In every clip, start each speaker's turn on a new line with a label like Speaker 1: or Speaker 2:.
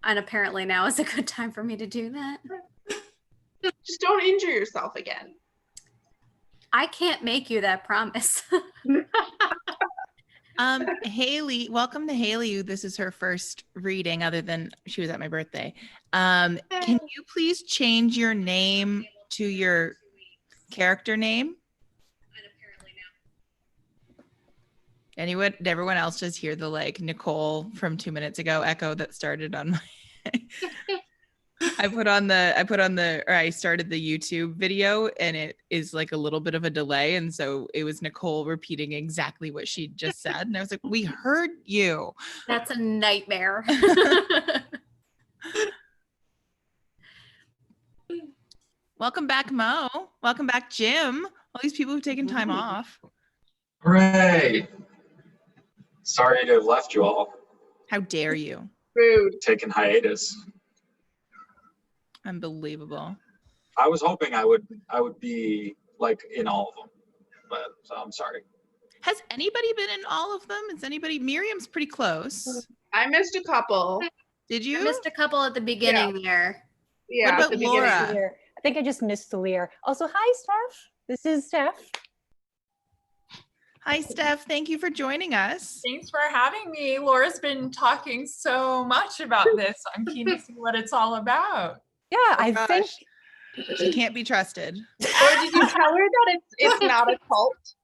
Speaker 1: And apparently now is a good time for me to do that.
Speaker 2: Just don't injure yourself again.
Speaker 1: I can't make you that promise.
Speaker 3: Haley, welcome to Haley. This is her first reading other than she was at my birthday. Can you please change your name to your character name? Everyone else just hear the like Nicole from 2 minutes ago echo that started on my I started the YouTube video and it is like a little bit of a delay. And so it was Nicole repeating exactly what she just said. And I was like, we heard you.
Speaker 1: That's a nightmare.
Speaker 3: Welcome back, Mo. Welcome back, Jim. All these people who've taken time off.
Speaker 4: Hooray. Sorry to have left you all.
Speaker 3: How dare you?
Speaker 2: Rude.
Speaker 4: Taking hiatus.
Speaker 3: Unbelievable.
Speaker 4: I was hoping I would be like in all of them, but so I'm sorry.
Speaker 3: Has anybody been in all of them? Is anybody? Miriam's pretty close.
Speaker 2: I missed a couple.
Speaker 3: Did you?
Speaker 1: I missed a couple at the beginning there.
Speaker 2: Yeah.
Speaker 3: What about Laura?
Speaker 5: I think I just missed the Lear. Also, hi, Steph. This is Steph.
Speaker 3: Hi, Steph. Thank you for joining us.
Speaker 6: Thanks for having me. Laura's been talking so much about this. I'm keen to see what it's all about.
Speaker 5: Yeah, I think
Speaker 3: she can't be trusted.
Speaker 2: Or did you tell her that it's not a cult?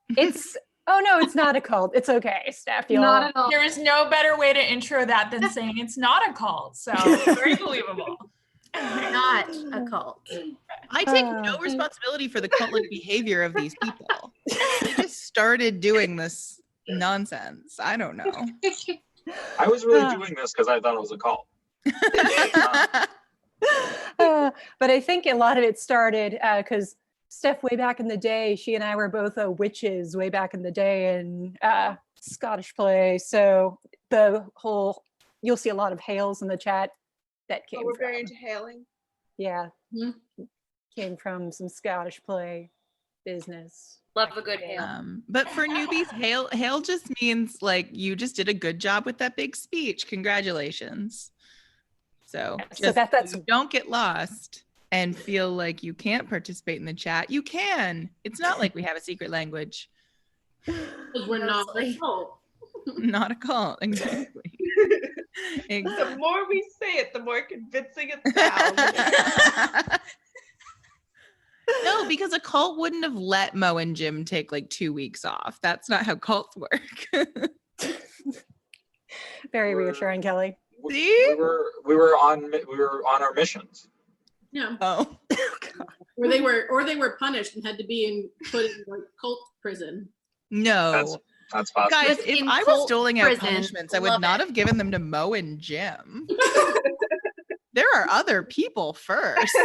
Speaker 5: it's not a cult. It's okay, Steph.
Speaker 1: Not at all.
Speaker 6: There is no better way to intro that than saying it's not a cult. So very believable.
Speaker 1: Not a cult.
Speaker 3: I take no responsibility for the cult-like behavior of these people. They just started doing this nonsense. I don't know.
Speaker 4: I was really doing this because I thought it was a cult.
Speaker 5: But I think a lot of it started because Steph, way back in the day, she and I were both witches way back in the day in Scottish play. So you'll see a lot of hails in the chat that came
Speaker 2: We're very into hailing.
Speaker 5: Yeah. Came from some Scottish play business.
Speaker 1: Love a good hail.
Speaker 3: But for newbies, hail just means like you just did a good job with that big speech. Congratulations. So
Speaker 5: that's
Speaker 3: don't get lost and feel like you can't participate in the chat. You can. It's not like we have a secret language.
Speaker 1: Because we're not a cult.
Speaker 3: Not a cult, exactly.
Speaker 2: The more we say it, the more convincing it sounds.
Speaker 3: No, because a cult wouldn't have let Mo and Jim take like 2 weeks off. That's not how cults work.
Speaker 5: Very reassuring, Kelly.
Speaker 3: See?
Speaker 4: We were on our missions.
Speaker 1: Yeah.
Speaker 3: Oh.
Speaker 7: Or they were punished and had to be put in like cult prison.
Speaker 3: No.
Speaker 4: That's possible.
Speaker 3: Guys, if I was doling out
Speaker 1: prison.
Speaker 3: punishments, I would not have given them to Mo and Jim. There are other people first.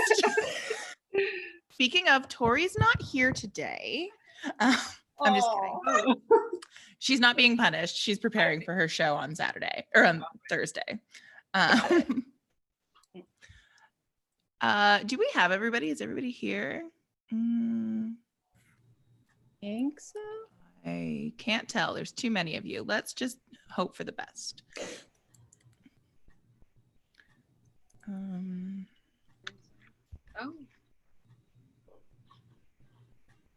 Speaker 3: Speaking of, Tori's not here today. I'm just kidding. She's not being punished. She's preparing for her show on Saturday or on Thursday. Do we have everybody? Is everybody here?
Speaker 5: I think so.
Speaker 3: I can't tell. There's too many of you. Let's just hope for the best.
Speaker 7: Oh,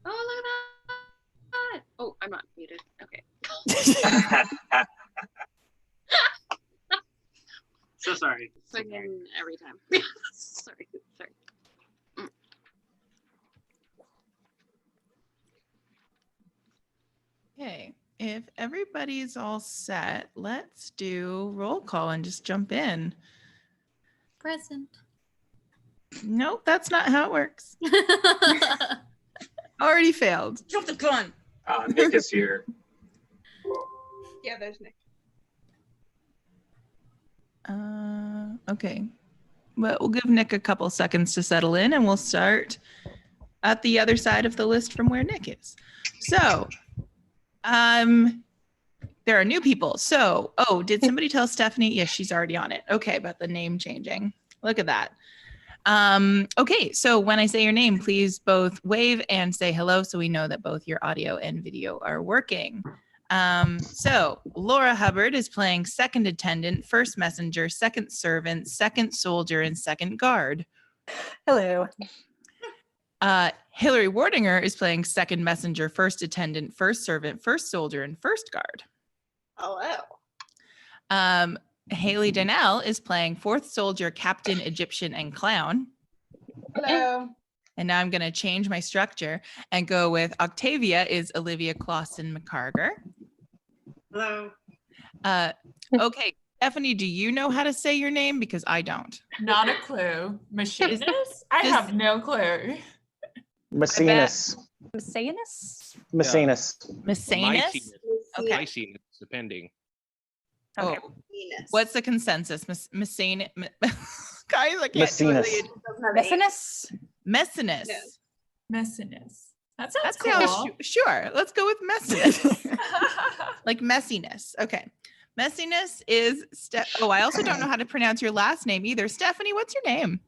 Speaker 7: look at that. Oh, I'm not muted. Okay.
Speaker 8: So sorry.
Speaker 7: Second every time. Sorry.
Speaker 3: Okay, if everybody's all set, let's do roll call and just jump in.
Speaker 1: Present.
Speaker 3: Nope, that's not how it works. Already failed.
Speaker 8: Jump the gun.
Speaker 4: Nick is here.
Speaker 2: Yeah, there's Nick.
Speaker 3: Okay. Well, we'll give Nick a couple seconds to settle in and we'll start at the other side of the list from where Nick is. So, there are new people. So, did somebody tell Stephanie? Yes, she's already on it. Okay, about the name changing. Look at that. Okay, so when I say your name, please both wave and say hello so we know that both your audio and video are working. So Laura Hubbard is playing second attendant, first messenger, second servant, second soldier, and second guard.
Speaker 5: Hello.
Speaker 3: Hillary Wardinger is playing second messenger, first attendant, first servant, first soldier, and first guard.
Speaker 7: Hello.
Speaker 3: Haley Donnell is playing fourth soldier, captain, Egyptian, and clown.
Speaker 7: Hello.
Speaker 3: And now I'm going to change my structure and go with Octavia is Olivia Clausen McCarger.
Speaker 7: Hello.
Speaker 3: Okay, Stephanie, do you know how to say your name? Because I don't.
Speaker 6: Not a clue. Machinist? I have no clue.
Speaker 8: Maecenas.
Speaker 5: Macenas?
Speaker 8: Maecenas.
Speaker 3: Maecenas? Okay.
Speaker 9: Maecenas, depending.
Speaker 3: Oh, what's the consensus? Maecenas? Guys, I can't do
Speaker 8: Maecenas.
Speaker 3: it.
Speaker 5: Maecenas?
Speaker 3: Messinus.
Speaker 6: Messiness. That
Speaker 3: That
Speaker 6: sounds cool.
Speaker 3: sounds sure. Let's go with messiness. Like messiness. Okay. Messiness is I also don't know how to pronounce your last name either. Stephanie, what's your name?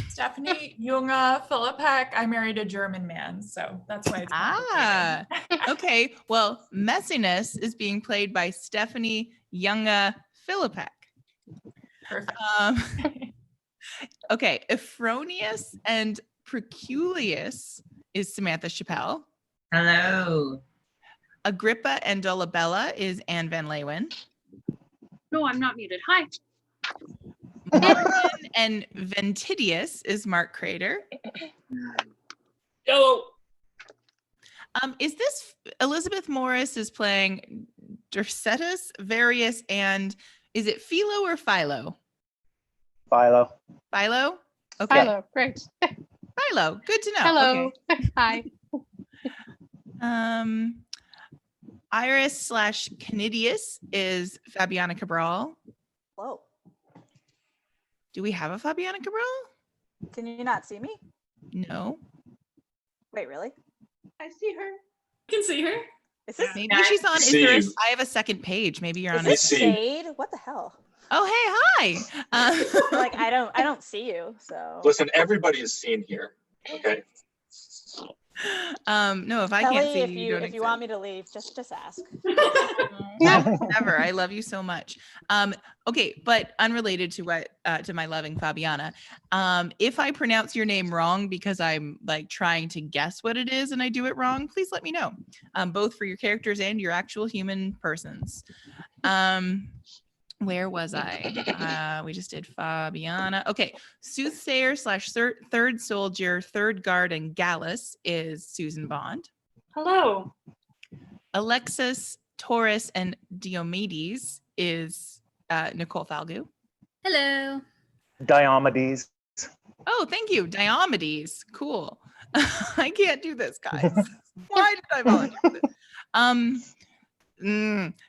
Speaker 6: Stephanie Junge Philippek. I married a German man, so that's why it's complicated.
Speaker 3: Okay. Well, messiness is being played by Stephanie Junge Philippek.
Speaker 6: Perfect.
Speaker 3: Okay. Euphronius and Proculius is Samantha Chappelle.
Speaker 10: Hello.
Speaker 3: Agrippa and Dolabella is Anne Van Leeuwen.
Speaker 1: No, I'm not muted. Hi.
Speaker 3: Martin and Ventidius is Mark Crater.
Speaker 9: Hello.
Speaker 3: Is this Elizabeth Morris is playing Dercetus, Varius, and is it Philo or Philo?
Speaker 8: Philo.
Speaker 3: Philo? Okay.
Speaker 5: Hello. Great.
Speaker 3: Philo. Good to know.
Speaker 5: Hello.
Speaker 3: Okay.
Speaker 5: Hi.
Speaker 3: Iris / Canidius is Fabiana Cabral.
Speaker 11: Hello.
Speaker 3: Do we have a Fabiana Cabral?
Speaker 11: Can you not see me?
Speaker 3: No.
Speaker 11: Wait, really?
Speaker 2: I see her.
Speaker 7: I can see her.
Speaker 11: Is this,
Speaker 3: Maybe she's on. Is
Speaker 4: See
Speaker 3: there?
Speaker 4: you.
Speaker 3: I have a second page. Maybe you're
Speaker 11: is
Speaker 3: on
Speaker 11: this
Speaker 3: it.
Speaker 4: see.
Speaker 11: shade? What the hell?
Speaker 3: Oh, hey, hi.
Speaker 11: Like I don't see you. So
Speaker 4: Listen, everybody is seen here. Okay.
Speaker 3: No, if I can't
Speaker 11: Kelly,
Speaker 3: see
Speaker 11: if
Speaker 3: you,
Speaker 11: you
Speaker 3: don't
Speaker 11: if you want me to leave, just ask.
Speaker 3: Never. I love you so much. Okay, but unrelated to what to my loving Fabiana. If I pronounce your name wrong because I'm like trying to guess what it is and I do it wrong, please let me know. Both for your characters and your actual human persons. Where was I? We just did Fabiana. Okay, soothsayer / third soldier, third guard, and Gallus is Susan Bond.
Speaker 1: Hello.
Speaker 3: Alexis, Taurus, and Diomedes is Nicole Falgu.
Speaker 1: Hello.
Speaker 8: Diomedes.
Speaker 3: Oh, thank you. Diomedes. Cool. I can't do this, guys. Why did I volunteer for this?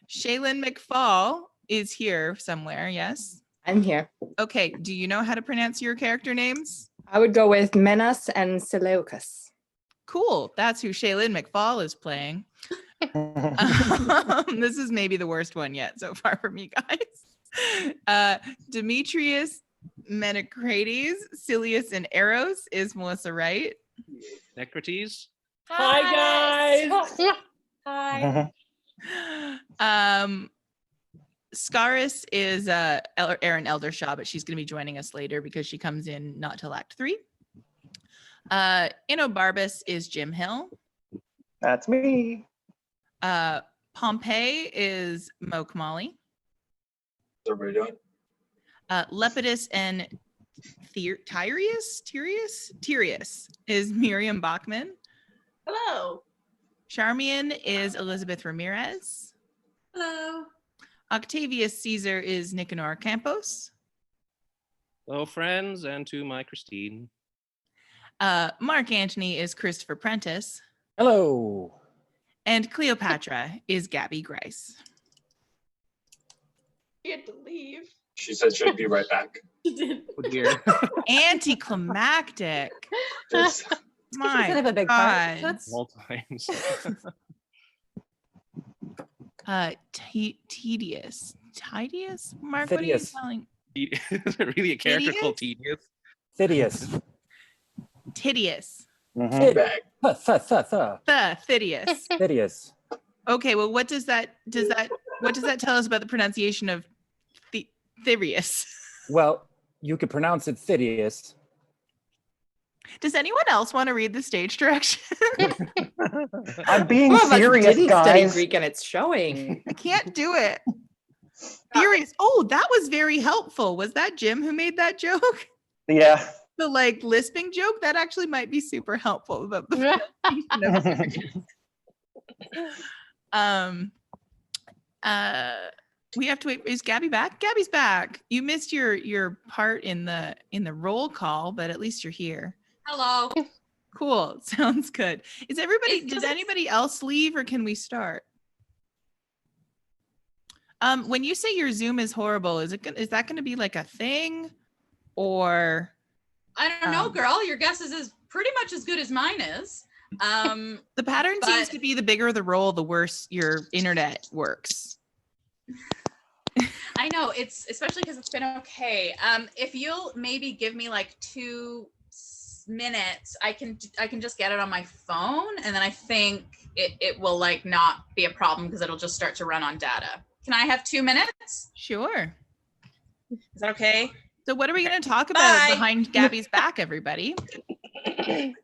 Speaker 3: Shaylin McFall is here somewhere, yes?
Speaker 10: I'm here.
Speaker 3: Okay, do you know how to pronounce your character names?
Speaker 10: I would go with Menas and Seleucus.
Speaker 3: Cool, that's who Shaylin McFall is playing. This is maybe the worst one yet so far for me, guys. Demetrius, Menocrates, Silius, and Eros is Melissa Wright.
Speaker 9: Necrates.
Speaker 6: Hi, guys.
Speaker 1: Hi.
Speaker 3: Scaris is Erin Eldershaw, but she's going to be joining us later because she comes in not till Act 3. Inobarbus is Jim Hill.
Speaker 8: That's me.
Speaker 3: Pompey is Mo Kamali.
Speaker 4: What's everybody doing?
Speaker 3: Lepidus and Tyrius is Miriam Bachman.
Speaker 7: Hello.
Speaker 3: Charmian is Elizabeth Ramirez.
Speaker 7: Hello.
Speaker 3: Octavius Caesar is Nicanor Campos.
Speaker 9: Hello, friends, and to my Christine.
Speaker 3: Mark Antony is Christopher Prentice.
Speaker 8: Hello.
Speaker 3: And Cleopatra is Gabby Grice.
Speaker 2: She had to leave.
Speaker 4: She said she'd be right back.
Speaker 7: She did.
Speaker 9: Oh dear.
Speaker 3: Anticlimactic.
Speaker 4: It's-
Speaker 3: My
Speaker 5: Kind of a big part.
Speaker 3: God.
Speaker 9: All times.
Speaker 3: Tedious. Mark, what are you
Speaker 8: Phidias.
Speaker 3: telling?
Speaker 9: Is it really a character called Tedious?
Speaker 8: Phidias.
Speaker 3: Tidious.
Speaker 8: Mhm.
Speaker 4: Bag.
Speaker 3: The Phidias.
Speaker 8: Phidias.
Speaker 3: Okay, well, what does that tell us about the pronunciation of Thirius?
Speaker 8: Well, you could pronounce it Thidius.
Speaker 3: Does anyone else want to read the stage direction?
Speaker 8: I'm being
Speaker 10: Some of us
Speaker 8: serious,
Speaker 10: didn't study
Speaker 8: guys.
Speaker 10: Greek and it's showing.
Speaker 3: I can't do it. Thirius. Oh, that was very helpful. Was that Jim who made that joke?
Speaker 8: Yeah.
Speaker 3: The like lisping joke? That actually might be super helpful about the pronunciation of Thirius. We have to wait. Is Gabby back? Gabby's back. You missed your part in the roll call, but at least you're here.
Speaker 6: Hello.
Speaker 3: Cool. Sounds good. Did anybody else leave or can we start? When you say your Zoom is horrible, is that going to be like a thing or?
Speaker 6: I don't know, girl. Your guess is pretty much as good as mine is.
Speaker 3: The pattern seems to be the bigger the roll, the worse your internet works.
Speaker 6: I know, it's especially because it's been okay. If you'll maybe give me like 2 minutes, I can just get it on my phone, and then I think it will like not be a problem because it'll just start to run on data. Can I have 2 minutes?
Speaker 3: Sure.
Speaker 6: Is that okay?
Speaker 3: So what are we going to talk about behind Gabby's back, everybody?
Speaker 6: I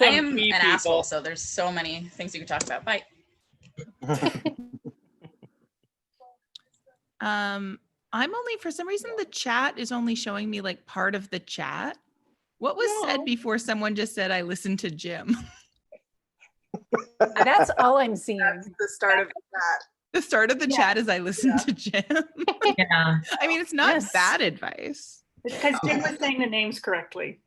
Speaker 6: am an asshole, so there's so many things you can talk about. Bye.
Speaker 3: I'm only, for some reason, the chat is only showing me like part of the chat. What was said before someone just said, I listened to Jim?
Speaker 5: That's all I'm seeing.
Speaker 12: That's the start of the chat.
Speaker 3: The start of the chat is I listened to Jim.
Speaker 10: Yeah.
Speaker 3: I mean, it's not bad advice.
Speaker 12: Because Jim was saying the names correctly.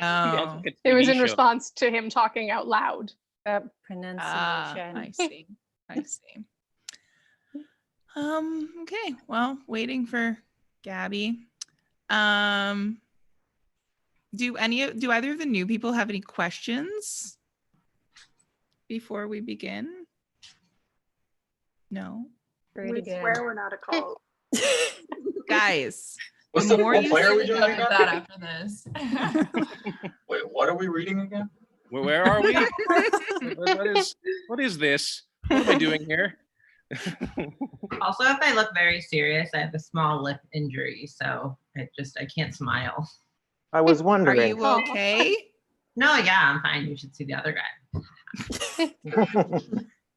Speaker 3: Oh.
Speaker 13: It was in response to him talking out loud.
Speaker 5: Pronunciation.
Speaker 3: I see. I see. Okay. Well, waiting for Gabby. Do either of the new people have any questions before we begin? No.
Speaker 12: We swear we're not a cult.
Speaker 3: Guys.
Speaker 4: What's
Speaker 3: the
Speaker 4: the
Speaker 3: more you
Speaker 4: player
Speaker 3: say
Speaker 4: we doing again?
Speaker 6: That after this.
Speaker 4: Wait, what are we reading again?
Speaker 9: Where are we? What is this? What am I doing here?
Speaker 10: Also, if I look very serious, I have a small lip injury, so I can't smile.
Speaker 8: I was wondering.
Speaker 3: Are you okay?
Speaker 10: No, yeah, I'm fine. You should see the other guy.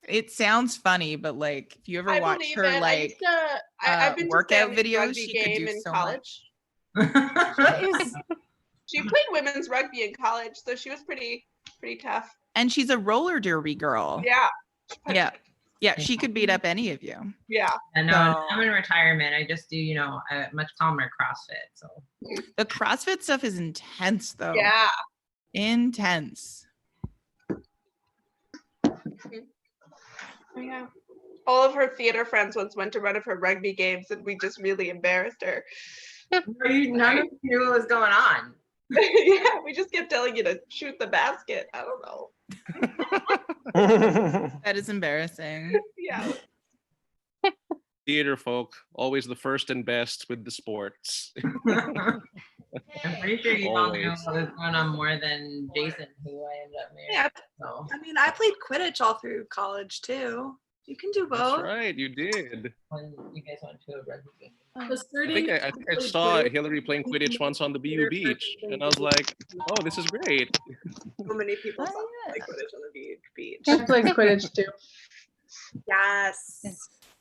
Speaker 3: It sounds funny, but like if you ever
Speaker 2: I
Speaker 3: watch
Speaker 2: believe
Speaker 3: her
Speaker 2: it.
Speaker 3: like
Speaker 2: I've been to
Speaker 3: workout
Speaker 2: Sam's
Speaker 3: videos,
Speaker 2: rugby
Speaker 3: she could
Speaker 2: game
Speaker 3: do
Speaker 2: in
Speaker 3: so
Speaker 2: college.
Speaker 3: much.
Speaker 2: She played women's rugby in college, so she was pretty tough.
Speaker 3: And she's a roller derby girl.
Speaker 2: Yeah.
Speaker 3: Yeah, she could beat up any of you.
Speaker 2: Yeah.
Speaker 10: And no, I'm in retirement. I just do, a much calmer CrossFit. So
Speaker 3: the CrossFit stuff is intense, though.
Speaker 2: Yeah.
Speaker 3: Intense.
Speaker 2: Yeah. All of her theater friends once went to one of her rugby games, and we just really embarrassed her.
Speaker 10: none of you knew what was going on.
Speaker 2: Yeah, we just kept telling you to shoot the basket. I don't know.
Speaker 3: That is embarrassing.
Speaker 2: Yeah.
Speaker 9: Theater folk, always the first and best with the sports.
Speaker 10: I'm pretty sure you all know
Speaker 9: Always.
Speaker 10: what was going on more than Jason, who I ended up marrying.
Speaker 12: Yeah.
Speaker 10: So.
Speaker 12: I mean, I played Quidditch all through college too. You can do both.
Speaker 9: That's right, you did.
Speaker 10: When you guys went to a rugby game.
Speaker 9: I think I saw Hillary playing Quidditch once on the BU beach, and I was like, "Oh, this is great."
Speaker 12: So many people saw play Quidditch on the beach.
Speaker 13: I played Quidditch too.
Speaker 12: Yes.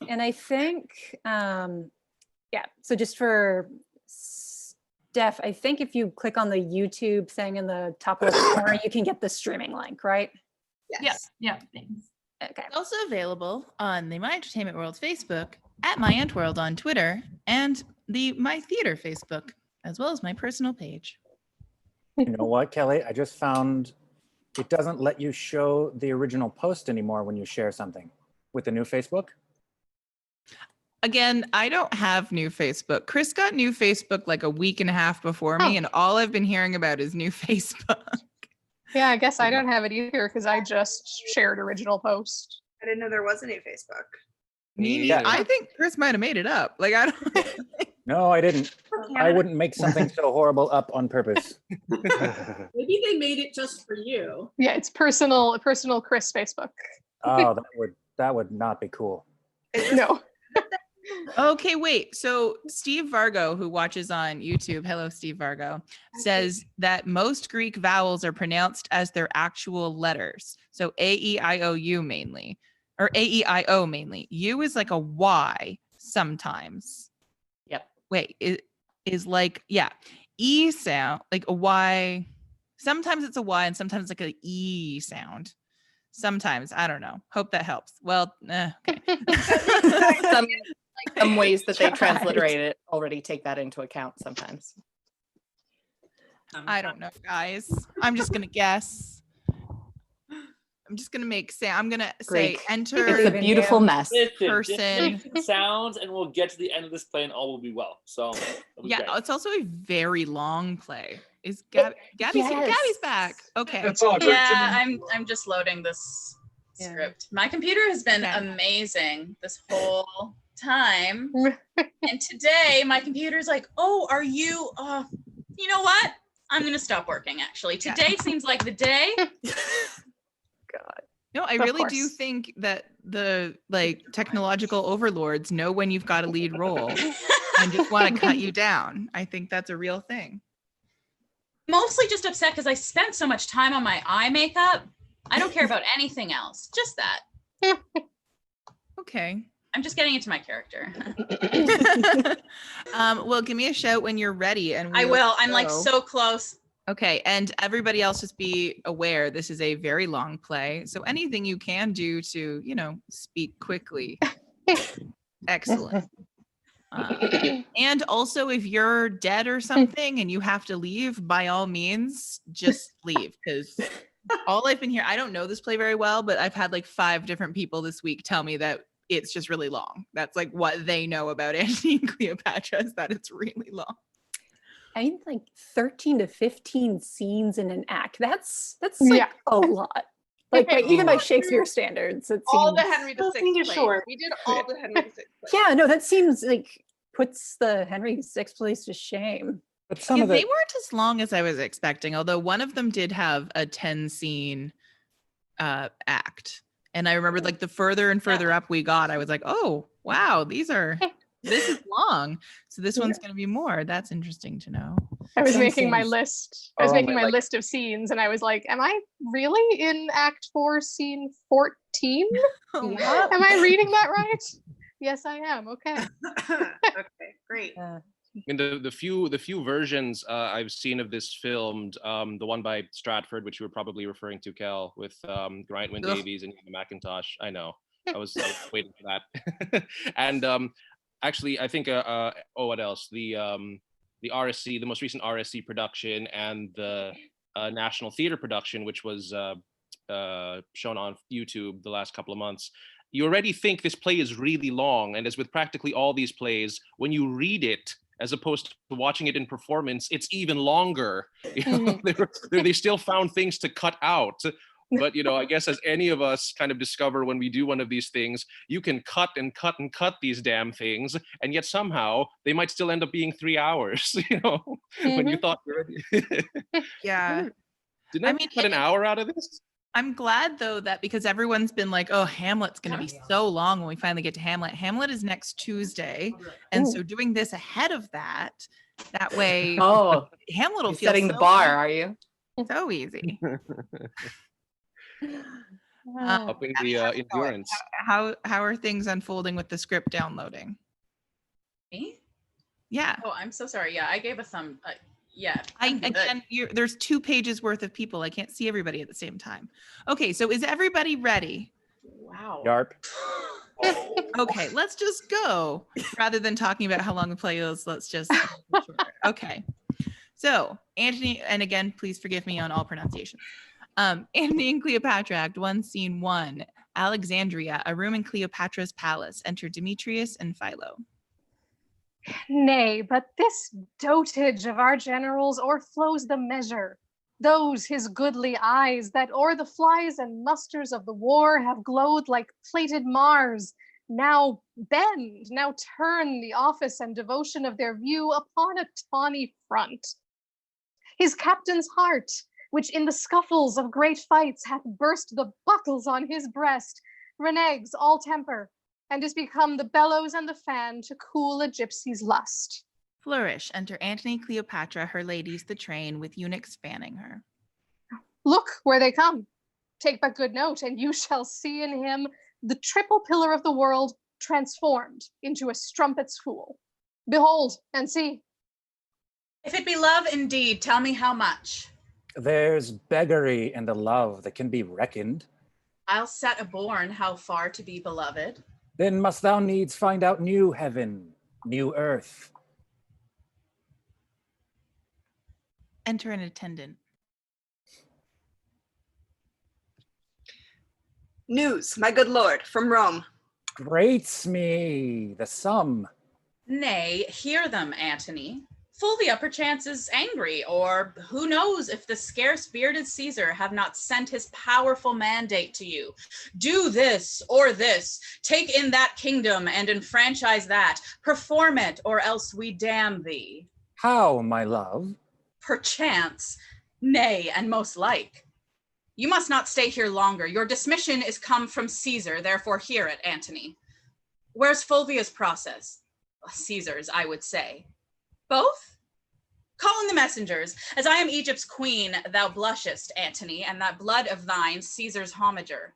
Speaker 5: And I think, so just for Steph, I think if you click on the YouTube thing in the top left corner, you can get the streaming link, right?
Speaker 6: Yes. Yeah. Thanks.
Speaker 5: Okay.
Speaker 3: It's also available on the My Entertainment World Facebook, at My Ent World on Twitter, and the My Theater Facebook, as well as my personal page.
Speaker 8: You know what, Kelly? I just found it doesn't let you show the original post anymore when you share something with the new Facebook.
Speaker 3: Again, I don't have new Facebook. Chris got new Facebook like a week and a half before me, and all I've been hearing about is new Facebook.
Speaker 13: Yeah, I guess I don't have it either because I just shared original post.
Speaker 12: I didn't know there was a new Facebook.
Speaker 3: Yeah. I think Chris might have made it up. Like I don't.
Speaker 8: No, I didn't. I wouldn't make something so horrible up on purpose.
Speaker 7: Maybe they made it just for you.
Speaker 13: Yeah, it's personal Chris Facebook.
Speaker 8: Oh, That would not be cool.
Speaker 13: No.
Speaker 3: Okay, wait. So Steve Vargo, who watches on YouTube, hello, Steve Vargo, says that most Greek vowels are pronounced as their actual letters. So A-E-I-O-U mainly, or A-E-I-O mainly. U is like a Y sometimes.
Speaker 14: Yep.
Speaker 3: Wait, it is like, yeah, E sound, like a Y. Sometimes it's a Y and sometimes like an E sound. Sometimes, I don't know. Hope that helps. Well, okay.
Speaker 14: Some ways that they transliterate it already take that into account sometimes.
Speaker 3: I don't know, guys. I'm just gonna guess. I'm just gonna I'm gonna say
Speaker 14: Greek.
Speaker 3: enter.
Speaker 14: It's a beautiful mess.
Speaker 15: Listen,
Speaker 3: Person.
Speaker 15: just make some sounds and we'll get to the end of this play and all will be well. So it'll be
Speaker 3: Yeah,
Speaker 15: great.
Speaker 3: it's also a very long play. Is Gabby's here?
Speaker 14: Yes.
Speaker 3: Gabby's back. Okay.
Speaker 4: That's all great to
Speaker 6: Yeah,
Speaker 4: me.
Speaker 6: I'm just loading this script. My computer has been
Speaker 3: Okay.
Speaker 6: amazing this whole time. And today my computer's like, oh, are you you know what? I'm gonna stop working actually. Today seems like the day.
Speaker 14: God.
Speaker 3: No, I
Speaker 13: Of
Speaker 3: really do
Speaker 13: course.
Speaker 3: think that the like technological overlords know when you've got a lead role and just want to cut you down. I think that's a real thing.
Speaker 6: Mostly just upset because I spent so much time on my eye makeup. I don't care about anything else. Just that.
Speaker 3: Okay.
Speaker 6: I'm just getting into my character.
Speaker 3: Well, give me a shout when you're ready, and
Speaker 6: I
Speaker 3: we'll
Speaker 6: will. I'm like
Speaker 3: go.
Speaker 6: so close.
Speaker 3: Okay, and everybody else just be aware this is a very long play. So anything you can do to, speak quickly. Excellent. And also if you're dead or something and you have to leave, by all means, just leave. Because all I've been here, I don't know this play very well, but I've had like 5 different people this week tell me that it's just really long. That's like what they know about Antony and Cleopatra, is that it's really long.
Speaker 5: I mean, like 13 to 15 scenes in an act. That's like a lot. Like even by Shakespeare standards, it
Speaker 2: All
Speaker 5: seems.
Speaker 2: the Henry VI plays.
Speaker 7: short.
Speaker 2: We did all the Henry VI plays.
Speaker 5: Yeah, no, that seems like puts the Henry VI plays to shame.
Speaker 8: But some
Speaker 3: Yeah,
Speaker 8: of
Speaker 3: they
Speaker 8: the
Speaker 3: weren't as long as I was expecting, although one of them did have a 10-scene act. And I remember like the further and further up we got, I was like, oh, wow, this is long. So this one's going to be more. That's interesting to know.
Speaker 13: I was
Speaker 8: Some
Speaker 13: making my
Speaker 8: scenes
Speaker 13: list. I was
Speaker 8: are
Speaker 13: making
Speaker 8: only
Speaker 13: my
Speaker 8: like-
Speaker 13: list of scenes, and I was like, "Am I really in Act 4, Scene 14?
Speaker 3: Oh,
Speaker 13: Am I reading that right?" Yes, I am. Okay.
Speaker 2: Okay, great.
Speaker 9: In the few versions I've seen of this filmed, the one by Stratford, which you were probably referring to, Kel, with Grant Wynne
Speaker 3: Ugh.
Speaker 9: Davies and Ian McIntosh. I know. I was waiting for that. And actually, I think what else? The RSC, the most recent RSC production, and the National Theatre production, which was shown on YouTube the last couple of months. You already think this play is really long, and as with practically all these plays, when you read it, as opposed to watching it in performance, it's even longer. They still found things to cut out. But I guess as any of us kind of discover when we do one of these things, you can cut and cut and cut these damn things, and yet somehow they might still end up being 3 hours. When you thought you already.
Speaker 3: Yeah.
Speaker 9: Didn't I cut an hour out of this?
Speaker 3: I'm glad though that because everyone's been like, oh, Hamlet's going to be so long when we finally get to Hamlet. Hamlet is next Tuesday. And so doing this ahead of that way,
Speaker 14: Oh,
Speaker 3: Hamlet will
Speaker 14: you're
Speaker 3: feel
Speaker 14: setting the
Speaker 3: so
Speaker 14: bar,
Speaker 3: easy.
Speaker 14: are you?
Speaker 3: So easy.
Speaker 9: Upping the endurance.
Speaker 3: How are things unfolding with the script downloading?
Speaker 6: Me?
Speaker 3: Yeah.
Speaker 6: Oh, I'm so sorry. Yeah, I gave a thumb. Yeah.
Speaker 3: There's 2 pages worth of people. I can't see everybody at the same time. Okay, so is everybody ready?
Speaker 6: Wow.
Speaker 8: Yarp.
Speaker 3: Okay, let's just go. Rather than talking about how long the play is, let's just okay. So Antony, and again, please forgive me on all pronunciations. Antony and Cleopatra, Act 1, Scene 1. Alexandria, a room in Cleopatra's palace. Enter Demetrius and Philo.
Speaker 13: Nay, but this dotage of our generals o'erflows the measure. Those his goodly eyes that o'er the flies and musters of the war have glowed like plated Mars, now bend, now turn the office and devotion of their view upon a tawny front. His captain's heart, which in the scuffles of great fights hath burst the buckles on his breast, reneges all temper, and is become the bellows and the fan to cool a gypsy's lust.
Speaker 3: Flourish. Enter Antony, Cleopatra, her ladies, the train, with eunuchs fanning her.
Speaker 13: Look where they come. Take but good note, and you shall see in him the triple pillar of the world transformed into a strumpet's fool. Behold and see.
Speaker 6: If it be love indeed, tell me how much.
Speaker 8: There's beggary in the love that can be reckoned.
Speaker 6: I'll set a bourne how far to be beloved.
Speaker 8: Then must thou needs find out new heaven, new earth.
Speaker 3: Enter an attendant.
Speaker 12: News, my good lord, from Rome.
Speaker 8: Grates me the sum.
Speaker 6: Nay, hear them, Antony. Fulvia perchance is angry, or who knows if the scarce bearded Caesar have not sent his powerful mandate to you. Do this or this, take in that kingdom and enfranchise that, perform it or else we damn thee.
Speaker 8: How, my love?
Speaker 6: Perchance, nay, and most like. You must not stay here longer. Your dismission is come from Caesar, therefore hear it, Antony. Where's Fulvia's process? Caesar's, I would say. Both? Call in the messengers. As I am Egypt's queen, thou blushest, Antony, and that blood of thine Caesar's homager.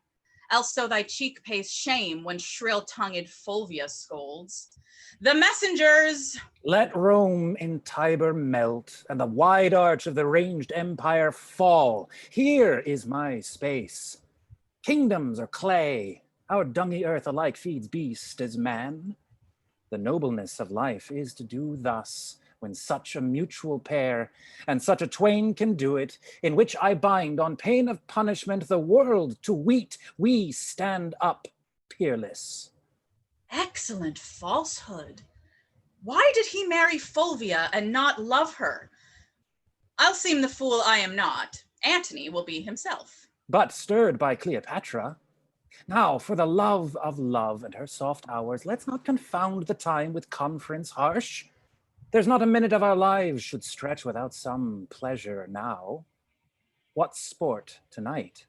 Speaker 6: Else so thy cheek pays shame when shrill-tongued Fulvia scolds. The messengers!
Speaker 8: Let Rome in Tiber melt, and the wide arch of the ranged empire fall. Here is my space. Kingdoms are clay. Our dungy earth alike feeds beast as man. The nobleness of life is to do thus, when such a mutual pair, and such a twain can do it, in which I bind on pain of punishment the world to weet, we stand up peerless.
Speaker 6: Excellent falsehood. Why did he marry Fulvia and not love her? I'll seem the fool I am not. Antony will be himself.
Speaker 8: But stirred by Cleopatra. Now, for the love of love and her soft hours, let's not confound the time with conference harsh. There's not a minute of our lives should stretch without some pleasure now. What sport tonight?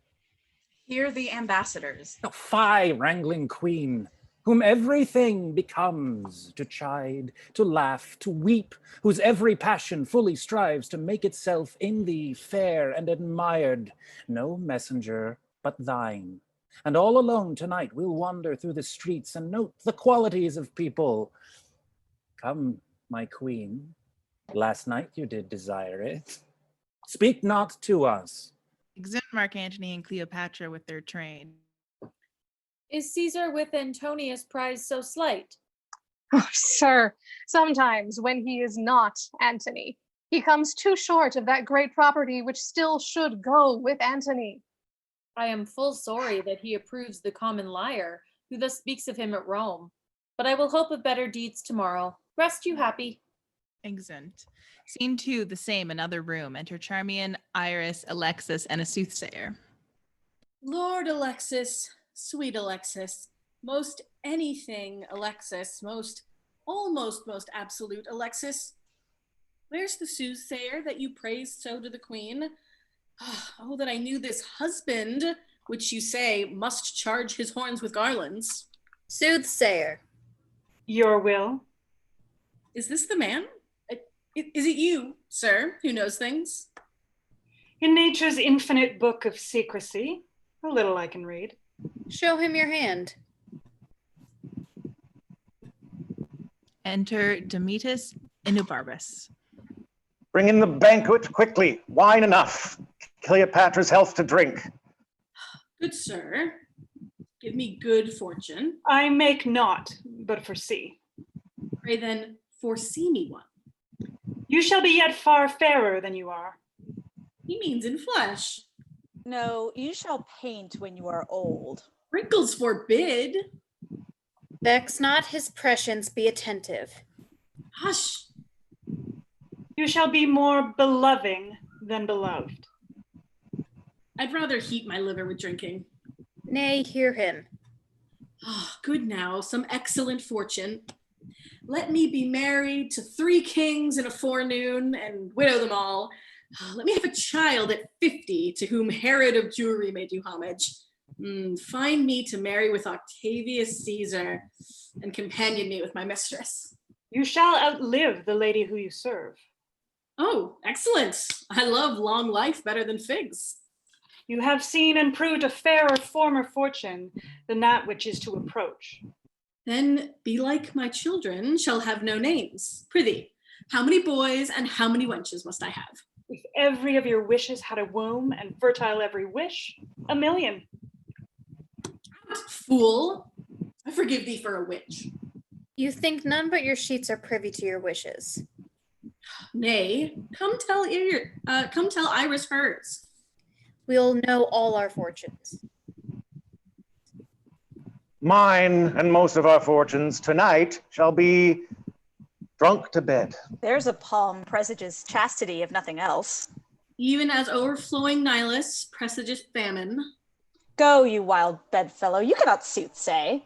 Speaker 6: Hear the ambassadors.
Speaker 8: No, fie, wrangling queen, whom everything becomes to chide, to laugh, to weep, whose every passion fully strives to make itself in thee fair and admired. No messenger but thine. And all alone tonight we'll wander through the streets and note the qualities of people. Come, my queen, last night you did desire it. Speak not to us.
Speaker 3: Exit Mark Antony and Cleopatra with their train.
Speaker 16: Is Caesar with Antonius prize so slight?
Speaker 13: Oh, sir, sometimes when he is not Antony, he comes too short of that great property which still should go with Antony.
Speaker 16: I am full sorry that he approves the common liar, who thus speaks of him at Rome. But I will hope of better deeds tomorrow. Rest you happy.
Speaker 3: Exeunt. Scene 2, the same, another room. Enter Charmian, Iris, Alexis, and a soothsayer.
Speaker 7: Lord Alexis, sweet Alexis, most anything Alexis, almost most absolute Alexis. Where's the soothsayer that you praised so to the queen? Oh, that I knew this husband, which you say must charge his horns with garlands.
Speaker 17: Soothsayer.
Speaker 7: Your will. Is this the man? Is it you, sir, who knows things?
Speaker 18: In nature's infinite book of secrecy, a little I can read.
Speaker 17: Show him your hand.
Speaker 3: Enter Demetus Inubarbus.
Speaker 19: Bring in the banquet quickly, wine enough. Cleopatra's health to drink.
Speaker 7: Good sir, give me good fortune.
Speaker 18: I make not, but foresee.
Speaker 7: Pray then, foresee me one.
Speaker 18: You shall be yet far fairer than you are.
Speaker 7: He means in flesh.
Speaker 11: No, you shall paint when you are old.
Speaker 7: Wrinkles forbid.
Speaker 17: Vex not his prescience, be attentive.
Speaker 7: Hush.
Speaker 18: You shall be more beloving than beloved.
Speaker 7: I'd rather heat my liver with drinking.
Speaker 17: Nay, hear him.
Speaker 7: Good now, some excellent fortune. Let me be married to 3 kings in a forenoon and widow them all. Let me have a child at 50 to whom Herod of Jewry may do homage. Find me to marry with Octavius Caesar and companion me with my mistress.
Speaker 18: You shall outlive the lady who you serve.
Speaker 7: Oh, excellent. I love long life better than figs.
Speaker 18: You have seen and proved a fairer former fortune than that which is to approach.
Speaker 7: Then be like my children shall have no names. Prithee, how many boys and how many wenches must I have?
Speaker 18: If every of your wishes had a womb and fertile every wish, 1,000,000.
Speaker 7: Fool, I forgive thee for a witch.
Speaker 17: You think none but your sheets are privy to your wishes.
Speaker 7: Nay, come tell Iris hers.
Speaker 17: We'll know all our fortunes.
Speaker 19: Mine and most of our fortunes tonight shall be drunk to bed.
Speaker 11: There's a palm presages chastity, if nothing else.
Speaker 7: Even as overflowing Nilus presages famine.
Speaker 11: Go, you wild bedfellow, you cannot soothsay.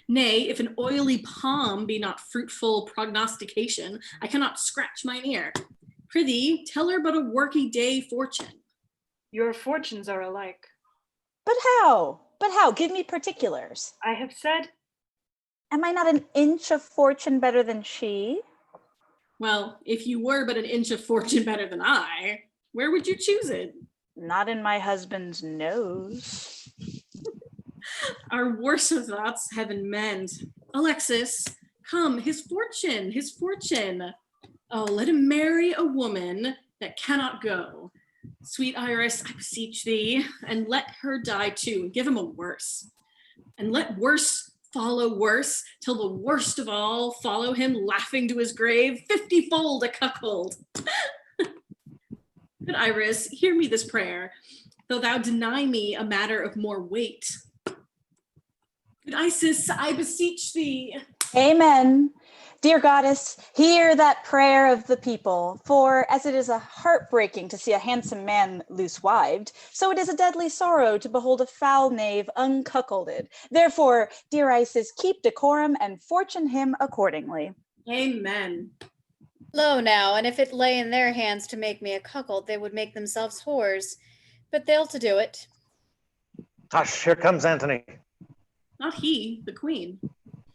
Speaker 7: Nay, if an oily palm be not fruitful prognostication, I cannot scratch mine ear. Prithee, tell her but a worky day fortune.
Speaker 18: Your fortunes are alike.
Speaker 11: But how? But how? Give me particulars.
Speaker 18: I have said.
Speaker 11: Am I not an inch of fortune better than she?
Speaker 7: Well, if you were but an inch of fortune better than I, where would you choose it?
Speaker 11: Not in my husband's nose.
Speaker 7: Our worst of thoughts heaven mend. Alexis, come, his fortune, his fortune. Oh, let him marry a woman that cannot go. Sweet Iris, I beseech thee, and let her die too, and give him a worse. And let worse follow worse, till the worst of all follow him laughing to his grave, 50-fold a cuckold. Good Iris, hear me this prayer, though thou deny me a matter of more weight. Good Isis, I beseech thee.
Speaker 11: Amen. Dear goddess, hear that prayer of the people, for as it is a heartbreaking to see a handsome man loose-wived, so it is a deadly sorrow to behold a foul knave uncuckolded. Therefore, dear Isis, keep decorum and fortune him accordingly.
Speaker 7: Amen.
Speaker 17: Lo now, and if it lay in their hands to make me a cuckold, they would make themselves whores, but they'll to do it.
Speaker 19: Hush, here comes Antony.
Speaker 7: Not he, the queen.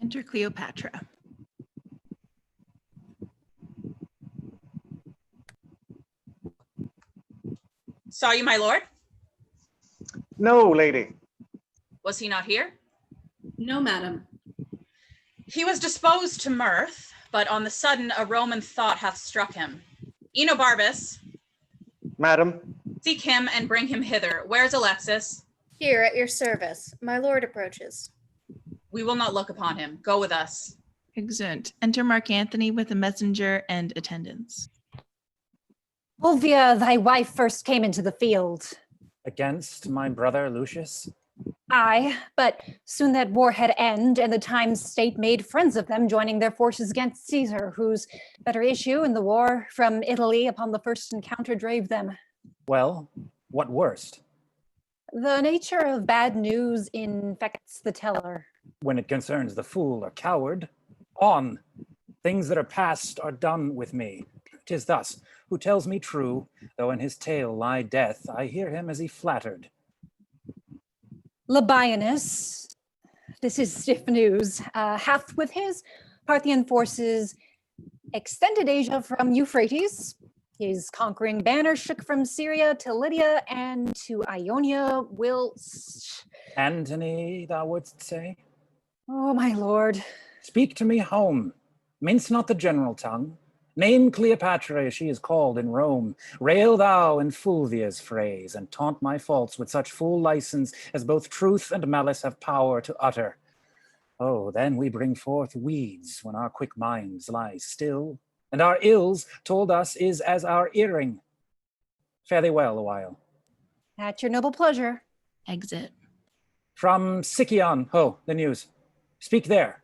Speaker 3: Enter Cleopatra.
Speaker 6: Saw you, my lord?
Speaker 19: No, lady.
Speaker 6: Was he not here?
Speaker 7: No, madam.
Speaker 6: He was disposed to mirth, but on the sudden a Roman thought hath struck him. Enobarbus,
Speaker 19: Madam.
Speaker 6: seek him and bring him hither. Where's Alexis?
Speaker 17: Here at your service. My lord approaches.
Speaker 6: We will not look upon him. Go with us.
Speaker 3: Exeunt. Enter Mark Antony with a messenger and attendants.
Speaker 13: Fulvia, thy wife first came into the field.
Speaker 8: Against my brother Lucius?
Speaker 13: Aye, but soon that war had end, and the times state made friends of them, joining their forces against Caesar, whose better issue in the war from Italy upon the first encounter drave them.
Speaker 8: Well, what worst?
Speaker 13: The nature of bad news infects the teller.
Speaker 8: When it concerns the fool or coward, on. Things that are past are done with me. 'Tis thus, who tells me true, though in his tale lie death, I hear him as he flattered.
Speaker 13: Labienus, this is stiff news, hath with his Parthian forces extended Asia from Euphrates. His conquering banner shook from Syria to Lydia and to Ionia whilst...
Speaker 8: Antony, thou wouldst say?
Speaker 13: Oh, my lord.
Speaker 8: Speak to me home. Mince not the general tongue. Name Cleopatra as she is called in Rome. Rail thou in Fulvia's phrase, and taunt my faults with such full license as both truth and malice have power to utter. Oh, then we bring forth weeds when our quick minds lie still, and our ills told us is as our earring. Fare thee well a while.
Speaker 13: At your noble pleasure.
Speaker 3: Exit.
Speaker 8: From Sicyon, ho, the news. Speak there.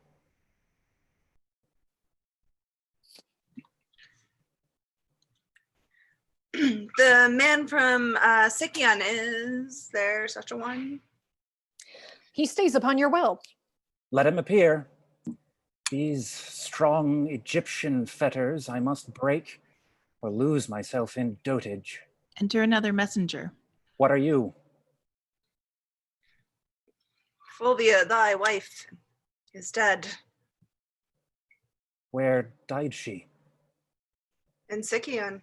Speaker 12: The man from Sicyon, is there such a one?
Speaker 13: He stays upon your will.
Speaker 8: Let him appear. These strong Egyptian fetters I must break, or lose myself in dotage.
Speaker 3: Enter another messenger.
Speaker 8: What are you?
Speaker 12: Fulvia, thy wife, is dead.
Speaker 8: Where died she?
Speaker 12: In Sicyon.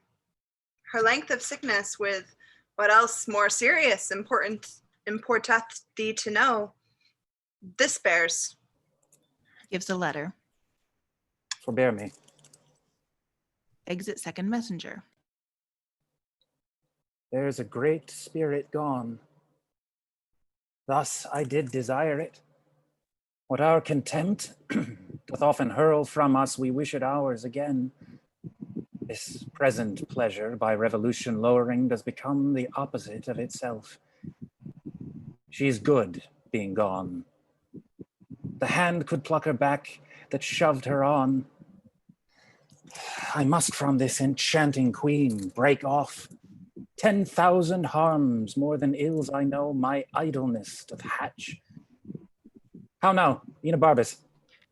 Speaker 12: Her length of sickness with what else more serious importeth thee to know. This bears.
Speaker 3: Gives a letter.
Speaker 8: Forbear me.
Speaker 3: Exit second messenger.
Speaker 8: There's a great spirit gone. Thus I did desire it. What our contempt doth often hurl from us, we wish it ours again. This present pleasure, by revolution lowering, does become the opposite of itself. She's good, being gone. The hand could pluck her back that shoved her on. I must from this enchanting queen break off. 10,000 harms, more than ills I know, my idleness doth hatch. How now, Enobarbus?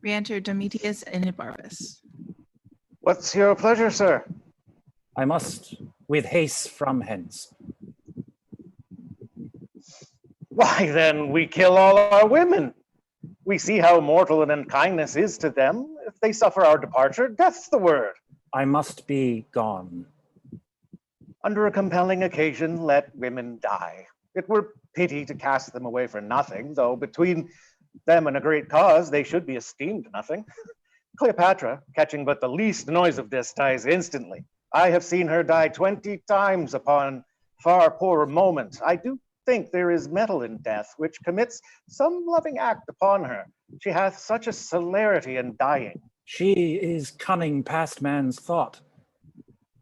Speaker 3: Re-enter Domitius Enobarbus.
Speaker 19: What's your pleasure, sir?
Speaker 8: I must with haste from hence.
Speaker 19: Why then we kill all our women. We see how mortal an unkindness is to them. If they suffer our departure, death's the word.
Speaker 8: I must be gone.
Speaker 19: Under a compelling occasion, let women die. It were pity to cast them away for nothing, though between them and a great cause, they should be esteemed nothing. Cleopatra, catching but the least noise of this, dies instantly. I have seen her die 20 times upon far poorer moments. I do think there is metal in death, which commits some loving act upon her. She hath such a celerity in dying.
Speaker 8: She is cunning past man's thought.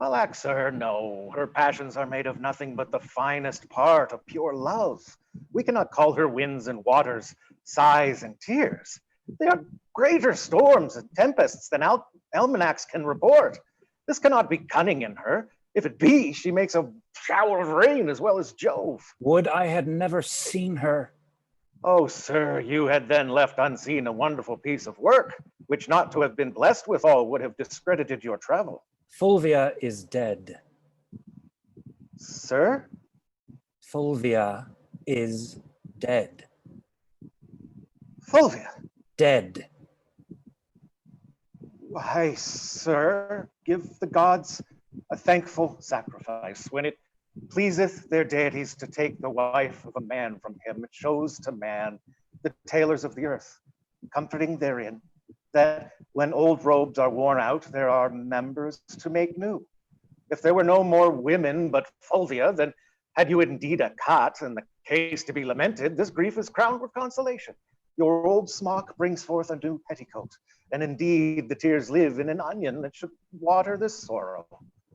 Speaker 19: Alack, sir, no. Her passions are made of nothing but the finest part of pure love. We cannot call her winds and waters, sighs and tears. They are greater storms and tempests than almanacs can report. This cannot be cunning in her. If it be, she makes a shower of rain as well as Jove.
Speaker 8: Would I had never seen her.
Speaker 19: Oh, sir, you had then left unseen a wonderful piece of work, which not to have been blessed withal would have discredited your travel.
Speaker 8: Fulvia is dead.
Speaker 19: Sir?
Speaker 8: Fulvia is dead.
Speaker 19: Fulvia?
Speaker 8: Dead.
Speaker 19: Why, sir, give the gods a thankful sacrifice. When it pleaseth their deities to take the wife of a man from him, it shows to man the tailors of the earth, comforting therein, that when old robes are worn out, there are members to make new. If there were no more women but Fulvia, then had you indeed a cot, and the case to be lamented, this grief is crowned with consolation. Your old smock brings forth a new petticoat, and indeed the tears live in an onion that should water this sorrow.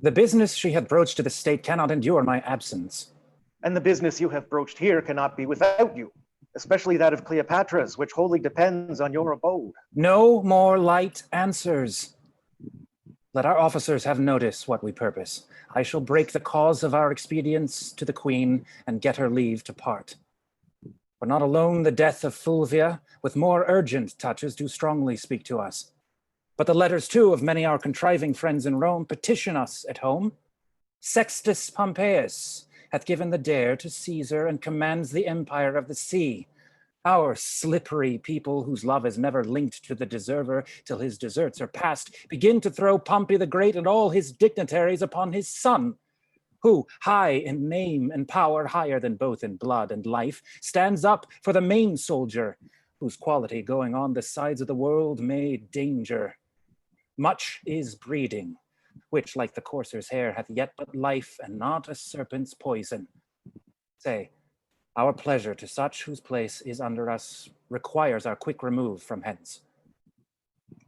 Speaker 8: The business she hath broached to the state cannot endure my absence.
Speaker 19: And the business you have broached here cannot be without you, especially that of Cleopatra's, which wholly depends on your abode.
Speaker 8: No more light answers. Let our officers have notice what we purpose. I shall break the cause of our expedience to the queen and get her leave to part. For not alone the death of Fulvia, with more urgent touches do strongly speak to us, but the letters too of many our contriving friends in Rome petition us at home. Sextus Pompeius hath given the dare to Caesar and commands the empire of the sea. Our slippery people, whose love is never linked to the deserver till his deserts are past, begin to throw Pompey the Great and all his dignitaries upon his son, who, high in name and power, higher than both in blood and life, stands up for the main soldier, whose quality going on the sides of the world may danger. Much is breeding, which, like the courser's hair, hath yet but life and not a serpent's poison. Say, our pleasure to such whose place is under us requires our quick remove from hence.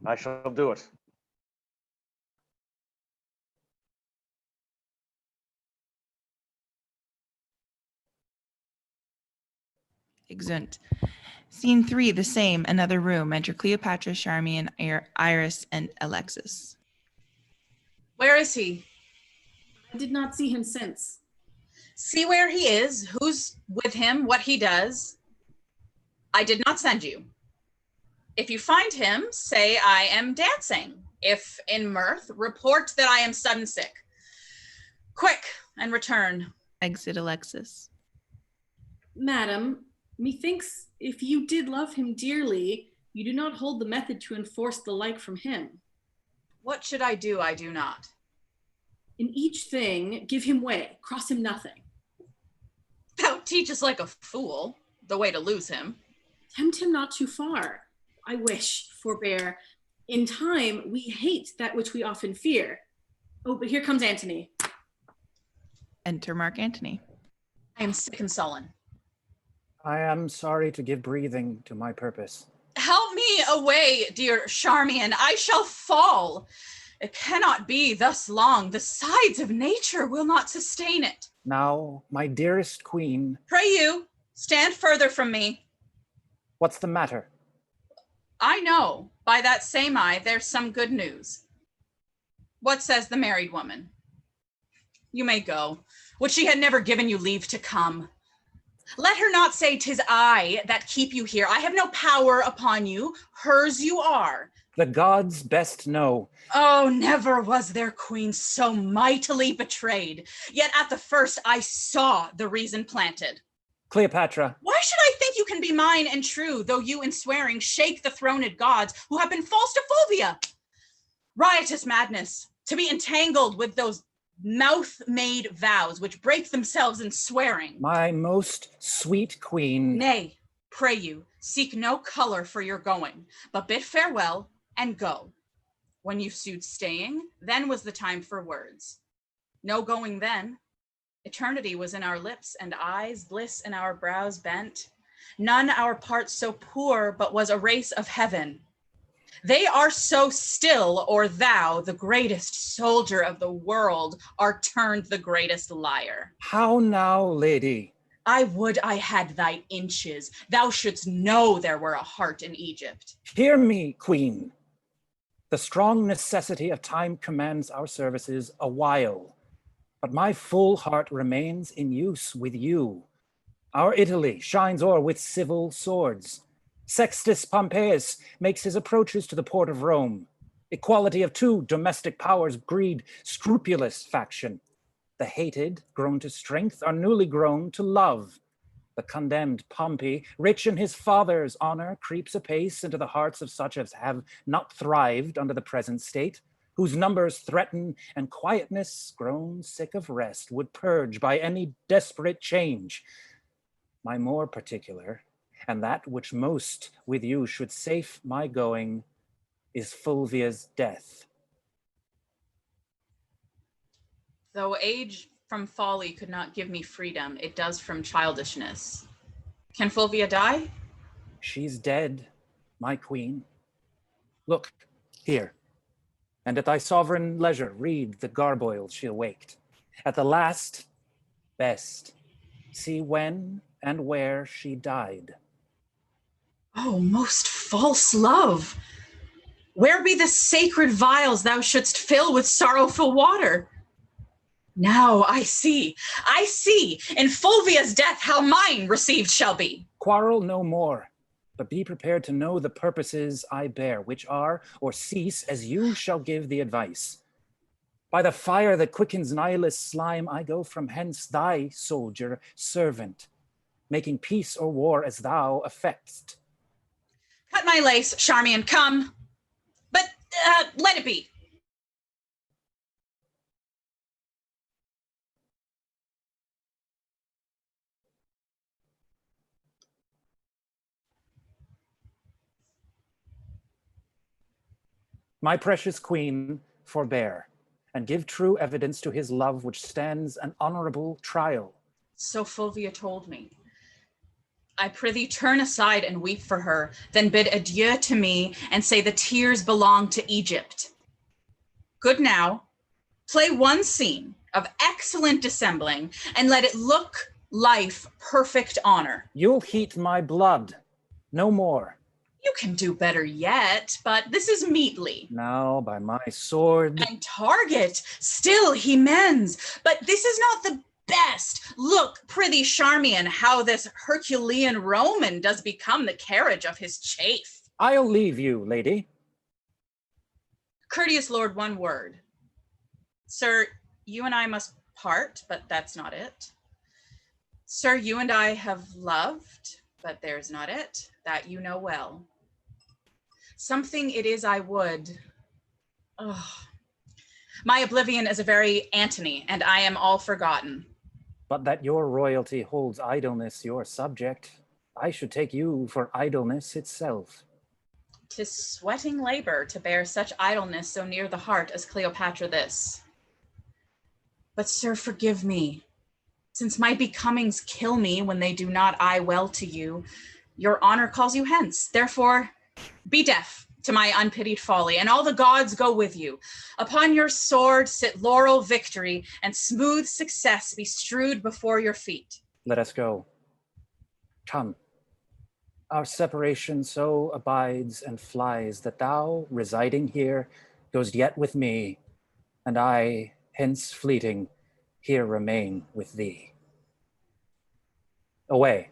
Speaker 19: I shall do it.
Speaker 3: Exeunt. Scene 3, the same, another room. Enter Cleopatra, Charmian, Iris, and Alexis.
Speaker 6: Where is he?
Speaker 7: I did not see him since.
Speaker 6: See where he is, who's with him, what he does. I did not send you. If you find him, say I am dancing. If in mirth, report that I am sudden sick. Quick, and return.
Speaker 3: Exit Alexis.
Speaker 7: Madam, Methinks if you did love him dearly, you do not hold the method to enforce the like from him.
Speaker 6: What should I do? I do not.
Speaker 7: In each thing, give him way, cross him nothing.
Speaker 6: Thou teachest like a fool the way to lose him.
Speaker 7: Tempt him not too far. I wish, forbear. In time, we hate that which we often fear. Oh, but here comes Antony.
Speaker 3: Enter Mark Antony.
Speaker 6: I am sick and sullen.
Speaker 8: I am sorry to give breathing to my purpose.
Speaker 6: Help me away, dear Charmian. I shall fall. It cannot be thus long. The sides of nature will not sustain it.
Speaker 8: Now, my dearest queen.
Speaker 6: Pray you, stand further from me.
Speaker 8: What's the matter?
Speaker 6: I know, by that same eye, there's some good news. What says the married woman? You may go. Would she had never given you leave to come. Let her not say 'tis I that keep you here. I have no power upon you. Hers you are.
Speaker 8: The gods best know.
Speaker 6: Oh, never was there queen so mightily betrayed. Yet at the first I saw the reason planted.
Speaker 8: Cleopatra.
Speaker 6: Why should I think you can be mine and true, though you in swearing shake the throned gods who have been false to Fulvia? Riotous madness, to be entangled with those mouth-made vows which break themselves in swearing.
Speaker 8: My most sweet queen.
Speaker 6: Nay, pray you, seek no color for your going, but bid farewell and go. When you sued staying, then was the time for words. No going then. Eternity was in our lips and eyes, bliss in our brows bent. None our parts so poor, but was a race of heaven. They are so still, or thou, the greatest soldier of the world, are turned the greatest liar.
Speaker 8: How now, lady?
Speaker 6: I would I had thy inches. Thou shouldst know there were a heart in Egypt.
Speaker 8: Hear me, queen. The strong necessity of time commands our services a while, but my full heart remains in use with you. Our Italy shines o'er with civil swords. Sextus Pompeius makes his approaches to the port of Rome. Equality of two domestic powers breed scrupulous faction. The hated, grown to strength, are newly grown to love. The condemned Pompey, rich in his father's honor, creeps apace into the hearts of such as have not thrived under the present state, whose numbers threaten and quietness, grown sick of rest, would purge by any desperate change. My more particular, and that which most with you should safe my going, is Fulvia's death.
Speaker 6: Though age from folly could not give me freedom, it does from childishness. Can Fulvia die?
Speaker 8: She's dead, my queen. Look, here, and at thy sovereign leisure read the garboils she awaked. At the last, best, see when and where she died.
Speaker 6: Oh, most false love! Where be the sacred vials thou shouldst fill with sorrowful water? Now I see, in Fulvia's death how mine received shall be.
Speaker 8: Quarrel no more, but be prepared to know the purposes I bear, which are, or cease, as you shall give the advice. By the fire that quickens nihilist slime, I go from hence thy soldier, servant, making peace or war as thou affect'st.
Speaker 6: Cut my lace, Charmian, come. But let it be.
Speaker 8: My precious queen, forbear, and give true evidence to his love, which stands an honorable trial.
Speaker 6: So Fulvia told me. I prithee turn aside and weep for her, then bid adieu to me and say the tears belong to Egypt. Good now, play one scene of excellent dissembling and let it look life perfect honor.
Speaker 8: You'll heat my blood, no more.
Speaker 6: You can do better yet, but this is meetly.
Speaker 8: Now by my sword.
Speaker 6: And target, still he mends, but this is not the best. Look, prithee Charmian, how this Herculean Roman does become the carriage of his chafe.
Speaker 8: I'll leave you, lady.
Speaker 6: Courteous lord, one word. Sir, you and I must part, but that's not it. Sir, you and I have loved, but there's not it, that you know well. Something it is I would. Oh. My oblivion is a very Antony, and I am all forgotten.
Speaker 8: But that your royalty holds idleness your subject, I should take you for idleness itself.
Speaker 6: 'Tis sweating labor to bear such idleness so near the heart as Cleopatra this. But sir, forgive me. Since my becomings kill me when they do not eye well to you, your honor calls you hence. Therefore, be deaf to my unpitied folly, and all the gods go with you. Upon your sword sit laurel victory, and smooth success be strewed before your feet.
Speaker 8: Let us go. Come. Our separation so abides and flies that thou, residing here, goest yet with me, and I, hence fleeting, here remain with thee. Away.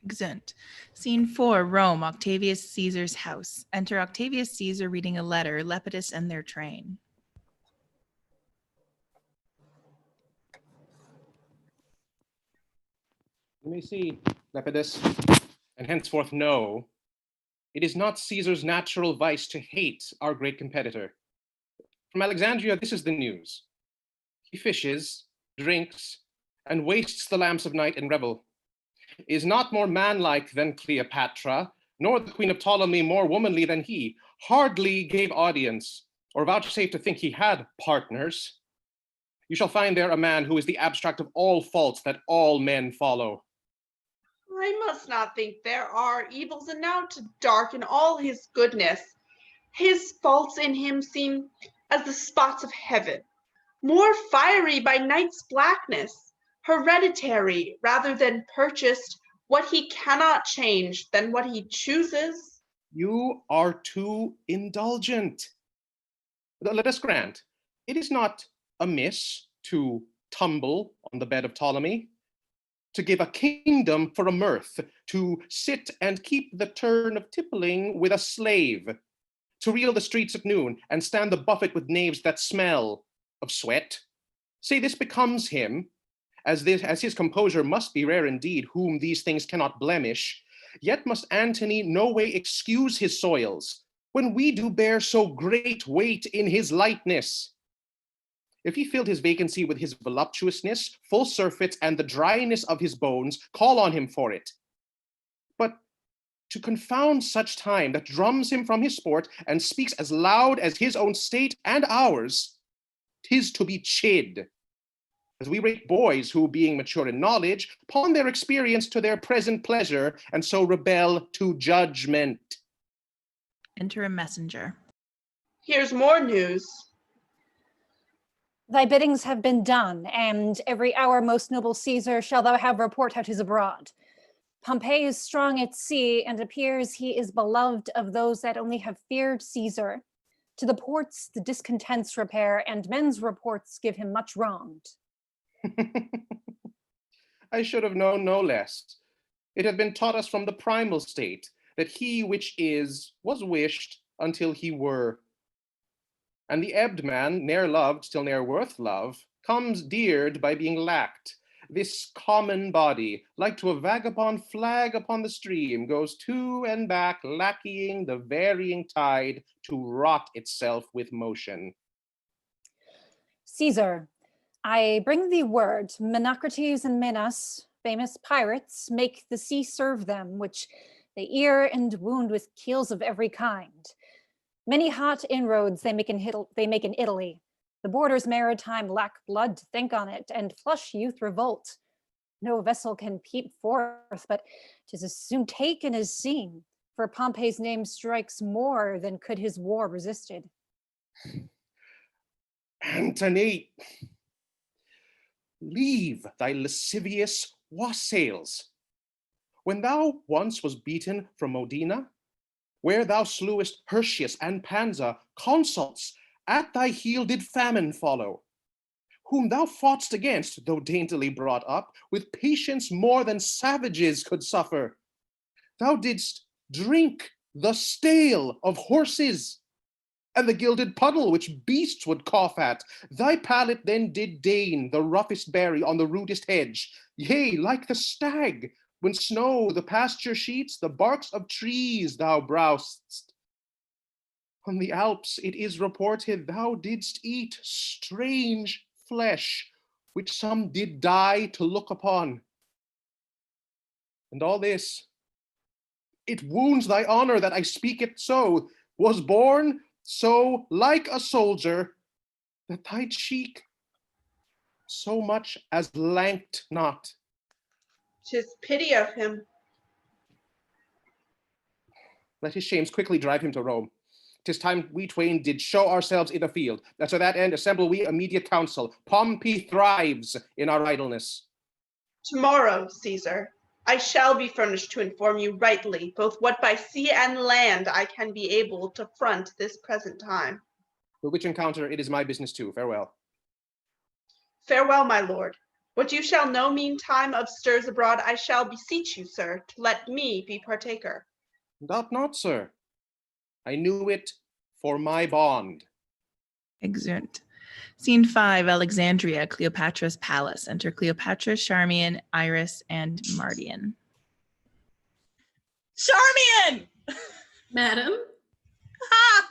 Speaker 3: Exeunt. Scene 4, Rome, Octavius Caesar's house. Enter Octavius Caesar reading a letter, Lepidus and their train.
Speaker 9: You may see, Lepidus, and henceforth know, it is not Caesar's natural vice to hate our great competitor. From Alexandria, this is the news. He fishes, drinks, and wastes the lamps of night in revel. Is not more manlike than Cleopatra, nor the queen of Ptolemy more womanly than he. Hardly gave audience, or vouchsafed to think he had partners. You shall find there a man who is the abstract of all faults that all men follow.
Speaker 2: I must not think there are evils enow to darken all his goodness. His faults in him seem as the spots of heaven, more fiery by night's blackness, hereditary rather than purchased, what he cannot change than what he chooses.
Speaker 9: You are too indulgent. Let us grant, it is not amiss to tumble on the bed of Ptolemy, to give a kingdom for a mirth, to sit and keep the turn of tippling with a slave, to reel the streets at noon and stand the buffet with knaves that smell of sweat. Say this becomes him, as his composure must be rare indeed, whom these things cannot blemish, yet must Antony no way excuse his soils, when we do bear so great weight in his lightness. If he filled his vacancy with his voluptuousness, full surfeits, and the dryness of his bones, call on him for it. But to confound such time that drums him from his sport and speaks as loud as his own state and ours, 'tis to be chid. As we rate boys who, being mature in knowledge, pawn their experience to their present pleasure, and so rebel to judgment.
Speaker 3: Enter a messenger.
Speaker 2: Here's more news.
Speaker 5: Thy biddings have been done, and every hour, most noble Caesar, shall thou have report how 'tis abroad. Pompey is strong at sea, and appears he is beloved of those that only have feared Caesar. To the ports the discontents repair, and men's reports give him much wronged.
Speaker 9: I should have known no less. It had been taught us from the primal state that he which is was wished until he were. And the ebbed man, ne'er loved till ne'er worth love, comes deared by being lacked. This common body, like to a vagabond flag upon the stream, goes to and back, lackeying the varying tide to rot itself with motion.
Speaker 5: Caesar, I bring thee word, Menocrates and Minos, famous pirates, make the sea serve them, which they ear and wound with keels of every kind. Many hot inroads they make in Italy. The borders maritime lack blood to think on it, and flush youth revolt. No vessel can peep forth, but 'tis as soon taken as seen, for Pompey's name strikes more than could his war resisted.
Speaker 9: Antony, leave thy lascivious wassails. When thou once was beaten from Modena, where thou slewest Hirtius and Pansa, consuls, at thy heel did famine follow, whom thou fought'st against, though daintily brought up, with patience more than savages could suffer. Thou didst drink the stale of horses, and the gilded puddle which beasts would cough at. Thy palate then did deign the roughest berry on the rudest hedge. Yea, like the stag, when snow the pasture sheets, the barks of trees thou browst. On the Alps it is reported thou didst eat strange flesh, which some did die to look upon. And all this, it wounds thy honor that I speak it so, was born so like a soldier, that thy cheek so much as lanked not.
Speaker 2: 'Tis pity of him.
Speaker 9: Let his shames quickly drive him to Rome. 'Tis time we twain did show ourselves in the field, that to that end assemble we immediate council. Pompey thrives in our idleness.
Speaker 2: Tomorrow, Caesar, I shall be furnished to inform you rightly, both what by sea and land I can be able to front this present time.
Speaker 9: For which encounter it is my business too. Farewell.
Speaker 2: Farewell, my lord. What you shall know meantime of stirs abroad, I shall beseech you, sir, to let me be partaker.
Speaker 9: Doubt not, sir. I knew it for my bond.
Speaker 3: Exeunt. Scene 5, Alexandria, Cleopatra's palace. Enter Cleopatra, Charmian, Iris, and Mardian.
Speaker 6: Charmian!
Speaker 7: Madam?
Speaker 6: Ha!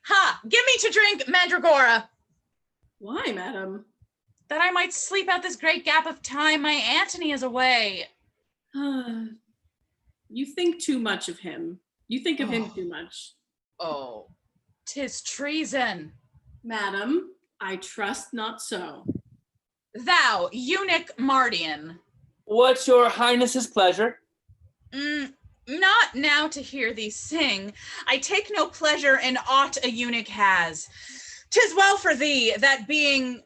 Speaker 6: Ha! Give me to drink, Mandragora!
Speaker 7: Why, madam?
Speaker 6: That I might sleep out this great gap of time my Antony is away.
Speaker 7: You think too much of him. You think of him too much.
Speaker 6: Oh, 'tis treason.
Speaker 7: Madam, I trust not so.
Speaker 6: Thou, eunuch Mardian.
Speaker 15: What's your highness's pleasure?
Speaker 6: Not now to hear thee sing. I take no pleasure in aught a eunuch has. 'Tis well for thee that being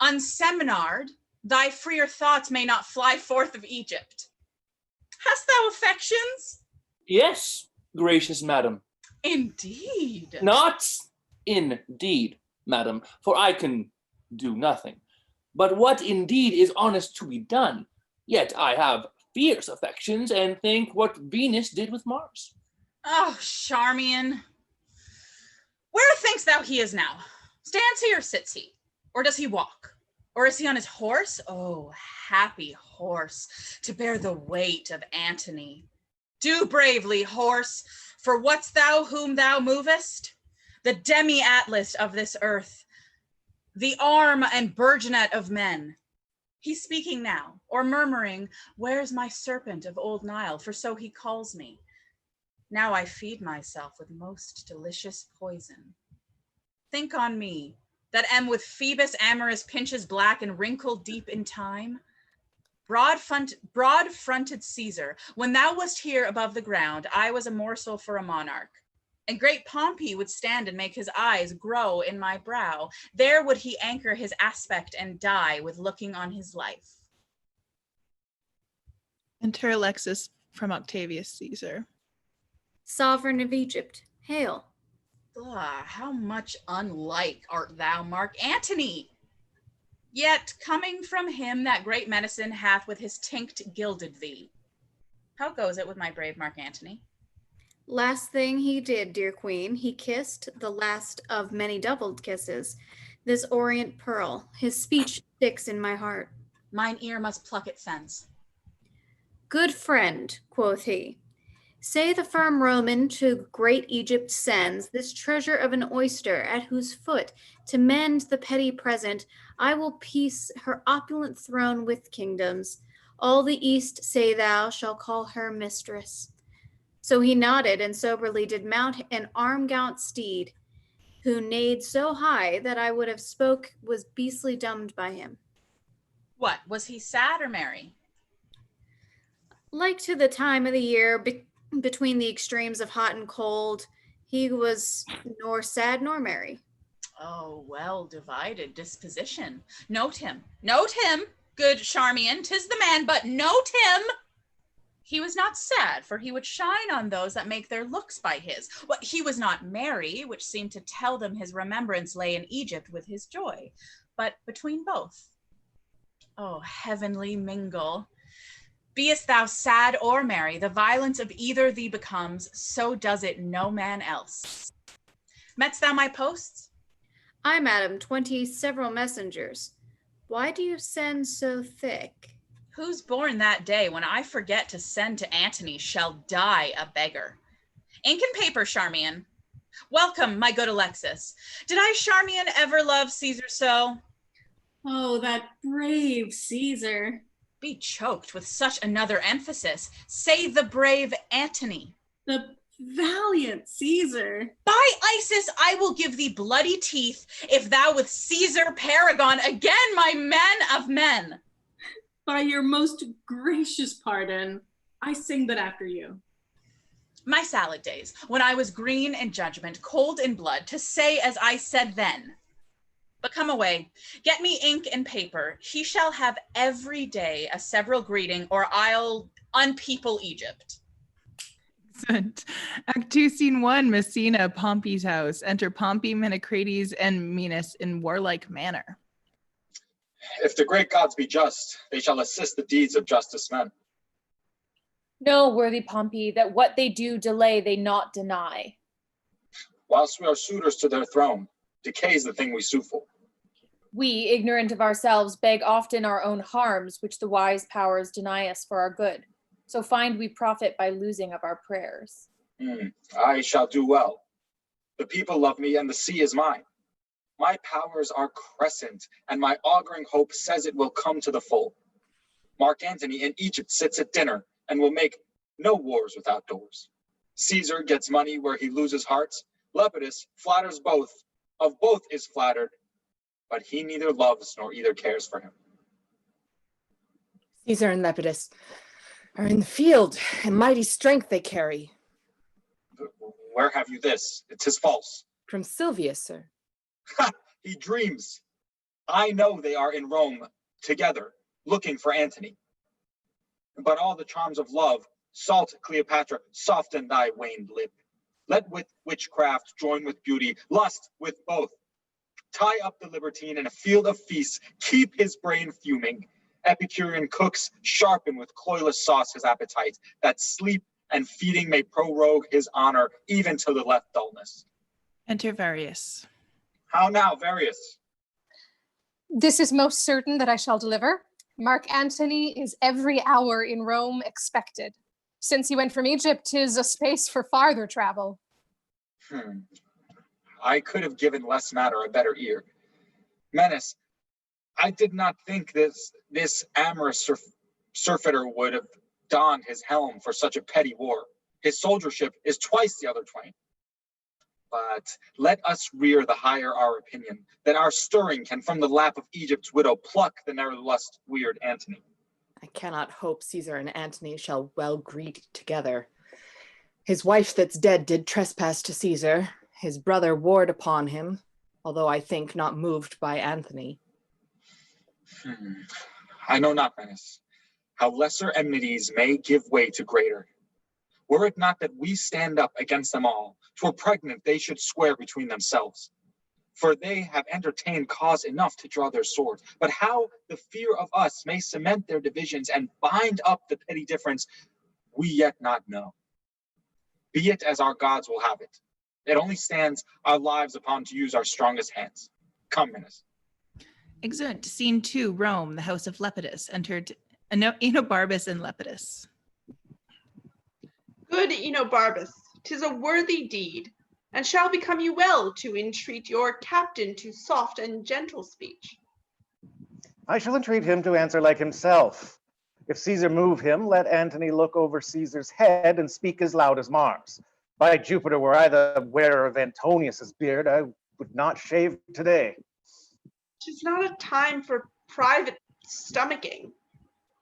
Speaker 6: unseminar'd, thy freer thoughts may not fly forth of Egypt. Hast thou affections?
Speaker 15: Yes, gracious madam.
Speaker 6: Indeed.
Speaker 15: Not indeed, madam, for I can do nothing. But what indeed is honest to be done? Yet I have fierce affections and think what Venus did with Mars.
Speaker 6: Oh, Charmian. Where thinkst thou he is now? Stands he or sits he? Or does he walk? Or is he on his horse? Oh, happy horse, to bear the weight of Antony. Do bravely, horse, for what's thou whom thou movest? The demi-atlas of this earth, the arm and burgeonet of men. He's speaking now, or murmuring, where's my serpent of old Nile, for so he calls me. Now I feed myself with most delicious poison. Think on me, that am with Phoebus amorous pinches black and wrinkled deep in time. Broad-fronted Caesar, when thou wast here above the ground, I was a morsel for a monarch. And great Pompey would stand and make his eyes grow in my brow. There would he anchor his aspect and die with looking on his life.
Speaker 3: Enter Alexis from Octavius Caesar.
Speaker 17: Sovereign of Egypt, hail.
Speaker 6: How much unlike art thou, Mark Antony? Yet coming from him that great medicine hath with his tinct gilded thee. How goes it with my brave Mark Antony?
Speaker 17: Last thing he did, dear queen, he kissed, the last of many doubled kisses, this orient pearl. His speech sticks in my heart.
Speaker 6: Mine ear must pluck its sense.
Speaker 17: Good friend, quoth he, say the firm Roman to great Egypt sends this treasure of an oyster, at whose foot, to mend the petty present, I will piece her opulent throne with kingdoms. All the East, say thou, shall call her mistress. So he nodded and soberly did mount an arm-gaunt steed, who neighed so high that I would have spoke was beastly dumbed by him.
Speaker 6: What, was he sad or merry?
Speaker 17: Like to the time of the year, between the extremes of hot and cold, he was nor sad nor merry.
Speaker 6: Oh, well divided disposition. Note him, good Charmian, 'tis the man, but note him. He was not sad, for he would shine on those that make their looks by his. Well, he was not merry, which seemed to tell them his remembrance lay in Egypt with his joy, but between both. Oh, heavenly mingle. Beest thou sad or merry, the violence of either thee becomes, so does it no man else. Metst thou my posts?
Speaker 17: Ay, madam, 20 several messengers. Why do you send so thick?
Speaker 6: Who's born that day when I forget to send to Antony shall die a beggar. Ink and paper, Charmian. Welcome, my good Alexis. Did I, Charmian, ever love Caesar so?
Speaker 7: Oh, that brave Caesar.
Speaker 6: Be choked with such another emphasis. Say the brave Antony.
Speaker 7: The valiant Caesar.
Speaker 6: By Isis, I will give thee bloody teeth if thou with Caesar paragon again my men of men.
Speaker 7: By your most gracious pardon, I sing but after you.
Speaker 6: My salad days, when I was green in judgment, cold in blood, to say as I said then. But come away, get me ink and paper. He shall have every day a several greeting, or I'll unpeople Egypt.
Speaker 3: Excellent. Act 2, Scene 1, Messina, Pompey's house. Enter Pompey, Menecrates, and Minos in warlike manner.
Speaker 4: If the great gods be just, they shall assist the deeds of justice men.
Speaker 16: Know, worthy Pompey, that what they do delay, they not deny.
Speaker 4: Whilst we are suitors to their throne, decays the thing we sue for.
Speaker 16: We, ignorant of ourselves, beg often our own harms, which the wise powers deny us for our good. So find we profit by losing of our prayers.
Speaker 4: I shall do well. The people love me, and the sea is mine. My powers are crescent, and my auguring hope says it will come to the full. Mark Antony in Egypt sits at dinner, and will make no wars without doors. Caesar gets money where he loses hearts. Lepidus flatters both, of both is flattered, but he neither loves nor either cares for him.
Speaker 14: Caesar and Lepidus are in the field, and mighty strength they carry.
Speaker 4: Where have you this? 'Tis false.
Speaker 14: From Silvius, sir.
Speaker 4: Ha! He dreams. I know they are in Rome together, looking for Antony. But all the charms of love, salt Cleopatra, soften thy waned lip. Let with witchcraft join with beauty, lust with both. Tie up the libertine in a field of feasts, keep his brain fuming. Epicurean cooks sharpen with cloyless sauce his appetite, that sleep and feeding may prorogue his honor even to the left dullness.
Speaker 3: Enter Varius.
Speaker 4: How now, Varius?
Speaker 13: This is most certain that I shall deliver. Mark Antony is every hour in Rome expected. Since he went from Egypt, 'tis a space for farther travel.
Speaker 4: I could have given less matter a better ear. Menace, I did not think this amorous surfeiter would have donned his helm for such a petty war. His soldiership is twice the other twain. But let us rear the higher our opinion, that our stirring can from the lap of Egypt's widow pluck the ne'er lust weird Antony.
Speaker 14: I cannot hope Caesar and Antony shall well greet together. His wife that's dead did trespass to Caesar. His brother warred upon him, although I think not moved by Antony.
Speaker 4: I know not, Menace, how lesser enmities may give way to greater. Were it not that we stand up against them all, 'twere pregnant they should swear between themselves. For they have entertained cause enough to draw their swords. But how the fear of us may cement their divisions and bind up the petty difference, we yet not know. Be it as our gods will have it. It only stands our lives upon to use our strongest hands. Come, Menace.
Speaker 3: Excellent. Scene 2, Rome, the house of Lepidus. Entered Enobarbus and Lepidus.
Speaker 2: Good Enobarbus, 'tis a worthy deed, and shall become you well to entreat your captain to soft and gentle speech.
Speaker 19: I shall entreat him to answer like himself. If Caesar move him, let Antony look over Caesar's head and speak as loud as Mars. By Jupiter, were I the wearer of Antonius's beard, I would not shave today.
Speaker 2: 'Tis not a time for private stomaching.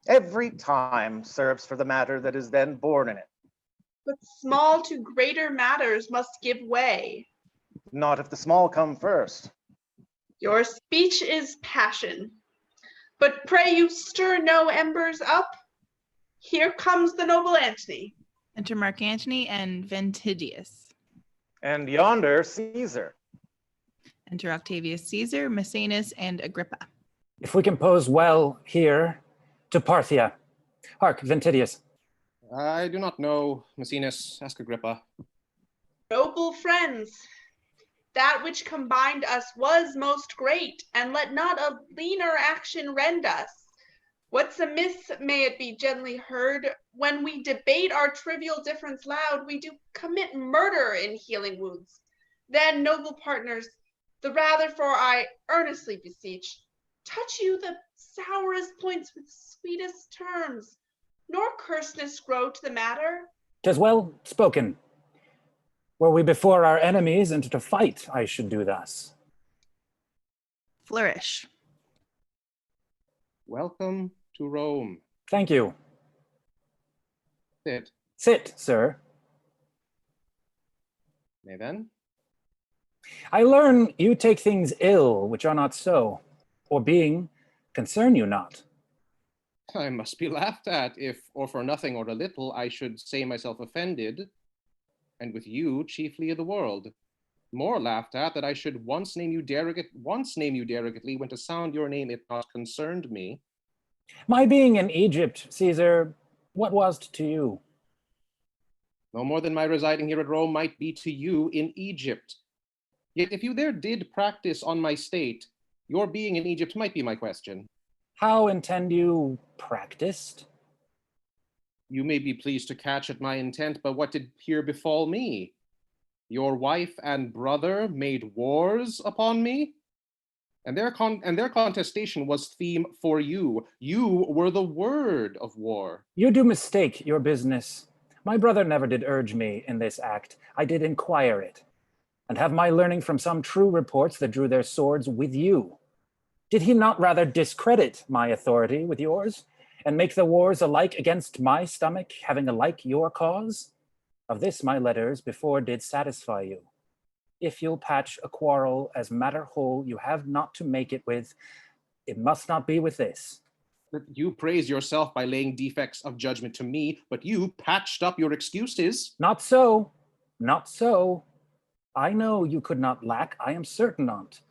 Speaker 19: Every time serves for the matter that is then born in it.
Speaker 2: But small to greater matters must give way.
Speaker 19: Not if the small come first.
Speaker 2: Your speech is passion. But pray you stir no embers up. Here comes the noble Antony.
Speaker 3: Enter Mark Antony and Ventidius.
Speaker 19: And yonder Caesar.
Speaker 3: Enter Octavius Caesar, Maecenas, and Agrippa.
Speaker 8: If we compose well here, to Parthia. Hark, Ventidius.
Speaker 9: I do not know, Maecenas. Ask Agrippa.
Speaker 2: Noble friends, that which combined us was most great, and let not a leaner action rend us. What's amiss may it be gently heard. When we debate our trivial difference loud, we do commit murder in healing wounds. Then, noble partners, the rather for I earnestly beseech, touch you the sourest points with sweetest terms, nor curseness grow to the matter.
Speaker 8: 'Tis well spoken. Were we before our enemies and to fight, I should do thus.
Speaker 3: Flourish.
Speaker 9: Welcome to Rome.
Speaker 8: Thank you.
Speaker 9: Sit.
Speaker 8: Sit, sir.
Speaker 9: Nay then.
Speaker 8: I learn you take things ill which are not so, or being, concern you not.
Speaker 9: I must be laughed at if, or for nothing or a little, I should say myself offended, and with you chiefly of the world. More laughed at that I should once name you derogately when to sound your name it not concerned me.
Speaker 8: My being in Egypt, Caesar, what was't to you?
Speaker 9: No more than my residing here at Rome might be to you in Egypt. Yet if you there did practice on my state, your being in Egypt might be my question.
Speaker 8: How intend you practiced?
Speaker 9: You may be pleased to catch at my intent, but what did here befall me? Your wife and brother made wars upon me, and their contestation was theme for you. You were the word of war.
Speaker 8: You do mistake your business. My brother never did urge me in this act. I did inquire it, and have my learning from some true reports that drew their swords with you. Did he not rather discredit my authority with yours, and make the wars alike against my stomach, having alike your cause? Of this my letters before did satisfy you. If you'll patch a quarrel as matter whole you have not to make it with, it must not be with this.
Speaker 9: But you praise yourself by laying defects of judgment to me, but you patched up your excuses.
Speaker 8: Not so, not so. I know you could not lack, I am certain on't.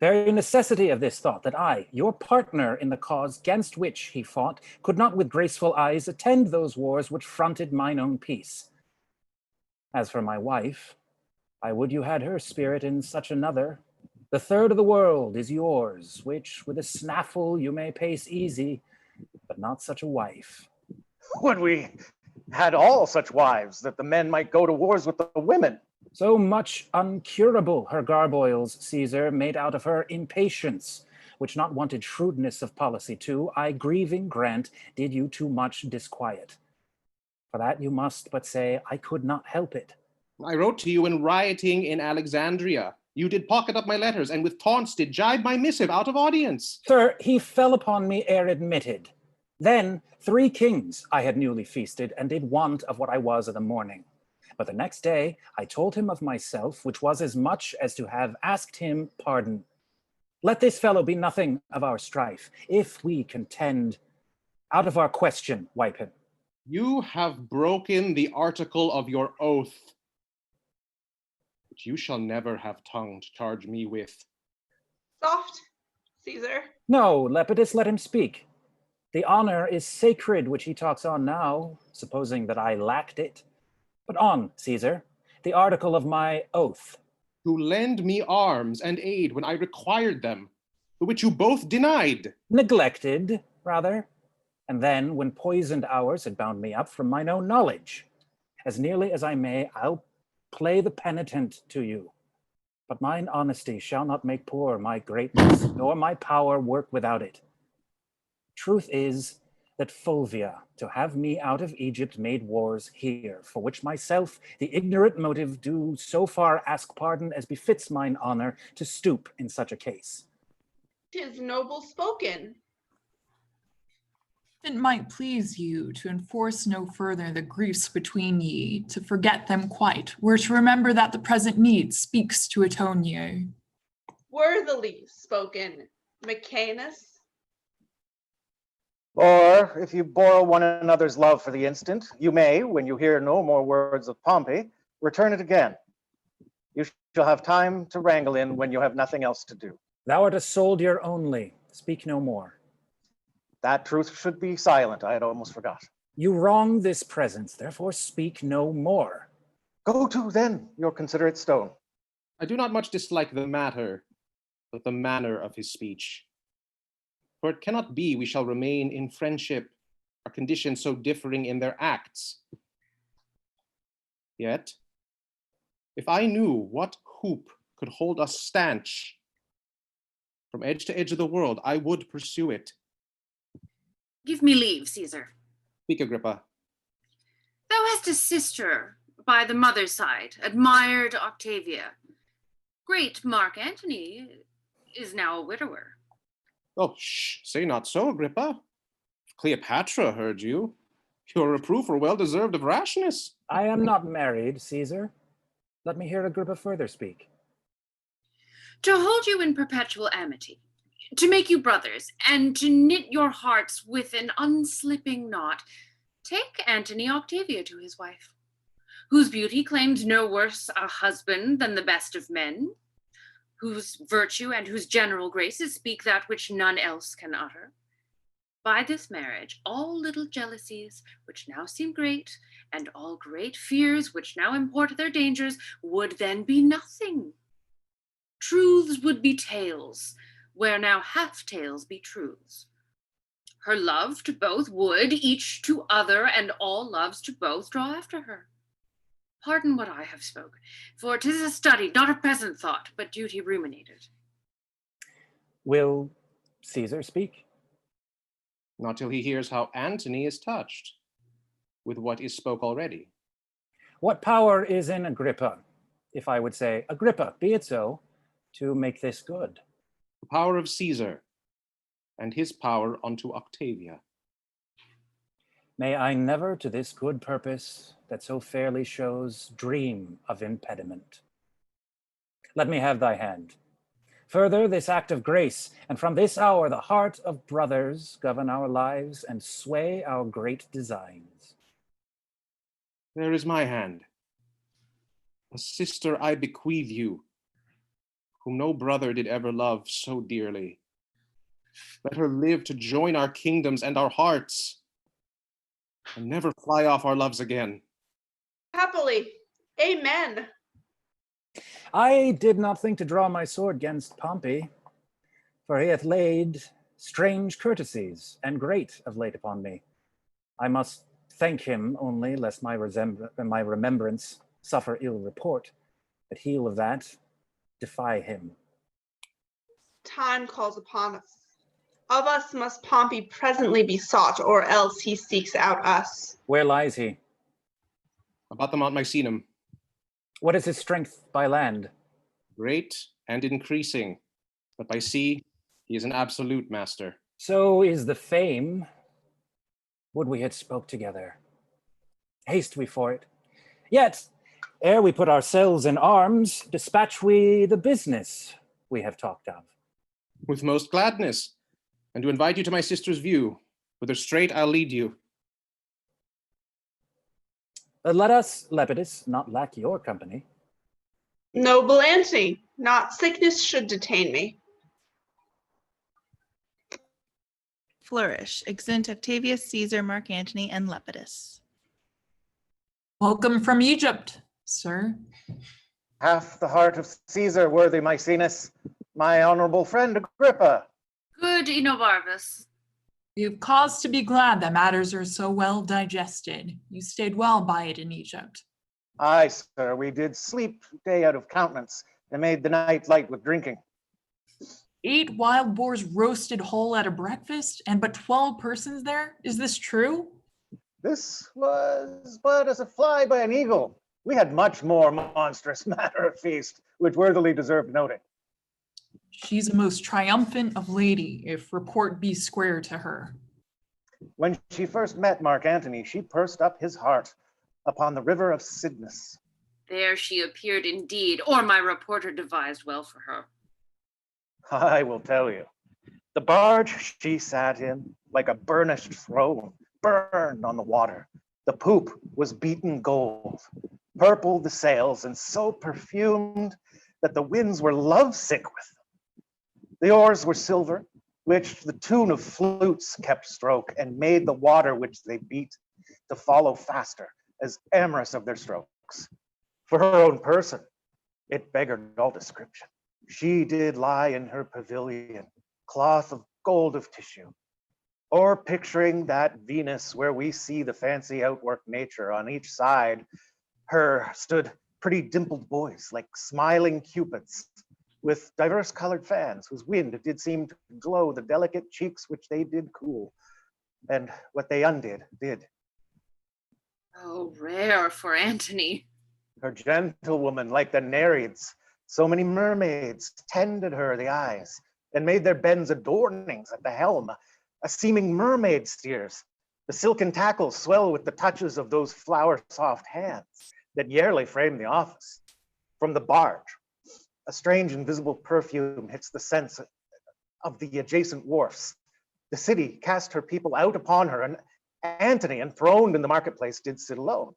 Speaker 8: Very necessity of this thought, that I, your partner in the cause gainst which he fought, could not with graceful eyes attend those wars which fronted mine own peace. As for my wife, I would you had her spirit in such another. The third of the world is yours, which with a snaffle you may pace easy, but not such a wife.
Speaker 19: Would we had all such wives, that the men might go to wars with the women?
Speaker 8: So much uncurable her garboils, Caesar, made out of her impatience, which not wanted shrewdness of policy too, I grieving grant, did you too much disquiet. For that you must but say, I could not help it.
Speaker 9: I wrote to you in rioting in Alexandria. You did pocket up my letters, and with taunts did jibe my missive out of audience.
Speaker 8: Sir, he fell upon me ere admitted. Then 3 kings I had newly feasted, and did want of what I was of the morning. But the next day I told him of myself, which was as much as to have asked him pardon. Let this fellow be nothing of our strife. If we contend, out of our question wipe him.
Speaker 9: You have broken the article of your oath, which you shall never have tongue to charge me with.
Speaker 2: Soft, Caesar.
Speaker 8: No, Lepidus, let him speak. The honor is sacred which he talks on now, supposing that I lacked it. But on, Caesar, the article of my oath.
Speaker 9: To lend me arms and aid when I required them, the which you both denied.
Speaker 8: Neglected, rather. And then, when poisoned hours had bound me up from mine own knowledge, as nearly as I may, I'll play the penitent to you. But mine honesty shall not make poor my greatness, nor my power work without it. Truth is that Fulvia, to have me out of Egypt, made wars here, for which myself, the ignorant motive, do so far ask pardon as befits mine honor to stoop in such a case.
Speaker 2: 'Tis noble spoken.
Speaker 20: It might please you to enforce no further the griefs between ye, to forget them quite, were to remember that the present need speaks to atone ye.
Speaker 2: Worthily spoken, Mechanus.
Speaker 19: Or, if you borrow one another's love for the instant, you may, when you hear no more words of Pompey, return it again. You shall have time to wrangle in when you have nothing else to do.
Speaker 8: Thou art a soldier only, speak no more.
Speaker 19: That truth should be silent, I had almost forgot.
Speaker 8: You wrong this presence, therefore speak no more.
Speaker 19: Go to, then, your considerate stone.
Speaker 9: I do not much dislike the matter, but the manner of his speech. For it cannot be we shall remain in friendship, our conditions so differing in their acts. Yet, if I knew what hoop could hold us stanch from edge to edge of the world, I would pursue it.
Speaker 21: Give me leave, Caesar.
Speaker 9: Speak, Agrippa.
Speaker 21: Thou hast a sister by the mother's side, admired Octavia. Great Mark Antony is now a widower.
Speaker 9: Oh, shh, say not so, Agrippa. If Cleopatra heard you, your reproof were well deserved of rashness.
Speaker 8: I am not married, Caesar. Let me hear Agrippa further speak.
Speaker 21: To hold you in perpetual amity, to make you brothers, and to knit your hearts with an unslipping knot, take Antony Octavia to his wife, whose beauty claims no worse a husband than the best of men, whose virtue and whose general graces speak that which none else can utter. By this marriage, all little jealousies, which now seem great, and all great fears, which now import their dangers, would then be nothing. Truths would be tales, where now half tales be truths. Her love to both would, each to other, and all loves to both, draw after her. Pardon what I have spoken, for 'tis a study, not a present thought, but duty ruminated.
Speaker 8: Will Caesar speak?
Speaker 9: Not till he hears how Antony is touched with what is spoke already.
Speaker 8: What power is in Agrippa, if I would say, Agrippa, be it so, to make this good?
Speaker 9: The power of Caesar, and his power unto Octavia.
Speaker 8: May I never to this good purpose that so fairly shows dream of impediment. Let me have thy hand. Further this act of grace, and from this hour the heart of brothers govern our lives and sway our great designs.
Speaker 9: There is my hand. A sister I bequeath you, whom no brother did ever love so dearly. Let her live to join our kingdoms and our hearts, and never fly off our loves again.
Speaker 2: Happily. Amen.
Speaker 8: I did not think to draw my sword against Pompey, for he hath laid strange courtesies and great of late upon me. I must thank him only, lest my remembrance suffer ill report, but heal of that, defy him.
Speaker 2: Time calls upon us. Of us must Pompey presently be sought, or else he seeks out us.
Speaker 8: Where lies he?
Speaker 9: About the Mount Misenum.
Speaker 8: What is his strength by land?
Speaker 9: Great and increasing, but by sea, he is an absolute master.
Speaker 8: So is the fame. Would we had spoke together. Haste we for it. Yet, ere we put ourselves in arms, dispatch we the business we have talked of.
Speaker 9: With most gladness, and to invite you to my sister's view, whither straight I'll lead you.
Speaker 8: Let us, Lepidus, not lack your company.
Speaker 2: Noble Antony, not sickness should detain me.
Speaker 3: Flourish. Exeunt Octavius, Caesar, Mark Antony, and Lepidus.
Speaker 20: Welcome from Egypt, sir.
Speaker 19: Half the heart of Caesar, worthy Maecenas, my honorable friend Agrippa.
Speaker 21: Good Enobarvus.
Speaker 20: You've cause to be glad that matters are so well digested. You stayed well by it in Egypt.
Speaker 19: Aye, sir, we did sleep day out of countenance and made the night light with drinking.
Speaker 20: 8 wild boars roasted whole at a breakfast, and but 12 persons there? Is this true?
Speaker 19: This was but as a fly by an eagle. We had much more monstrous matter of feast, which worthily deserved noting.
Speaker 20: She's a most triumphant of lady, if report be square to her.
Speaker 19: When she first met Mark Antony, she pursed up his heart upon the river of Cydnus.
Speaker 21: There she appeared indeed, or my reporter devised well for her.
Speaker 19: I will tell you. The barge she sat in, like a burnished throne, burned on the water. The poop was beaten gold, purple the sails, and so perfumed that the winds were lovesick with them. The oars were silver, which the tune of flutes kept stroke, and made the water which they beat to follow faster, as amorous of their strokes. For her own person, it beggared all description. She did lie in her pavilion, cloth of gold of tissue. Or picturing that Venus where we see the fancy outwork nature on each side, her stood pretty dimpled boys like smiling cupids with diverse colored fans whose wind did seem to glow the delicate cheeks which they did cool, and what they undid did.
Speaker 21: Oh, rare for Antony.
Speaker 19: Her gentlewoman like the Nereids, so many mermaids tended her the eyes and made their bends adornings at the helm. A seeming mermaid steers. The silken tackles swell with the touches of those flower-soft hands that yearly frame the office. From the barge, a strange invisible perfume hits the sense of the adjacent wharfs. The city cast her people out upon her, and Antony, enthroned in the marketplace, did sit alone,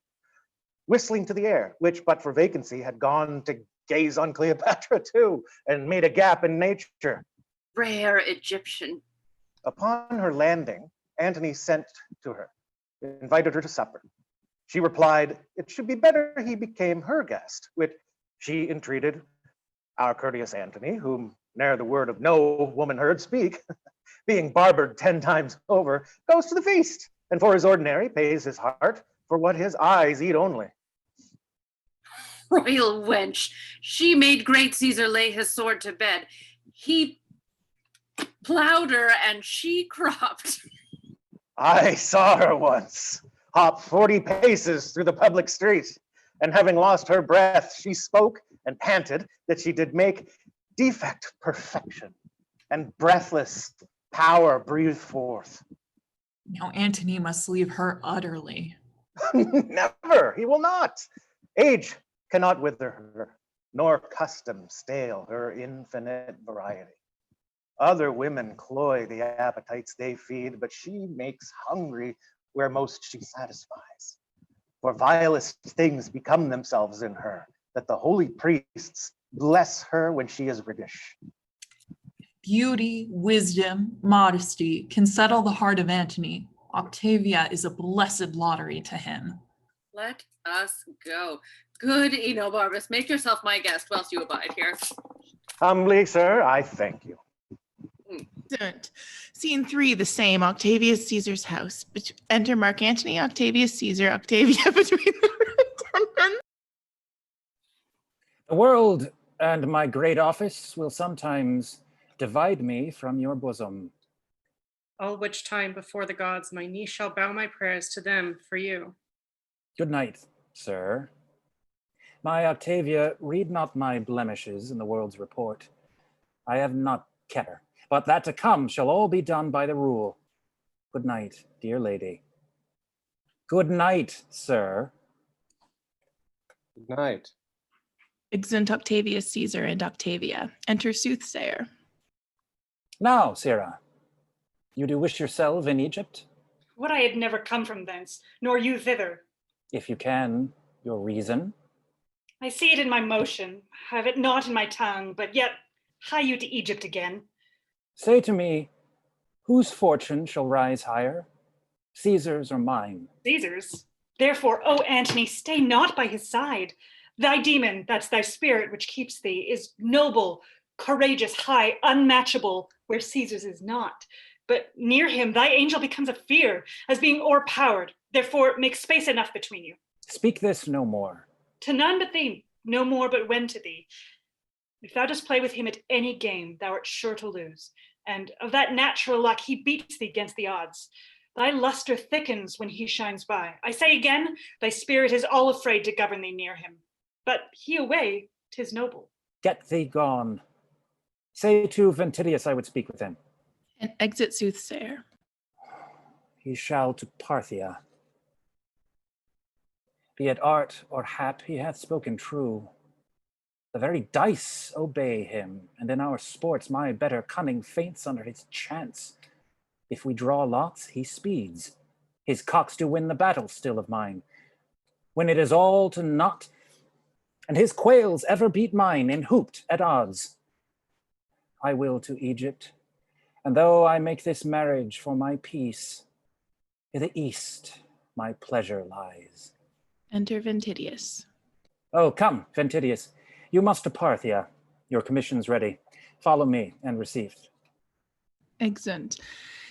Speaker 19: whistling to the air, which but for vacancy had gone to gaze on Cleopatra too, and made a gap in nature.
Speaker 21: Rare Egyptian.
Speaker 19: Upon her landing, Antony sent to her, invited her to supper. She replied, it should be better he became her guest, which she entreated our courteous Antony, whom ne'er the word of no woman heard speak, being barbered 10 times over, goes to the feast, and for his ordinary pays his heart for what his eyes eat only.
Speaker 21: Royal wench, she made great Caesar lay his sword to bed. He plowed her and she cropped.
Speaker 19: I saw her once hop 40 paces through the public street, and having lost her breath, she spoke and panted that she did make defect perfection, and breathless power breathed forth.
Speaker 20: Now Antony must leave her utterly.
Speaker 19: Never, he will not. Age cannot wither her, nor custom stale her infinite variety. Other women cloy the appetites they feed, but she makes hungry where most she satisfies. For vilest things become themselves in her, that the holy priests bless her when she is riggish.
Speaker 20: Beauty, wisdom, modesty can settle the heart of Antony. Octavia is a blessed lottery to him.
Speaker 21: Let us go. Good Enobarbus, make yourself my guest whilst you abide here.
Speaker 19: Humbly, sir, I thank you.
Speaker 3: Scene 3, the same. Octavius Caesar's house. Enter Mark Antony, Octavius Caesar, Octavia between the attendants.
Speaker 8: The world and my great office will sometimes divide me from your bosom.
Speaker 1: All which time before the gods my knee shall bow my prayers to them for you.
Speaker 8: Good night, sir. My Octavia, read not my blemishes in the world's report. I have not kept her, but that to come shall all be done by the rule. Good night, dear lady. Good night, sir.
Speaker 9: Good night.
Speaker 3: Exeunt Octavius Caesar and Octavia. Enter Soothsayer.
Speaker 8: Now, Sirrah, you do wish yourself in Egypt?
Speaker 1: Would I had never come from thence, nor you thither.
Speaker 8: If you can, your reason?
Speaker 1: I see it in my motion, have it not in my tongue, but yet hie you to Egypt again.
Speaker 8: Say to me, whose fortune shall rise higher, Caesar's or mine?
Speaker 1: Caesar's. Therefore, O Antony, stay not by his side. Thy demon, that's thy spirit which keeps thee, is noble, courageous, high, unmatchable, where Caesar's is not. But near him, thy angel becomes a fear, as being o'erpowered. Therefore, make space enough between you.
Speaker 8: Speak this no more.
Speaker 1: To none but thee, no more but when to thee. If thou dost play with him at any game, thou art sure to lose. And of that natural luck, he beats thee against the odds. Thy luster thickens when he shines by. I say again, thy spirit is all afraid to govern thee near him. But he away, 'tis noble.
Speaker 8: Get thee gone. Say to Ventidius I would speak with him.
Speaker 3: And exit Soothsayer.
Speaker 8: He shall to Parthia. Be it art or hap, he hath spoken true. The very dice obey him, and in our sports my better cunning faints under his chance. If we draw lots, he speeds. His cocks do win the battle still of mine. When it is all to naught, and his quails ever beat mine in hooped at odds. I will to Egypt, and though I make this marriage for my peace, in the east my pleasure lies.
Speaker 3: Enter Ventidius.
Speaker 8: Oh, come, Ventidius, you must to Parthia. Your commission's ready. Follow me and receive.
Speaker 3: Excellent.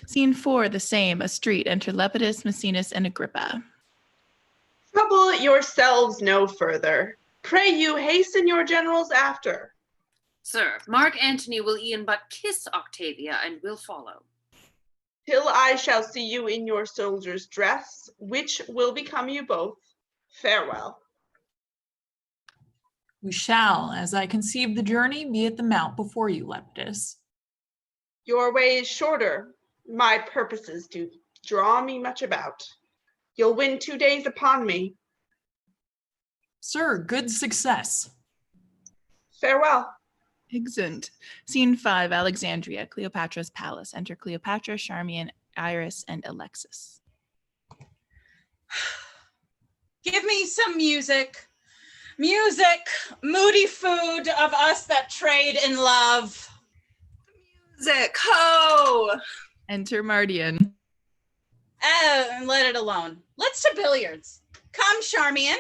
Speaker 3: Scene 4, the same, a street, enter Lepidus, Maecenas, and Agrippa.
Speaker 2: Trouble yourselves no further. Pray you hasten your generals after.
Speaker 21: Sir, Mark Antony will e'en but kiss Octavia and will follow.
Speaker 2: Till I shall see you in your soldier's dress, which will become you both. Farewell.
Speaker 20: We shall, as I conceive the journey, be at the mount before you, Lepidus.
Speaker 2: Your way is shorter. My purposes do draw me much about. You'll win 2 days upon me.
Speaker 20: Sir, good success.
Speaker 2: Farewell.
Speaker 3: Excellent. Scene 5, Alexandria, Cleopatra's palace. Enter Cleopatra, Charmian, Iris, and Alexis.
Speaker 6: Give me some music. Music, moody food of us that trade in love.
Speaker 12: Music, ho!
Speaker 3: Enter Mardian.
Speaker 6: Let it alone. Let's to billiards. Come, Charmian.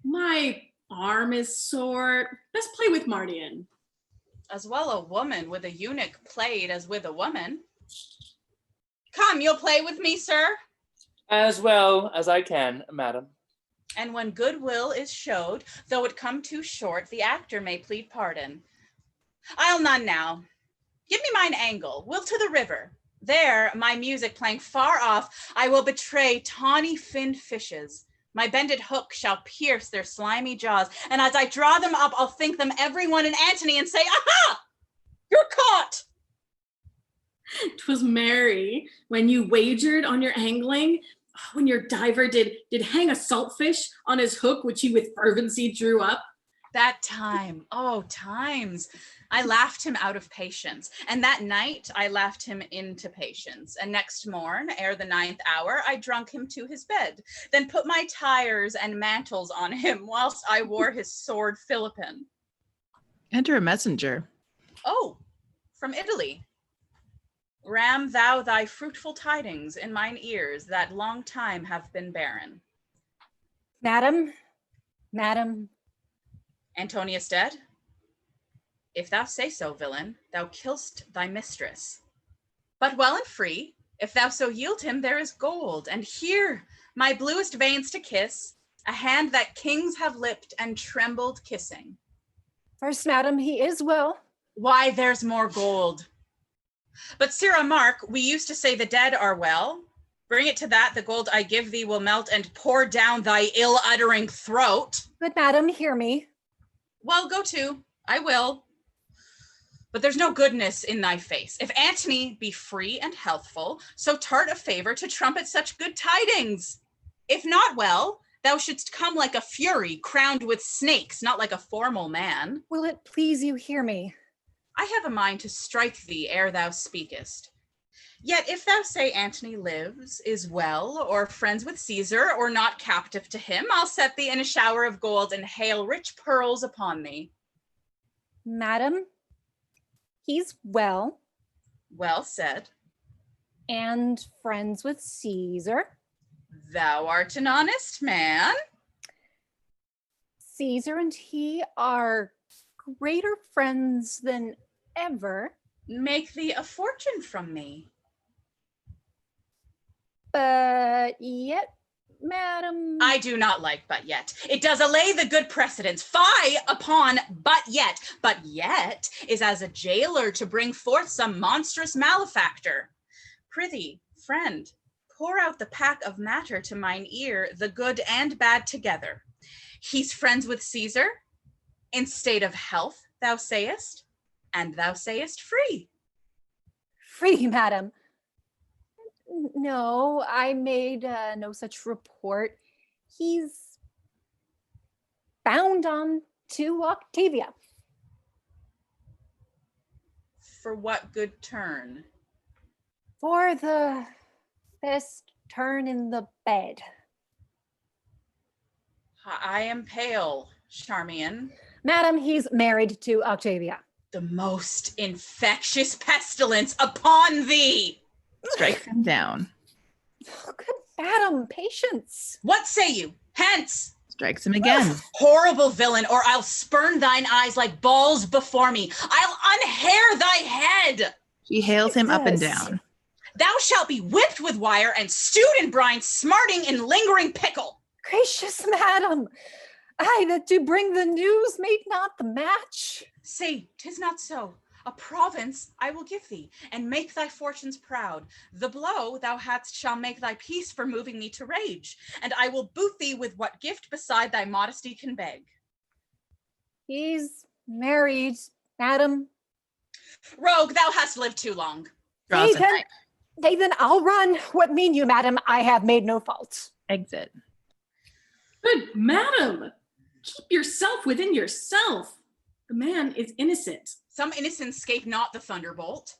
Speaker 7: My arm is sore. Let's play with Mardian.
Speaker 6: As well a woman with a eunuch played as with a woman. Come, you'll play with me, sir?
Speaker 15: As well as I can, madam.
Speaker 6: And when goodwill is showed, though it come too short, the actor may plead pardon. I'll none now. Give me mine angle. We'll to the river. There, my music playing far off, I will betray tawny finned fishes. My bended hook shall pierce their slimy jaws, and as I draw them up, I'll think them everyone in Antony and say, aha! You're caught!
Speaker 7: 'Twas merry when you wagered on your angling, when your diver did hang a saltfish on his hook, which he with fervency drew up.
Speaker 6: That time, oh, times. I laughed him out of patience, and that night I laughed him into patience. And next morn, ere the 9th hour, I drunk him to his bed, then put my tires and mantles on him, whilst I wore his sword Philippine.
Speaker 3: Enter a messenger.
Speaker 6: Oh, from Italy. Ram thou thy fruitful tidings in mine ears that long time have been barren.
Speaker 5: Madam.
Speaker 6: Antonius dead? If thou say so, villain, thou kill'st thy mistress. But well and free, if thou so yield him, there is gold, and here my bluest veins to kiss, a hand that kings have lipped and trembled kissing.
Speaker 5: First, madam, he is well.
Speaker 6: Why, there's more gold. But Sirrah Mark, we used to say the dead are well. Bring it to that, the gold I give thee will melt and pour down thy ill-uttering throat.
Speaker 5: Good madam, hear me.
Speaker 6: Well, go to, I will. But there's no goodness in thy face. If Antony be free and healthful, so tart a favor to trumpet such good tidings. If not well, thou shouldst come like a fury, crowned with snakes, not like a formal man.
Speaker 5: Will it please you hear me?
Speaker 6: I have a mind to strike thee ere thou speakest. Yet if thou say Antony lives, is well, or friends with Caesar, or not captive to him, I'll set thee in a shower of gold and hail rich pearls upon thee.
Speaker 5: Madam, he's well.
Speaker 6: Well said.
Speaker 5: And friends with Caesar.
Speaker 6: Thou art an honest man.
Speaker 5: Caesar and he are greater friends than ever.
Speaker 6: Make thee a fortune from me.
Speaker 5: But yet, madam.
Speaker 6: I do not like but yet. It does allay the good precedence. Fie upon but yet. But yet is as a jailer to bring forth some monstrous malefactor. Prithee, friend, pour out the pack of matter to mine ear, the good and bad together. He's friends with Caesar, in state of health, thou sayest, and thou sayest free.
Speaker 5: Free, madam. No, I made no such report. He's bound on to Octavia.
Speaker 6: For what good turn?
Speaker 5: For the best turn in the bed.
Speaker 6: I am pale, Charmian.
Speaker 5: Madam, he's married to Octavia.
Speaker 6: The most infectious pestilence upon thee.
Speaker 3: Strike him down.
Speaker 5: Oh, good madam, patience.
Speaker 6: What say you? Hence.
Speaker 3: Strikes him again.
Speaker 6: Horrible villain, or I'll spurn thine eyes like balls before me. I'll unhair thy head.
Speaker 3: She hails him up and
Speaker 5: Jesus.
Speaker 3: down.
Speaker 6: Thou shalt be whipped with wire and stewed in brine, smarting in lingering pickle.
Speaker 5: Gracious madam, I that do bring the news made not the match.
Speaker 6: Say, 'tis not so. A province I will give thee, and make thy fortunes proud. The blow thou hadst shall make thy peace for moving me to rage, and I will boot thee with what gift beside thy modesty can beg.
Speaker 5: He's married, madam.
Speaker 6: Rogue, thou hast lived too long.
Speaker 5: Nathan, I'll run. What mean you, madam? I have made no fault.
Speaker 3: Exit.
Speaker 7: Good madam, keep yourself within yourself. The man is innocent.
Speaker 6: Some innocents escape not the thunderbolt.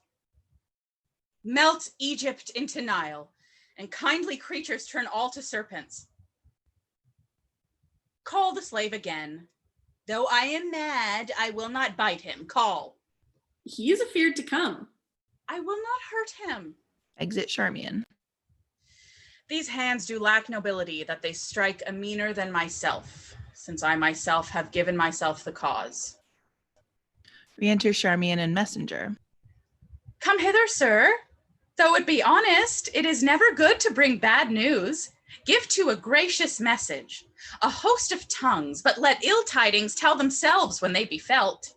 Speaker 6: Melt Egypt into Nile, and kindly creatures turn all to serpents. Call the slave again. Though I am mad, I will not bite him. Call.
Speaker 7: He is afeard to come.
Speaker 6: I will not hurt him.
Speaker 3: Exit Charmian.
Speaker 6: These hands do lack nobility, that they strike a meaner than myself, since I myself have given myself the cause.
Speaker 3: Re-enter Charmian and Messenger.
Speaker 6: Come hither, sir. Though it be honest, it is never good to bring bad news. Give to a gracious message, a host of tongues, but let ill tidings tell themselves when they be felt.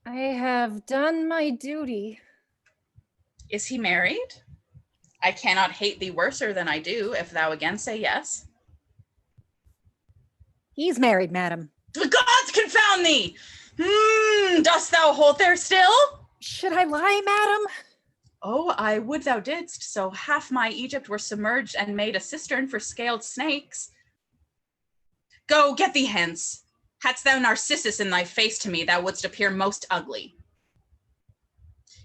Speaker 5: I have done my duty.
Speaker 6: Is he married? I cannot hate thee worser than I do, if thou again say yes.
Speaker 5: He's married, madam.
Speaker 6: The gods confound thee! Dost thou hold there still?
Speaker 5: Should I lie, madam?
Speaker 6: Oh, I would thou didst, so half my Egypt were submerged and made a cistern for scaled snakes. Go, get thee hence. Hadst thou Narcissus in thy face to me, thou wouldst appear most ugly.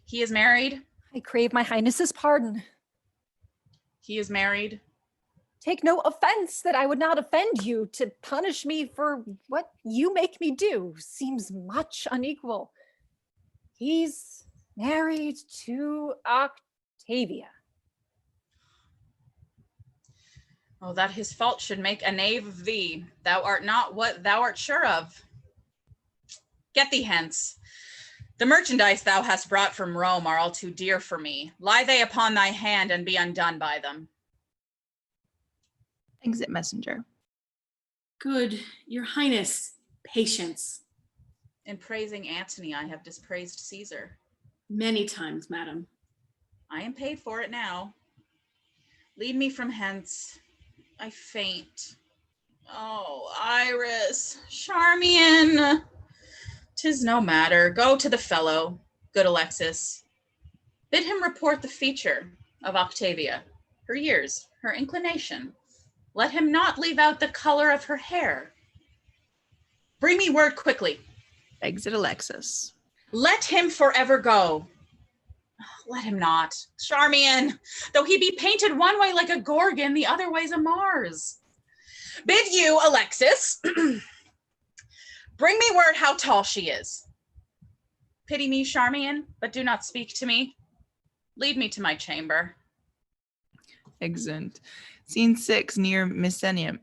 Speaker 6: He is married.
Speaker 5: I crave my highness's pardon.
Speaker 6: He is married.
Speaker 5: Take no offense that I would not offend you. To punish me for what you make me do seems much unequal. He's married to Octavia.
Speaker 6: Oh, that his fault should make a knave of thee. Thou art not what thou art sure of. Get thee hence. The merchandise thou hast brought from Rome are all too dear for me. Lie they upon thy hand and be undone by them.
Speaker 3: Exit Messenger.
Speaker 7: Good, your highness, patience.
Speaker 6: In praising Antony, I have dispraised Caesar.
Speaker 7: Many times, madam.
Speaker 6: I am paid for it now. Lead me from hence. I faint. Oh, Iris, Charmian. 'Tis no matter. Go to the fellow, good Alexis. Bid him report the feature of Octavia, her years, her inclination. Let him not leave out the color of her hair. Bring me word quickly.
Speaker 3: Exit Alexis.
Speaker 6: Let him forever go. Let him not. Charmian, though he be painted one way like a Gorgon, the other way's a Mars. Bid you, Alexis, bring me word how tall she is. Pity me, Charmian, but do not speak to me. Lead me to my chamber.
Speaker 3: Exeunt. Scene 6, near Misenum.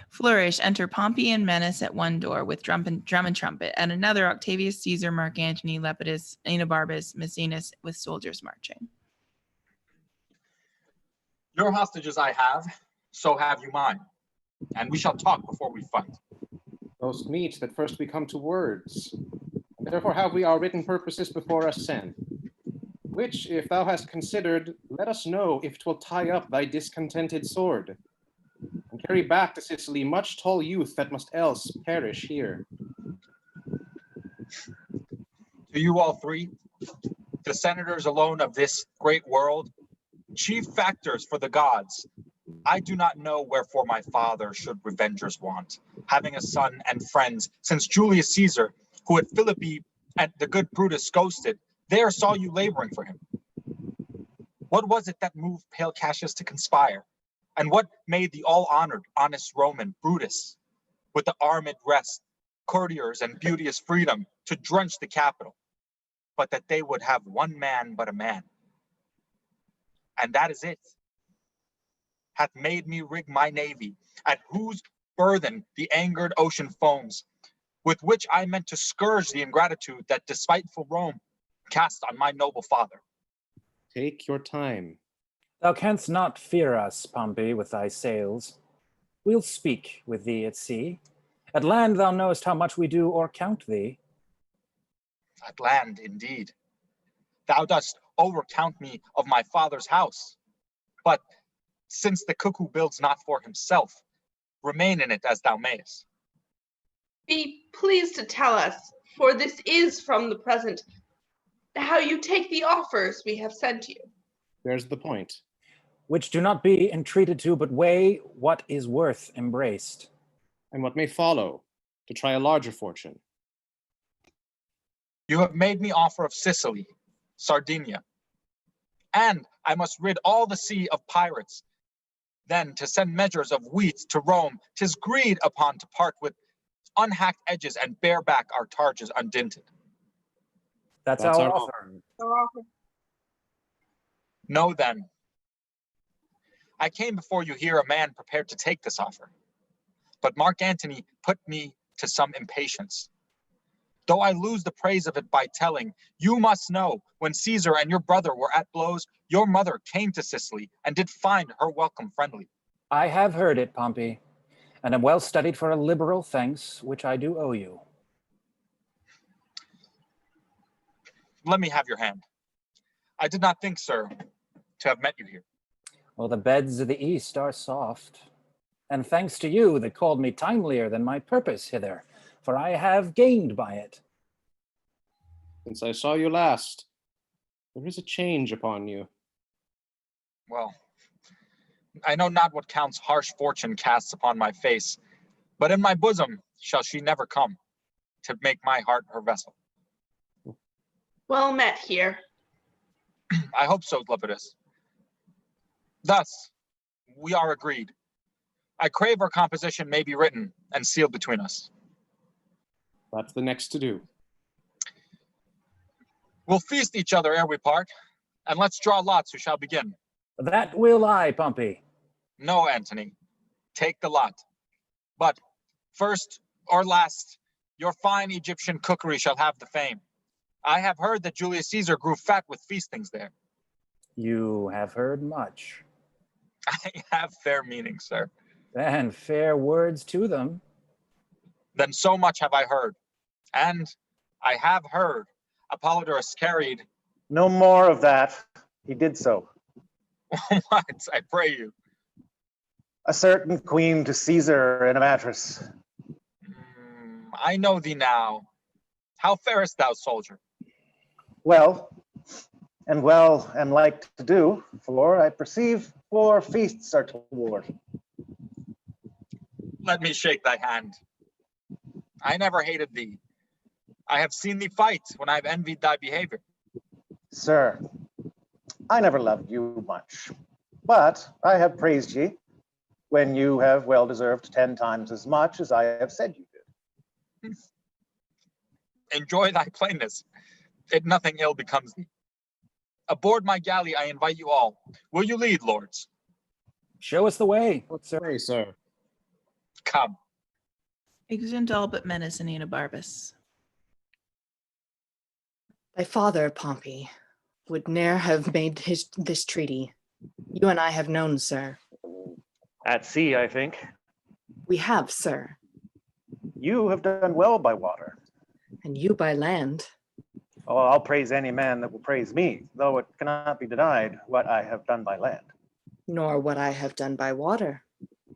Speaker 3: Flourish. Enter Pompey and Menace at one door with drum and trumpet. At another, Octavius, Caesar, Mark Antony, Lepidus, Aenobarbus, Maecenas with soldiers marching.
Speaker 4: Your hostages I have, so have you mine. And we shall talk before we fight.
Speaker 9: Most meet that first we come to words. Therefore have we our written purposes before us sent. Which, if thou hast considered, let us know if 'twill tie up thy discontented sword, and carry back to Sicily much tall youth that must else perish here.
Speaker 4: To you all three, the senators alone of this great world, chief factors for the gods, I do not know wherefore my father should revengers want, having a son and friends, since Julius Caesar, who at Philippi and the good Brutus ghosted, there saw you laboring for him. What was it that moved pale Cassius to conspire? And what made the all-honored, honest Roman Brutus, with the armed rest, courtiers and beauteous freedom, to drench the capital, but that they would have one man but a man? And that is it. Hath made me rig my navy, at whose burthen the angered ocean foams, with which I meant to scourge the ingratitude that despiteful Rome cast on my noble father.
Speaker 9: Take your time.
Speaker 8: Thou canst not fear us, Pompey, with thy sails. We'll speak with thee at sea. At land thou knowest how much we do or count thee.
Speaker 4: At land, indeed. Thou dost overcount me of my father's house. But since the cuckoo builds not for himself, remain in it as thou mayest.
Speaker 2: Be pleased to tell us, for this is from the present, how you take the offers we have sent you.
Speaker 9: There's the point.
Speaker 8: Which do not be entreated to, but weigh what is worth embraced.
Speaker 9: And what may follow, to try a larger fortune.
Speaker 4: You have made me offer of Sicily, Sardinia, and I must rid all the sea of pirates. Then to send measures of wheat to Rome, 'tis greed upon to part with unhacked edges and bear back our targes undinted.
Speaker 8: That's our offer.
Speaker 4: Know then, I came before you here a man prepared to take this offer, but Mark Antony put me to some impatience. Though I lose the praise of it by telling, you must know, when Caesar and your brother were at blows, your mother came to Sicily and did find her welcome friendly.
Speaker 8: I have heard it, Pompey, and am well studied for a liberal thanks, which I do owe you.
Speaker 4: Let me have your hand. I did not think, sir, to have met you here.
Speaker 8: Well, the beds of the east are soft, and thanks to you that called me timelier than my purpose hither, for I have gained by it.
Speaker 9: Since I saw you last, there is a change upon you.
Speaker 4: Well, I know not what Count's harsh fortune casts upon my face, but in my bosom shall she never come to make my heart her vessel.
Speaker 2: Well met here.
Speaker 4: I hope so, Lepidus. Thus, we are agreed. I crave our composition may be written and sealed between us.
Speaker 9: That's the next to do.
Speaker 4: We'll feast each other ere we part, and let's draw lots who shall begin.
Speaker 8: That will I, Pompey.
Speaker 4: No, Antony. Take the lot. But first or last, your fine Egyptian cookery shall have the fame. I have heard that Julius Caesar grew fat with feastings there.
Speaker 8: You have heard much.
Speaker 4: I have fair meaning, sir.
Speaker 8: And fair words to them.
Speaker 4: Then so much have I heard. And I have heard Apollodorus carried...
Speaker 19: No more of that. He did so.
Speaker 4: What, I pray you?
Speaker 19: A certain queen to Caesar in a mattress.
Speaker 4: I know thee now. How farest thou, soldier?
Speaker 19: Well, and well am like to do, for I perceive 4 feasts are toward.
Speaker 4: Let me shake thy hand. I never hated thee. I have seen thee fight when I have envied thy behavior.
Speaker 19: Sir, I never loved you much, but I have praised ye when you have well deserved 10 times as much as I have said you did.
Speaker 4: Enjoy thy plainness. It nothing ill becomes thee. Aboard my galley, I invite you all. Will you lead, lords?
Speaker 8: Show us the way.
Speaker 9: What's the way, sir?
Speaker 4: Come.
Speaker 3: Exeunt all but Menace and Enobarbus.
Speaker 14: Thy father, Pompey, would ne'er have made this treaty. You and I have known, sir.
Speaker 19: At sea, I think.
Speaker 14: We have, sir.
Speaker 19: You have done well by water.
Speaker 14: And you by land.
Speaker 19: Oh, I'll praise any man that will praise me, though it cannot be denied what I have done by land.
Speaker 14: Nor what I have done by water.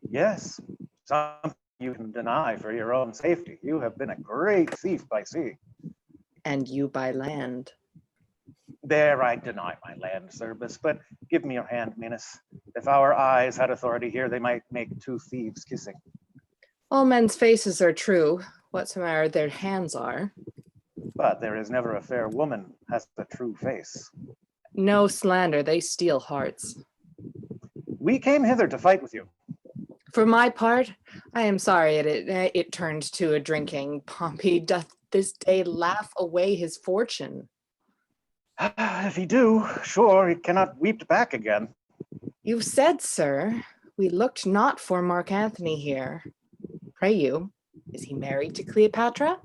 Speaker 19: Yes, something you can deny for your own safety. You have been a great thief by sea.
Speaker 14: And you by land.
Speaker 19: There I deny my land service, but give me your hand, Minos. If our eyes had authority here, they might make 2 thieves kissing.
Speaker 14: All men's faces are true, whatsoever their hands are.
Speaker 19: But there is never a fair woman has a true face.
Speaker 14: No slander, they steal hearts.
Speaker 19: We came hither to fight with you.
Speaker 14: For my part, I am sorry it turned to a drinking. Pompey doth this day laugh away his fortune.
Speaker 19: If he do, sure, he cannot weep back again.
Speaker 14: You've said, sir, we looked not for Mark Antony here. Pray you, is he married to Cleopatra?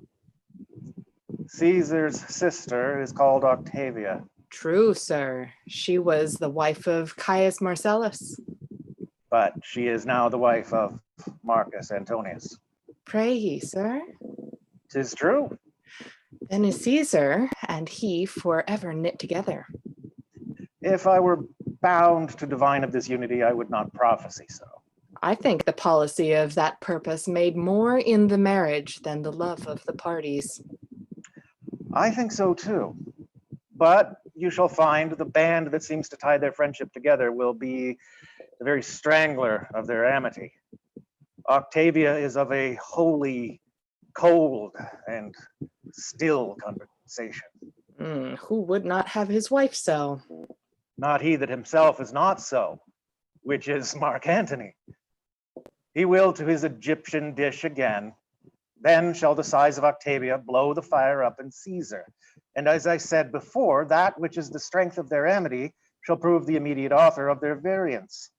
Speaker 19: Caesar's sister is called Octavia.
Speaker 14: True, sir. She was the wife of Caius Marcellus.
Speaker 19: But she is now the wife of Marcus Antonius.
Speaker 14: Pray ye, sir?
Speaker 19: 'Tis true.
Speaker 14: Then is Caesar and he forever knit together.
Speaker 19: If I were bound to divine of this unity, I would not prophesy so.
Speaker 14: I think the policy of that purpose made more in the marriage than the love of the parties.
Speaker 19: I think so too. But you shall find the band that seems to tie their friendship together will be the very strangler of their amity. Octavia is of a holy, cold, and still conversation.
Speaker 14: Who would not have his wife so?
Speaker 19: Not he that himself is not so, which is Mark Antony. He will to his Egyptian dish again. Then shall the sighs of Octavia blow the fire up in Caesar. And as I said before, that which is the strength of their amity shall prove the immediate author of their variance.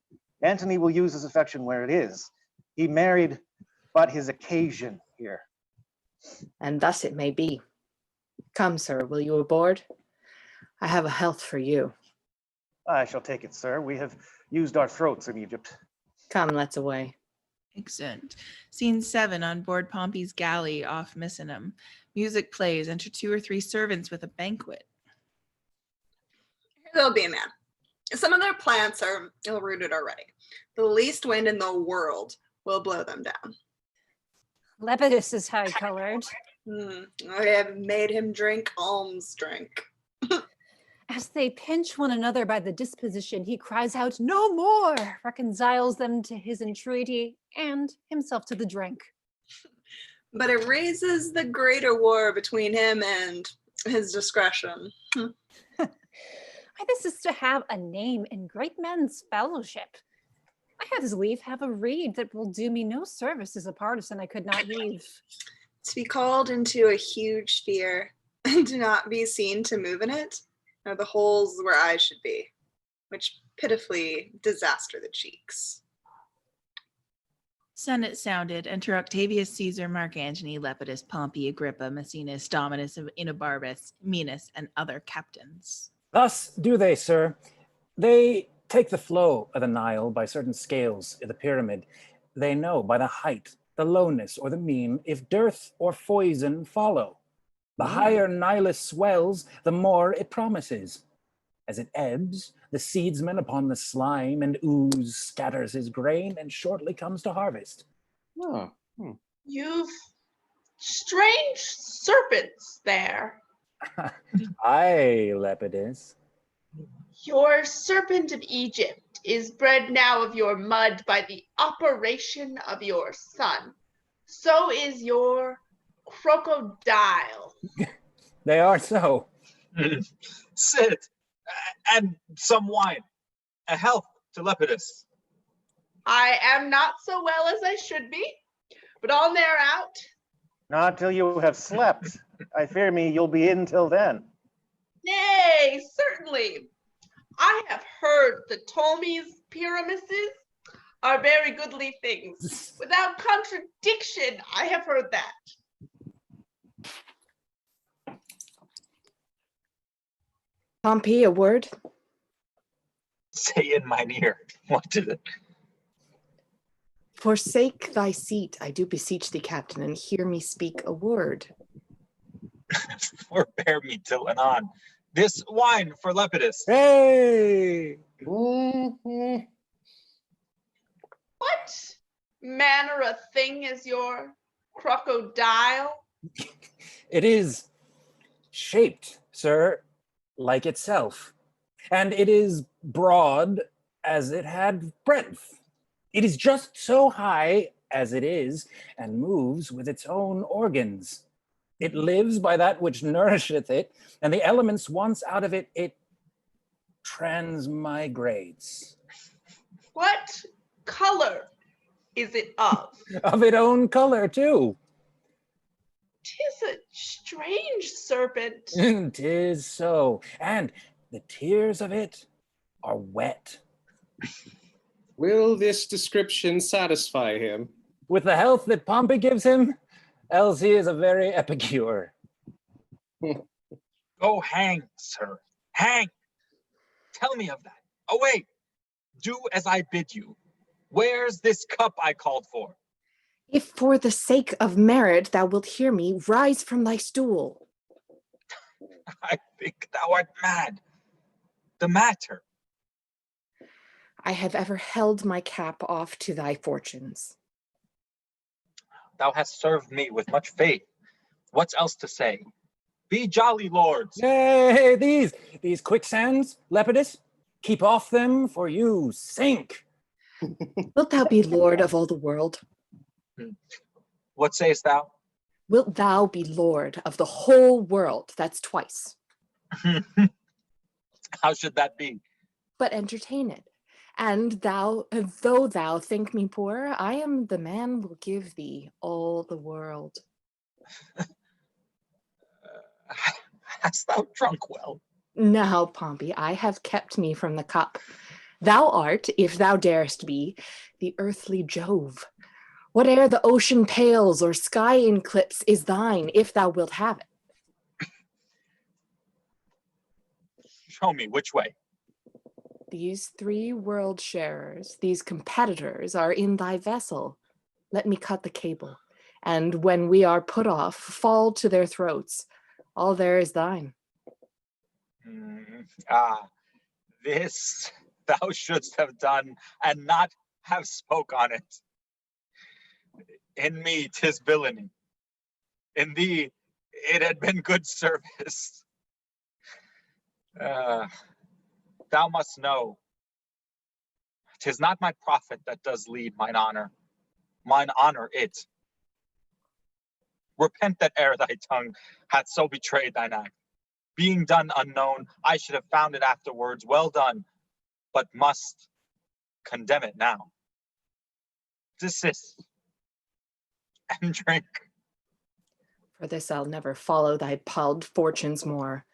Speaker 19: Antony will use his affection where it is. He married but his occasion here.
Speaker 14: And thus it may be. Come, sir, will you aboard? I have a health for you.
Speaker 19: I shall take it, sir. We have used our throats in Egypt.
Speaker 14: Come, let's away.
Speaker 3: Excellent. Scene 7 on board Pompey's galley off Misenum. Music plays. Enter 2 or 3 servants with a banquet.
Speaker 12: There'll be a man. Some of their plants are ill-rooted already. The least wind in the world will blow them down.
Speaker 5: Lepidus is high-colored.
Speaker 12: I have made him drink alms drink.
Speaker 5: As they pinch one another by the disposition, he cries out, "No more!" reconciles them to his entreaty and himself to the drink.
Speaker 12: But it raises the greater war between him and his discretion.
Speaker 5: This is to have a name in great men's fellowship. I had his leave have a reed that will do me no service as a partisan I could not leave.
Speaker 12: To be called into a huge sphere and to not be seen to move in it are the holes where I should be, which pitifully disaster the cheeks.
Speaker 3: Senate sounded. Enter Octavius, Caesar, Mark Antony, Lepidus, Pompey, Agrippa, Maecenas, Dominus, Inobarus, Minos, and other captains.
Speaker 8: Thus do they, sir. They take the flow of the Nile by certain scales of the pyramid. They know by the height, the lowness, or the mean, if dearth or foison follow. The higher Nilus swells, the more it promises. As it ebbs, the seedsman upon the slime and ooze scatters his grain and shortly comes to harvest.
Speaker 2: You've strange serpents there.
Speaker 8: Aye, Lepidus.
Speaker 2: Your serpent of Egypt is bred now of your mud by the operation of your son. So is your crocodile.
Speaker 8: They are so.
Speaker 4: Sit, and some wine. A health to Lepidus.
Speaker 2: I am not so well as I should be, but on their out.
Speaker 19: Not till you have slept. I fear me you'll be in till then.
Speaker 2: Nay, certainly. I have heard the Ptolemy's pyramises are very goodly things. Without contradiction, I have heard that.
Speaker 14: Pompey, a word?
Speaker 4: Say in mine ear. What is it?
Speaker 14: Forsake thy seat, I do beseech thee, captain, and hear me speak a word.
Speaker 4: Forbear me till anon. This wine for Lepidus.
Speaker 8: Hey!
Speaker 2: What manner of thing is your crocodile?
Speaker 8: It is shaped, sir, like itself, and it is broad as it had breadth. It is just so high as it is, and moves with its own organs. It lives by that which nourisheth it, and the elements once out of it, it transmigrates.
Speaker 2: What color is it of?
Speaker 8: Of its own color, too.
Speaker 2: 'Tis a strange serpent.
Speaker 8: 'Tis so, and the tears of it are wet.
Speaker 10: Will this description satisfy him?
Speaker 8: With the health that Pompey gives him, else he is a very epicure.
Speaker 4: Go hang, sir. Hang. Tell me of that. Oh, wait. Do as I bid you. Where's this cup I called for?
Speaker 14: If for the sake of merit thou wilt hear me, rise from thy stool.
Speaker 4: I think thou art mad. The matter.
Speaker 14: I have ever held my cap off to thy fortunes.
Speaker 4: Thou hast served me with much faith. What's else to say? Be jolly, lords.
Speaker 8: Yay, these quicksands, Lepidus, keep off them, for you sink.
Speaker 14: Wilt thou be lord of all the world?
Speaker 4: What sayest thou?
Speaker 14: Wilt thou be lord of the whole world? That's twice.
Speaker 4: How should that be?
Speaker 14: But entertain it. And thou, though thou think me poor, I am the man will give thee all the world.
Speaker 4: Hast thou drunk well?
Speaker 14: Now, Pompey, I have kept me from the cup. Thou art, if thou darest be, the earthly Jove. Whate'er the ocean pales or sky eclipse is thine, if thou wilt have it.
Speaker 4: Show me which way.
Speaker 14: These three world sharers, these competitors, are in thy vessel. Let me cut the cable, and when we are put off, fall to their throats. All there is thine.
Speaker 4: This thou shouldst have done, and not have spoke on it. In me 'tis villainy. In thee it had been good service. Thou must know, 'tis not my profit that does lead mine honor it. Repent that ere thy tongue hath so betrayed thine act. Being done unknown, I should have found it afterwards well done, but must condemn it now. Desist and drink.
Speaker 14: For this I'll never follow thy palled fortunes more.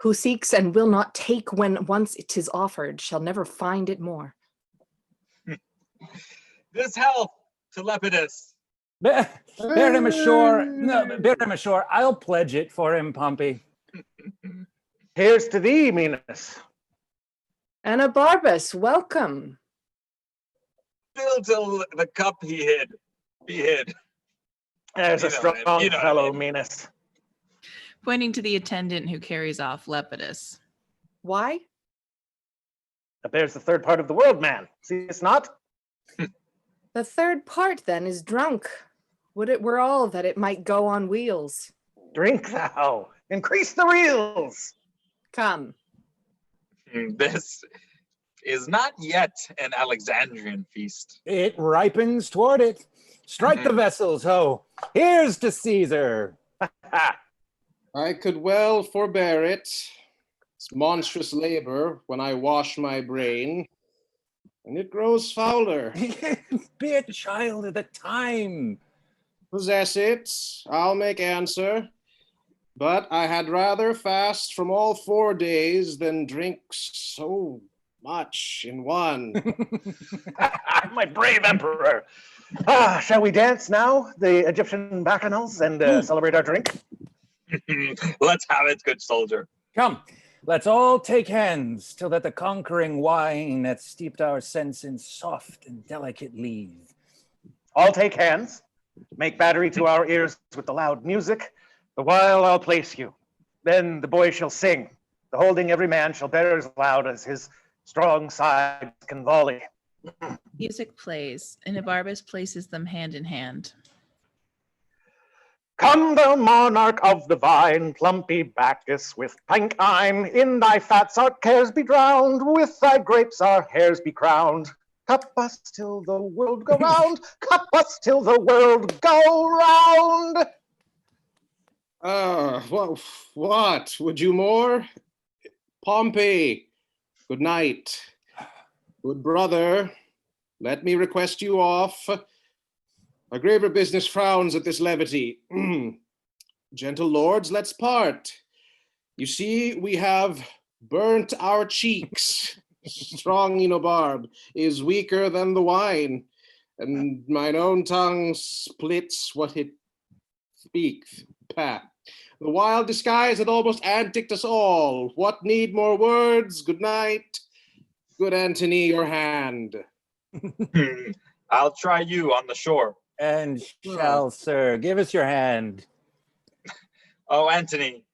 Speaker 14: Who seeks and will not take when once it is offered shall never find it more.
Speaker 4: This health to Lepidus.
Speaker 8: Bear him ashore. No, bear him ashore. I'll pledge it for him, Pompey.
Speaker 19: Here's to thee, Minos.
Speaker 14: Anabarbus, welcome.
Speaker 4: Still till the cup he hid.
Speaker 19: There's a strong fellow, Minos.
Speaker 3: Pointing to the attendant who carries off Lepidus.
Speaker 14: Why?
Speaker 19: That bears the third part of the world, man. See it's not?
Speaker 14: The third part, then, is drunk. Would it were all that it might go on wheels.
Speaker 19: Drink thou. Increase the reels.
Speaker 14: Come.
Speaker 4: This is not yet an Alexandrian feast.
Speaker 8: It ripens toward it. Strike the vessels, ho. Here's to Caesar.
Speaker 10: I could well forbear it. It's monstrous labor when I wash my brain, and it grows fouler.
Speaker 8: Be a child of the time.
Speaker 10: Possess it, I'll make answer. But I had rather fast from all 4 days than drink so much in one.
Speaker 19: My brave emperor. Shall we dance now, the Egyptian bacchanals, and celebrate our drink?
Speaker 4: Let's have it, good soldier.
Speaker 8: Come, let's all take hands till that the conquering wine hath steeped our sense in soft and delicate leave.
Speaker 19: All take hands, make battery to our ears with the loud music, the while I'll place you. Then the boy shall sing, the holding every man shall bear as loud as his strong sides can volley.
Speaker 3: Music plays, and Anabarbus places them hand in hand.
Speaker 19: Come, thou monarch of the vine, plumpy Bacchus with pink eyne, in thy fats our cares be drowned, with thy grapes our hairs be crowned. Cup us till the world go round, cup us till the world go round.
Speaker 10: What? Would you more? Pompey, good night. Good brother, let me request you off. A graver business frowns at this levity. Gentle lords, let's part. You see, we have burnt our cheeks. Strong Enobarb is weaker than the wine, and mine own tongue splits what it speaks. Pat. The wild disguise had almost anticked us all. What need more words? Good night. Good Antony, your hand.
Speaker 4: I'll try you on the shore.
Speaker 8: And shall, sir, give us your hand.
Speaker 4: Oh, Antony,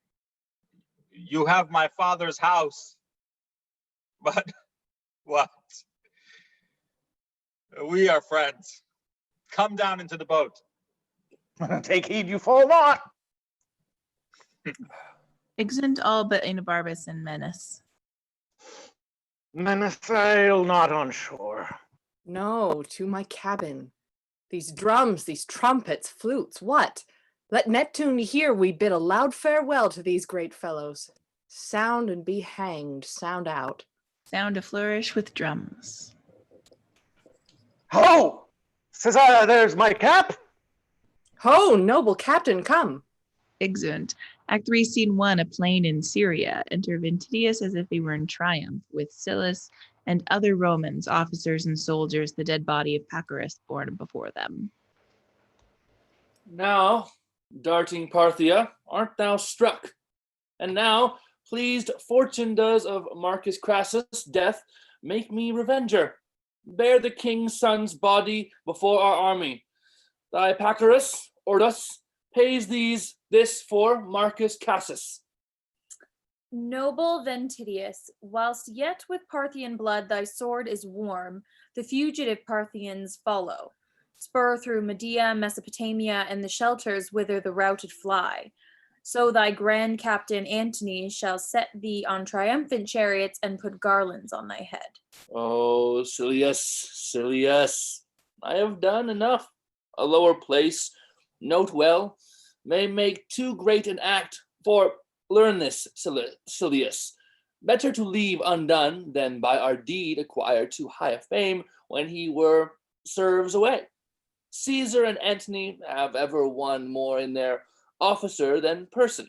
Speaker 4: you have my father's house. But what? We are friends. Come down into the boat.
Speaker 19: Take heed you fall not.
Speaker 3: Exeunt all but Enobarbus and Menace.
Speaker 19: Menace, sail not on shore.
Speaker 14: No, to my cabin. These drums, these trumpets, flutes, what? Let Neptune hear we bid a loud farewell to these great fellows. Sound and be hanged, sound out.
Speaker 3: Sound a flourish with drums.
Speaker 19: Ho! Caesar, there's my cap.
Speaker 14: Ho, noble captain, come.
Speaker 3: Exeunt. Act 3, Scene 1, a plain in Syria. Enter Ventidius as if he were in triumph, with Silius and other Romans, officers and soldiers, the dead body of Pacorus borne before them.
Speaker 15: Now, darting Parthia, art thou struck? And now, pleased fortune does of Marcus Crassus' death make me revenger. Bear the king's son's body before our army. Thy Pacorus, Ordus, pays this for Marcus Crassus.
Speaker 16: Noble Ventidius, whilst yet with Parthian blood thy sword is warm, the fugitive Parthians follow. Spur through Media, Mesopotamia, and the shelters whither the routed fly. So thy grand captain Antony shall set thee on triumphant chariots and put garlands on thy head.
Speaker 15: Oh, Silius, I have done enough. A lower place, note well, may make too great an act, for learn this, Silius. Better to leave undone than by our deed acquire too high a fame when he serves away. Caesar and Antony have ever one more in their officer than person.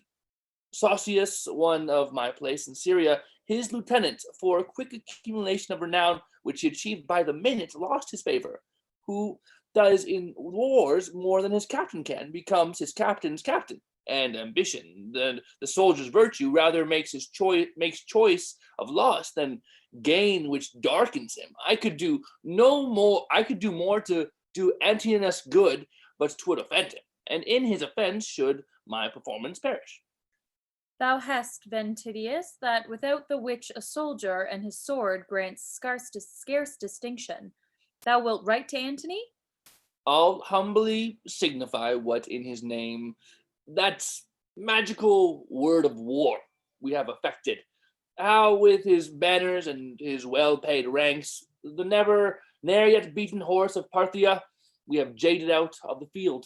Speaker 15: Saucius, one of my place in Syria, his lieutenant, for a quick accumulation of renown which he achieved by the minute, lost his favor. Who does in wars more than his captain can, becomes his captain's captain. And ambition, the soldier's virtue, rather makes choice of loss than gain, which darkens him. I could do more to do Antinous good, but 'twould offend him, and in his offense should my performance perish.
Speaker 16: Thou hast, Ventidius, that without the which a soldier and his sword grants scarce distinction. Thou wilt write to Antony?
Speaker 15: I'll humbly signify what in his name, that magical word of war we have effected. How with his banners and his well-paid ranks, the ne'er yet beaten horse of Parthia, we have jaded out of the field.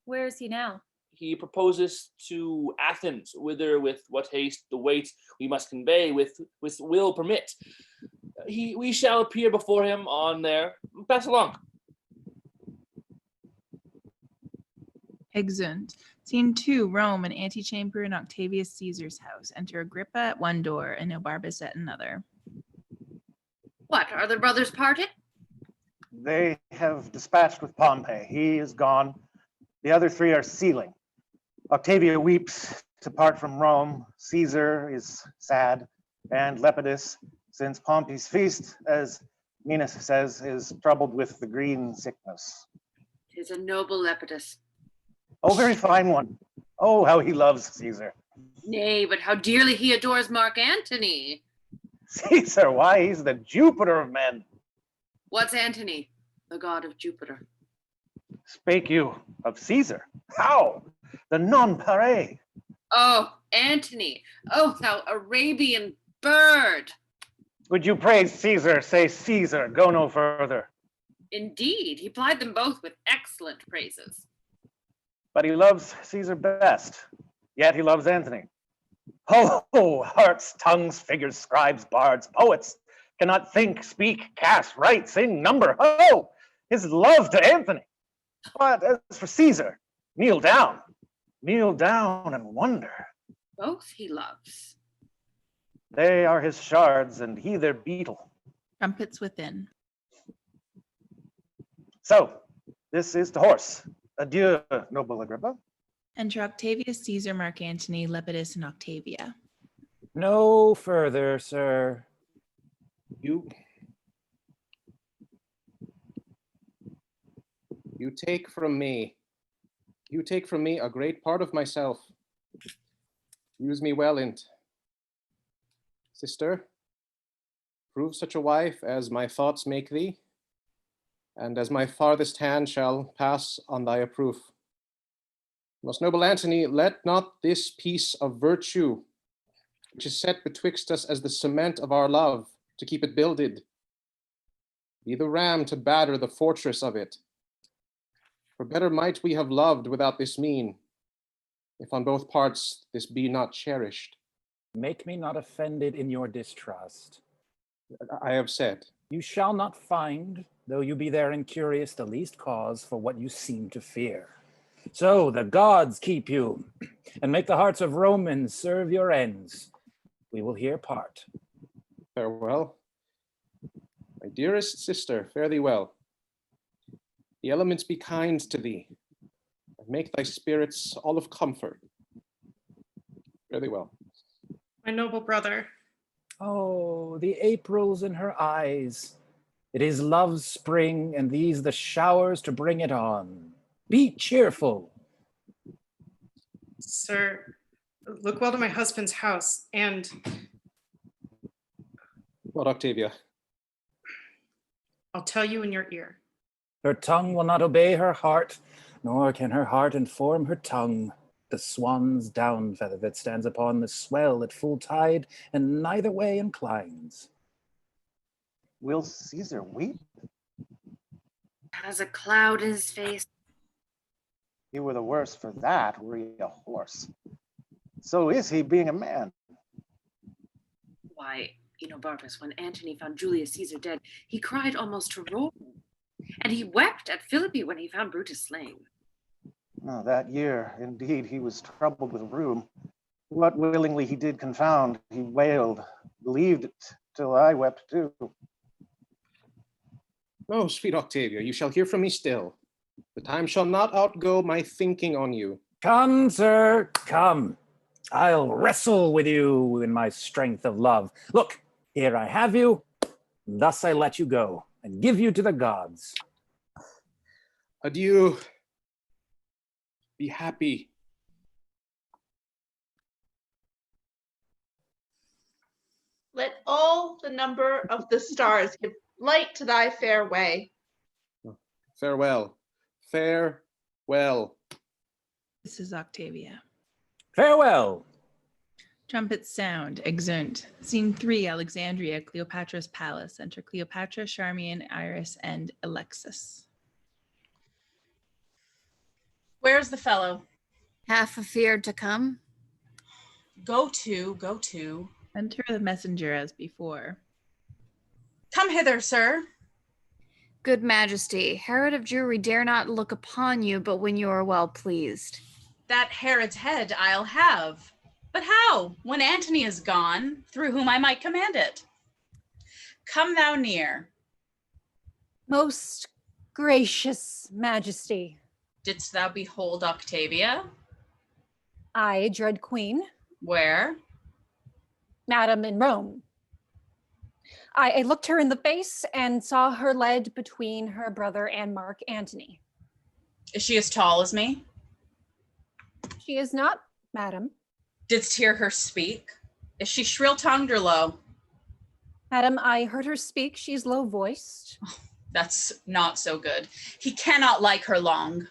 Speaker 16: Where is he now?
Speaker 15: He proposes to Athens, whither with what haste the weight we must convey with will permit. We shall appear before him on there. Pass along.
Speaker 3: Exeunt. Scene 2, Rome, an antechamber in Octavius Caesar's house. Enter Agrippa at one door and Enobarbus at another.
Speaker 21: What, are the brothers parted?
Speaker 19: They have dispatched with Pompey. He is gone. The other three are sealing. Octavia weeps to part from Rome. Caesar is sad. And Lepidus, since Pompey's feast, as Menas says, is troubled with the green sickness.
Speaker 21: 'Tis a noble Lepidus.
Speaker 19: Oh, very fine one. Oh, how he loves Caesar.
Speaker 21: Nay, but how dearly he adores Mark Antony.
Speaker 19: Caesar, why, he's the Jupiter of men.
Speaker 21: What's Antony, the god of Jupiter?
Speaker 19: Spake you of Caesar? How? The nonpareil.
Speaker 21: Oh, Antony. Oh, thou Arabian bird.
Speaker 19: Would you praise Caesar, say Caesar, go no further.
Speaker 21: Indeed, he plied them both with excellent praises.
Speaker 19: But he loves Caesar best, yet he loves Antony. Oh, hearts, tongues, figures, scribes, bards, poets cannot think, speak, cast, write, sing, number. Oh, his love to Antony. But as for Caesar, kneel down and wonder.
Speaker 21: Both he loves.
Speaker 19: They are his shards and he their beetle.
Speaker 3: Trumpets within.
Speaker 19: So, this is to horse. Adieu, noble Agrippa.
Speaker 3: Enter Octavius, Caesar, Mark Antony, Lepidus, and Octavia.
Speaker 8: No further, sir.
Speaker 10: You take from me a great part of myself. Use me well in't. Sister, prove such a wife as my thoughts make thee, and as my farthest hand shall pass on thy approof. Most noble Antony, let not this piece of virtue, which is set betwixt us as the cement of our love, to keep it builded, be the ram to batter the fortress of it. For better might we have loved without this mean, if on both parts this be not cherished.
Speaker 8: Make me not offended in your distrust.
Speaker 10: I have said.
Speaker 8: You shall not find, though you be therein curious, the least cause for what you seem to fear. So the gods keep you, and make the hearts of Romans serve your ends. We will here part.
Speaker 10: Farewell. My dearest sister, fare thee well. The elements be kind to thee, and make thy spirits all of comfort. Fare thee well.
Speaker 18: My noble brother.
Speaker 8: Oh, the Aprils in her eyes. It is love's spring, and these the showers to bring it on. Be cheerful.
Speaker 18: Sir, look well to my husband's house, and...
Speaker 10: What, Octavia?
Speaker 18: I'll tell you in your ear.
Speaker 8: Her tongue will not obey her heart, nor can her heart inform her tongue. The swan's down feather that stands upon the swell at full tide, and neither way inclines.
Speaker 19: Will Caesar weep?
Speaker 21: Has a cloud in his face.
Speaker 19: He were the worse for that, were he a horse. So is he, being a man.
Speaker 21: Why, Barnabas, when Antony found Julius Caesar dead, he cried almost to roar. And he wept at Philippi when he found Brutus slain.
Speaker 19: Oh, that year, indeed, he was troubled with rheum. What willingly he did confound, he wailed, believed it, till I wept too.
Speaker 10: Oh, sweet Octavia, you shall hear from me still. The time shall not outgo my thinking on you.
Speaker 8: Come, sir, come. I'll wrestle with you in my strength of love. Look, here I have you. Thus I let you go and give you to the gods.
Speaker 10: Adieu. Be happy.
Speaker 2: Let all the number of the stars give light to thy fair way.
Speaker 10: Farewell. Farewell.
Speaker 3: This is Octavia.
Speaker 8: Farewell.
Speaker 3: Trumpets sound. Exeunt. Scene 3, Alexandria, Cleopatra's palace. Enter Cleopatra, Charmian, Iris, and Alexis.
Speaker 6: Where's the fellow?
Speaker 17: Half afeared to come.
Speaker 6: Go to.
Speaker 3: Enter the messenger as before.
Speaker 6: Come hither, sir.
Speaker 17: Good majesty, Herod of Jewry dare not look upon you, but when you are well pleased.
Speaker 6: That Herod's head I'll have. But how, when Antony is gone, through whom I might command it? Come thou near.
Speaker 5: Most gracious majesty.
Speaker 6: Didst thou behold Octavia?
Speaker 5: I, dread queen.
Speaker 6: Where?
Speaker 5: Madam, in Rome. I looked her in the face and saw her led between her brother and Mark Antony.
Speaker 6: Is she as tall as me?
Speaker 5: She is not, madam.
Speaker 6: Didst hear her speak? Is she shrill-tongued or low?
Speaker 5: Madam, I heard her speak. She's low-voiced.
Speaker 6: Oh, that's not so good. He cannot like her long.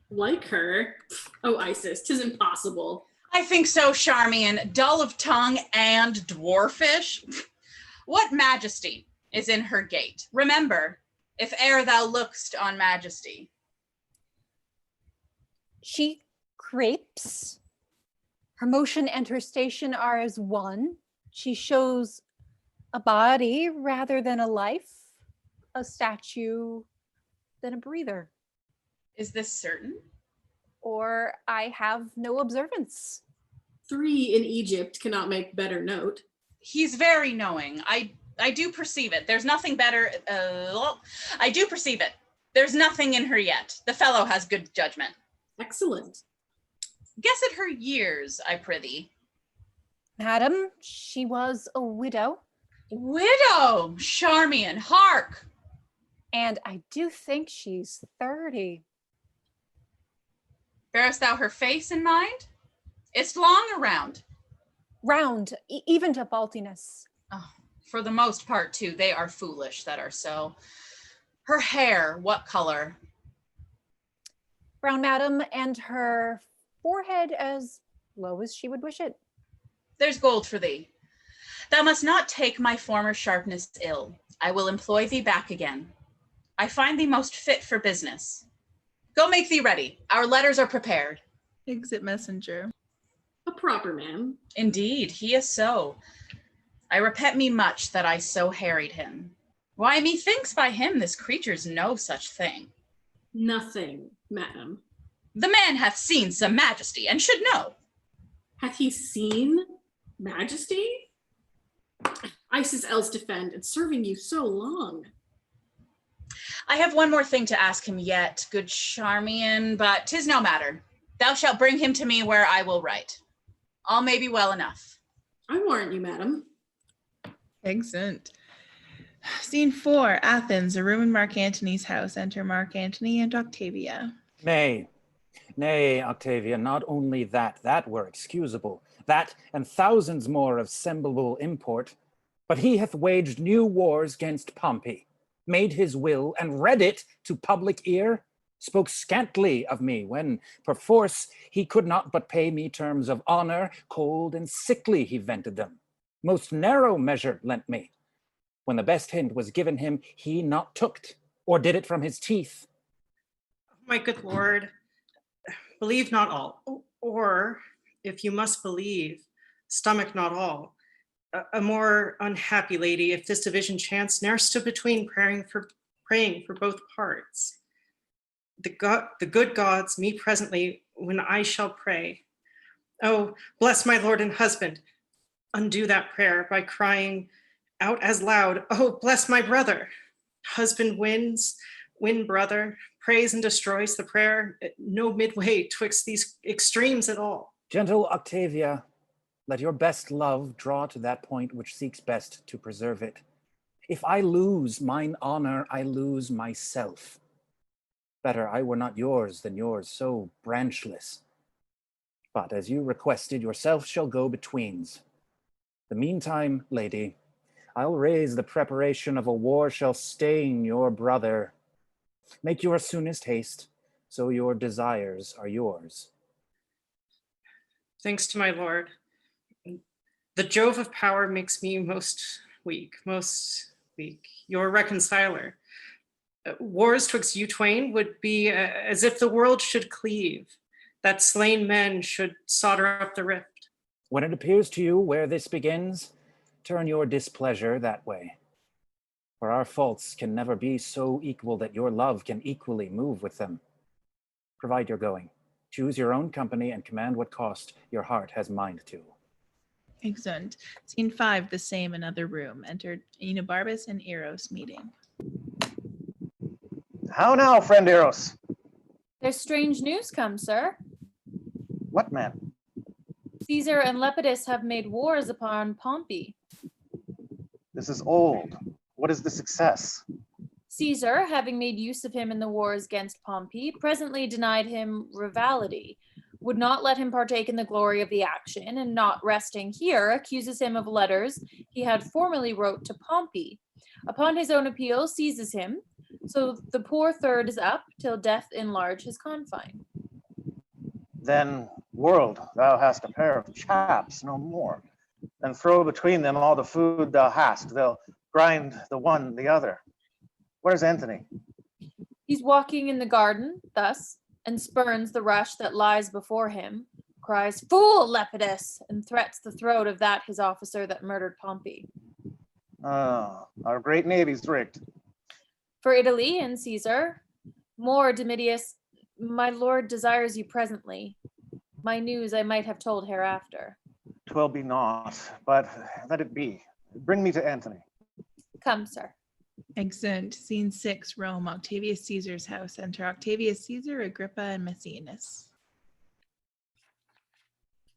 Speaker 7: Like her? Oh, Isis, 'tis impossible.
Speaker 6: I think so, Charmian. Dull of tongue and dwarfish. What majesty is in her gait? Remember, if e'er thou look'st on majesty.
Speaker 5: She crapes. Her motion and her station are as one. She shows a body rather than a life, a statue than a breather.
Speaker 6: Is this certain?
Speaker 5: Or I have no observance.
Speaker 7: 3 in Egypt cannot make better note.
Speaker 6: He's very knowing. I do perceive it. There's nothing better. I do perceive it. There's nothing in her yet. The fellow has good judgment.
Speaker 7: Excellent.
Speaker 6: Guess at her years, I prithee.
Speaker 13: Madam, she was a widow.
Speaker 6: Widow! Charmian, hark!
Speaker 13: And I do think she's 30.
Speaker 6: Bearest thou her face in mind? It's long around.
Speaker 13: Round, even to baldiness.
Speaker 6: Oh, for the most part, too, they are foolish that are so. Her hair, what color?
Speaker 13: Brown, madam, and her forehead as low as she would wish it.
Speaker 6: There's gold for thee. Thou must not take my former sharpness ill. I will employ thee back again. I find thee most fit for business. Go make thee ready. Our letters are prepared.
Speaker 3: Exit messenger.
Speaker 7: A proper man.
Speaker 6: Indeed, he is so. I repent me much that I so harried him. Why, methinks by him this creature's no such thing.
Speaker 7: Nothing, madam.
Speaker 6: The man hath seen some majesty, and should know.
Speaker 7: Hath he seen majesty? Isis else defend, and serving you so long.
Speaker 6: I have one more thing to ask him yet, good Charmian, but 'tis no matter. Thou shalt bring him to me where I will write. All may be well enough.
Speaker 7: I warrant you, madam.
Speaker 3: Excellent. Scene 4, Athens, a room in Mark Antony's house. Enter Mark Antony and Octavia.
Speaker 8: Nay, Octavia, not only that were excusable, that and thousands more of semblable import, but he hath waged new wars gainst Pompey, made his will, and read it to public ear, spoke scantly of me, when perforce he could not but pay me terms of honor, cold and sickly he vented them, most narrow measure lent me. When the best hint was given him, he not took't, or did it from his teeth.
Speaker 18: My good lord, believe not all, or if you must believe, stomach not all. A more unhappy lady, if this division chance, ne'er stood between praying for both parts. The good gods meet presently when I shall pray. Oh, bless my lord and husband. Undo that prayer by crying out as loud, oh, bless my brother. Husband wins, win brother, prays and destroys the prayer. No midway twixt these extremes at all.
Speaker 8: Gentle Octavia, let your best love draw to that point which seeks best to preserve it. If I lose mine honor, I lose myself. Better I were not yours than yours, so branchless. But as you requested, yourself shall go betweens. The meantime, lady, I'll raise the preparation of a war shall stain your brother. Make your soonest haste, so your desires are yours.
Speaker 18: Thanks to my lord. The Jove of power makes me most weak. Your reconciler. Wars twixt you twain would be as if the world should cleave, that slain men should solder up the rift.
Speaker 8: When it appears to you where this begins, turn your displeasure that way. For our faults can never be so equal that your love can equally move with them. Provide your going. Choose your own company and command what cost your heart has mind to.
Speaker 3: Excellent. Scene 5, the same, another room. Entered Enobarbus and Eros meeting.
Speaker 19: How now, friend Eros?
Speaker 16: There's strange news come, sir.
Speaker 19: What man?
Speaker 16: Caesar and Lepidus have made wars upon Pompey.
Speaker 19: This is old. What is the success?
Speaker 16: Caesar, having made use of him in the wars against Pompey, presently denied him rivality, would not let him partake in the glory of the action, and not resting here, accuses him of letters he had formerly wrote to Pompey. Upon his own appeal, seizes him, so the poor third is up till death enlarge his confine.
Speaker 19: Then, world, thou hast a pair of chaps, no more. And throw between them all the food thou hast. They'll grind the one the other. Where's Antony?
Speaker 16: He's walking in the garden, thus, and spurns the rush that lies before him, cries, "Fool, Lepidus!" and threats the throat of that his officer that murdered Pompey.
Speaker 19: Our great navy's rigged.
Speaker 16: For Italy and Caesar, more Domitius, my lord desires you presently. My news I might have told hereafter.
Speaker 19: 'Twill be naught, but let it be. Bring me to Antony.
Speaker 16: Come, sir.
Speaker 3: Exeunt. Scene 6, Rome, Octavius Caesar's house. Enter Octavius Caesar, Agrippa, and Maecenas.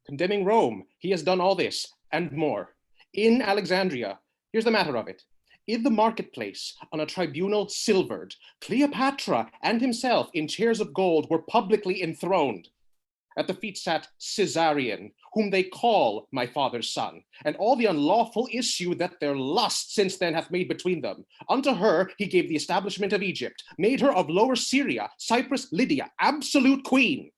Speaker 10: Condemning Rome, he has done all this and more. In Alexandria, here's the matter of it. In the marketplace, on a tribunal silvered, Cleopatra and himself in chairs of gold were publicly enthroned. At the feet sat Caesarion, whom they call my father's son, and all the unlawful issue that their lust since then hath made between them. Unto her he gave the establishment of Egypt, made her of Lower Syria, Cyprus, Lydia, absolute queen.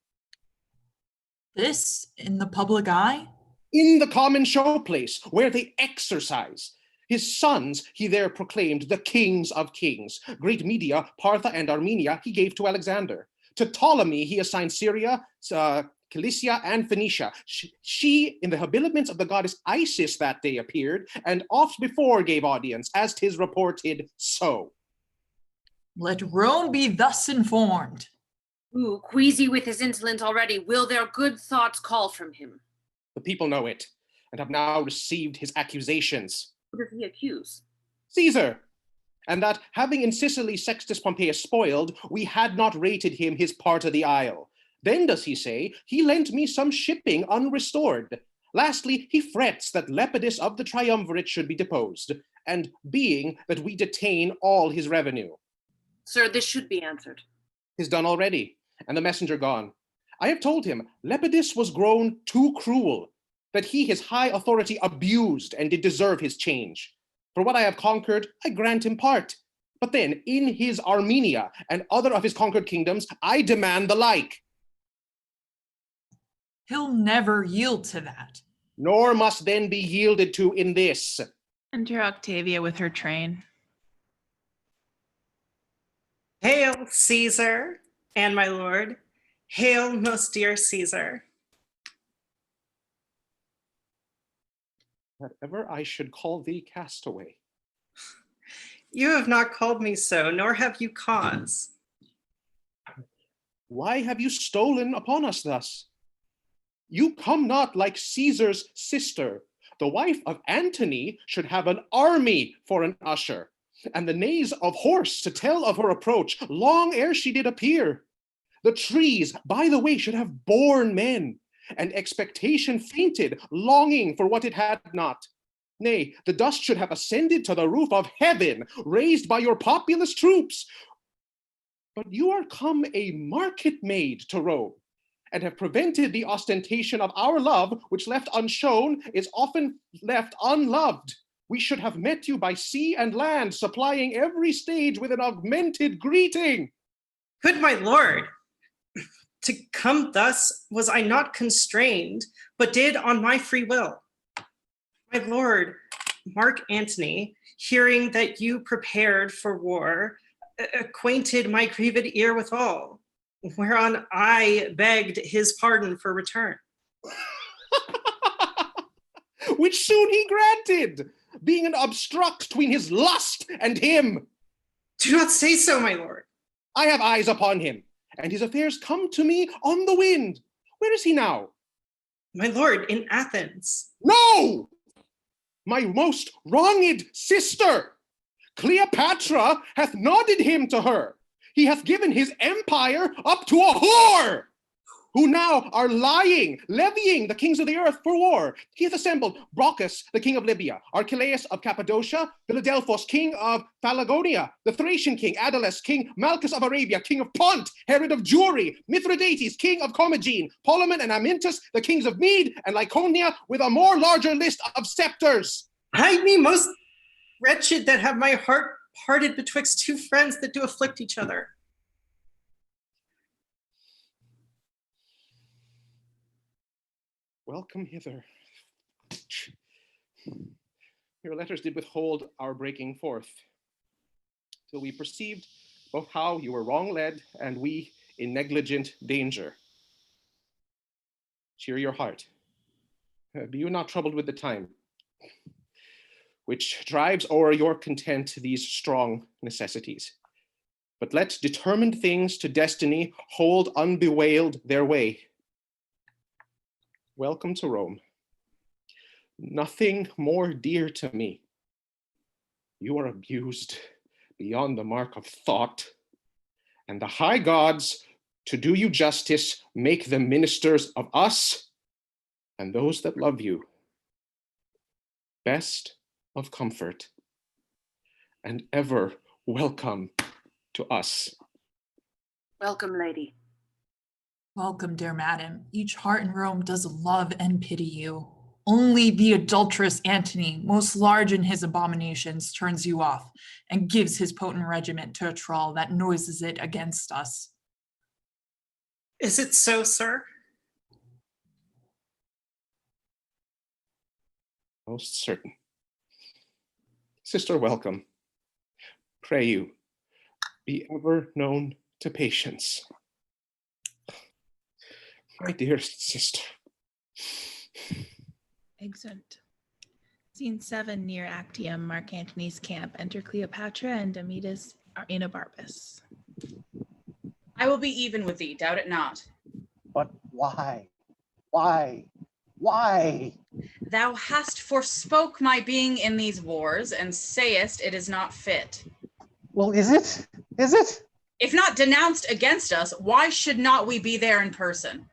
Speaker 20: This in the public eye?
Speaker 10: In the common showplace, where they exercise. His sons he there proclaimed the kings of kings. Great Media, Partha, and Armenia he gave to Alexander. To Ptolemy he assigned Syria, Cilicia, and Phoenicia. She, in the habiliments of the goddess Isis that day appeared, and oft before gave audience, as 'tis reported so.
Speaker 20: Let Rome be thus informed.
Speaker 21: Ooh, queasy with his insolence already, will their good thoughts call from him?
Speaker 10: The people know it, and have now received his accusations.
Speaker 21: Who does he accuse?
Speaker 10: Caesar, and that having in Sicily Sextus Pompeius spoiled, we had not rated him his part of the isle. Then does he say, he lent me some shipping unrestored. Lastly, he frets that Lepidus of the triumvirate should be deposed, and being that we detain all his revenue.
Speaker 21: Sir, this should be answered.
Speaker 10: 'Tis done already, and the messenger gone. I have told him Lepidus was grown too cruel, that he his high authority abused and did deserve his change. For what I have conquered, I grant him part. But then in his Armenia and other of his conquered kingdoms, I demand the like.
Speaker 20: He'll never yield to that.
Speaker 10: Nor must then be yielded to in this.
Speaker 3: Enter Octavia with her train.
Speaker 18: Hail, Caesar and my lord. Hail, most dear Caesar.
Speaker 10: That ever I should call thee castaway.
Speaker 18: You have not called me so, nor have you cause.
Speaker 10: Why have you stolen upon us thus? You come not like Caesar's sister. The wife of Antony should have an army for an usher, and the neighs of horse to tell of her approach, long ere she did appear. The trees, by the way, should have borne men, and expectation fainted, longing for what it had not. Nay, the dust should have ascended to the roof of heaven, raised by your populous troops. But you are come a market maid to Rome, and have prevented the ostentation of our love, which left unshown is often left unloved. We should have met you by sea and land, supplying every stage with an augmented greeting.
Speaker 18: Good my lord, to come thus was I not constrained, but did on my free will. My lord, Mark Antony, hearing that you prepared for war, acquainted my grieved ear withal, whereon I begged his pardon for return.
Speaker 10: Which soon he granted, being an obstruct between his lust and him.
Speaker 18: Do not say so, my lord.
Speaker 10: I have eyes upon him, and his affairs come to me on the wind. Where is he now?
Speaker 18: My lord, in Athens.
Speaker 10: No! My most wronged sister, Cleopatra, hath nodded him to her. He hath given his empire up to a whore, who now are lying, levying the kings of the earth for war. He hath assembled Brocchus, the king of Libya, Archelaus of Cappadocia, Philadelphus, king of Phalagonia, the Thracian king, Adulis, king Malchus of Arabia, king of Punt, Herod of Jewry, Mithridates, king of Commagene, Polemon and Amyntas, the kings of Mede and Lycaonia, with a more larger list of scepters.
Speaker 18: Hide me most wretched that have my heart parted betwixt two friends that do afflict each other.
Speaker 10: Welcome hither. Your letters did withhold our breaking forth, till we perceived both how you were wrong led and we in negligent danger. Cheer your heart. Be you not troubled with the time, which drives o'er your content these strong necessities. But let determined things to destiny hold unbewailed their way. Welcome to Rome. Nothing more dear to me. You are abused, beyond the mark of thought, and the high gods, to do you justice, make them ministers of us and those that love you. Best of comfort, and ever welcome to us.
Speaker 11: Welcome, lady.
Speaker 20: Welcome, dear madam. Each heart in Rome does love and pity you. Only the adulterous Antony, most large in his abominations, turns you off and gives his potent regiment to a trawl that noises it against us.
Speaker 18: Is it so, sir?
Speaker 10: Most certain. Sister, welcome. Pray you, be ever known to patience. My dearest sister.
Speaker 3: Exeunt. Scene 7 near Actium, Mark Antony's camp. Enter Cleopatra and Demetus Aenobarbus.
Speaker 6: I will be even with thee, doubt it not.
Speaker 19: But why? Why? Why?
Speaker 6: Thou hast forspoke my being in these wars, and sayest it is not fit.
Speaker 19: Well, is it? Is it?
Speaker 6: If not denounced against us, why should not we be there in person?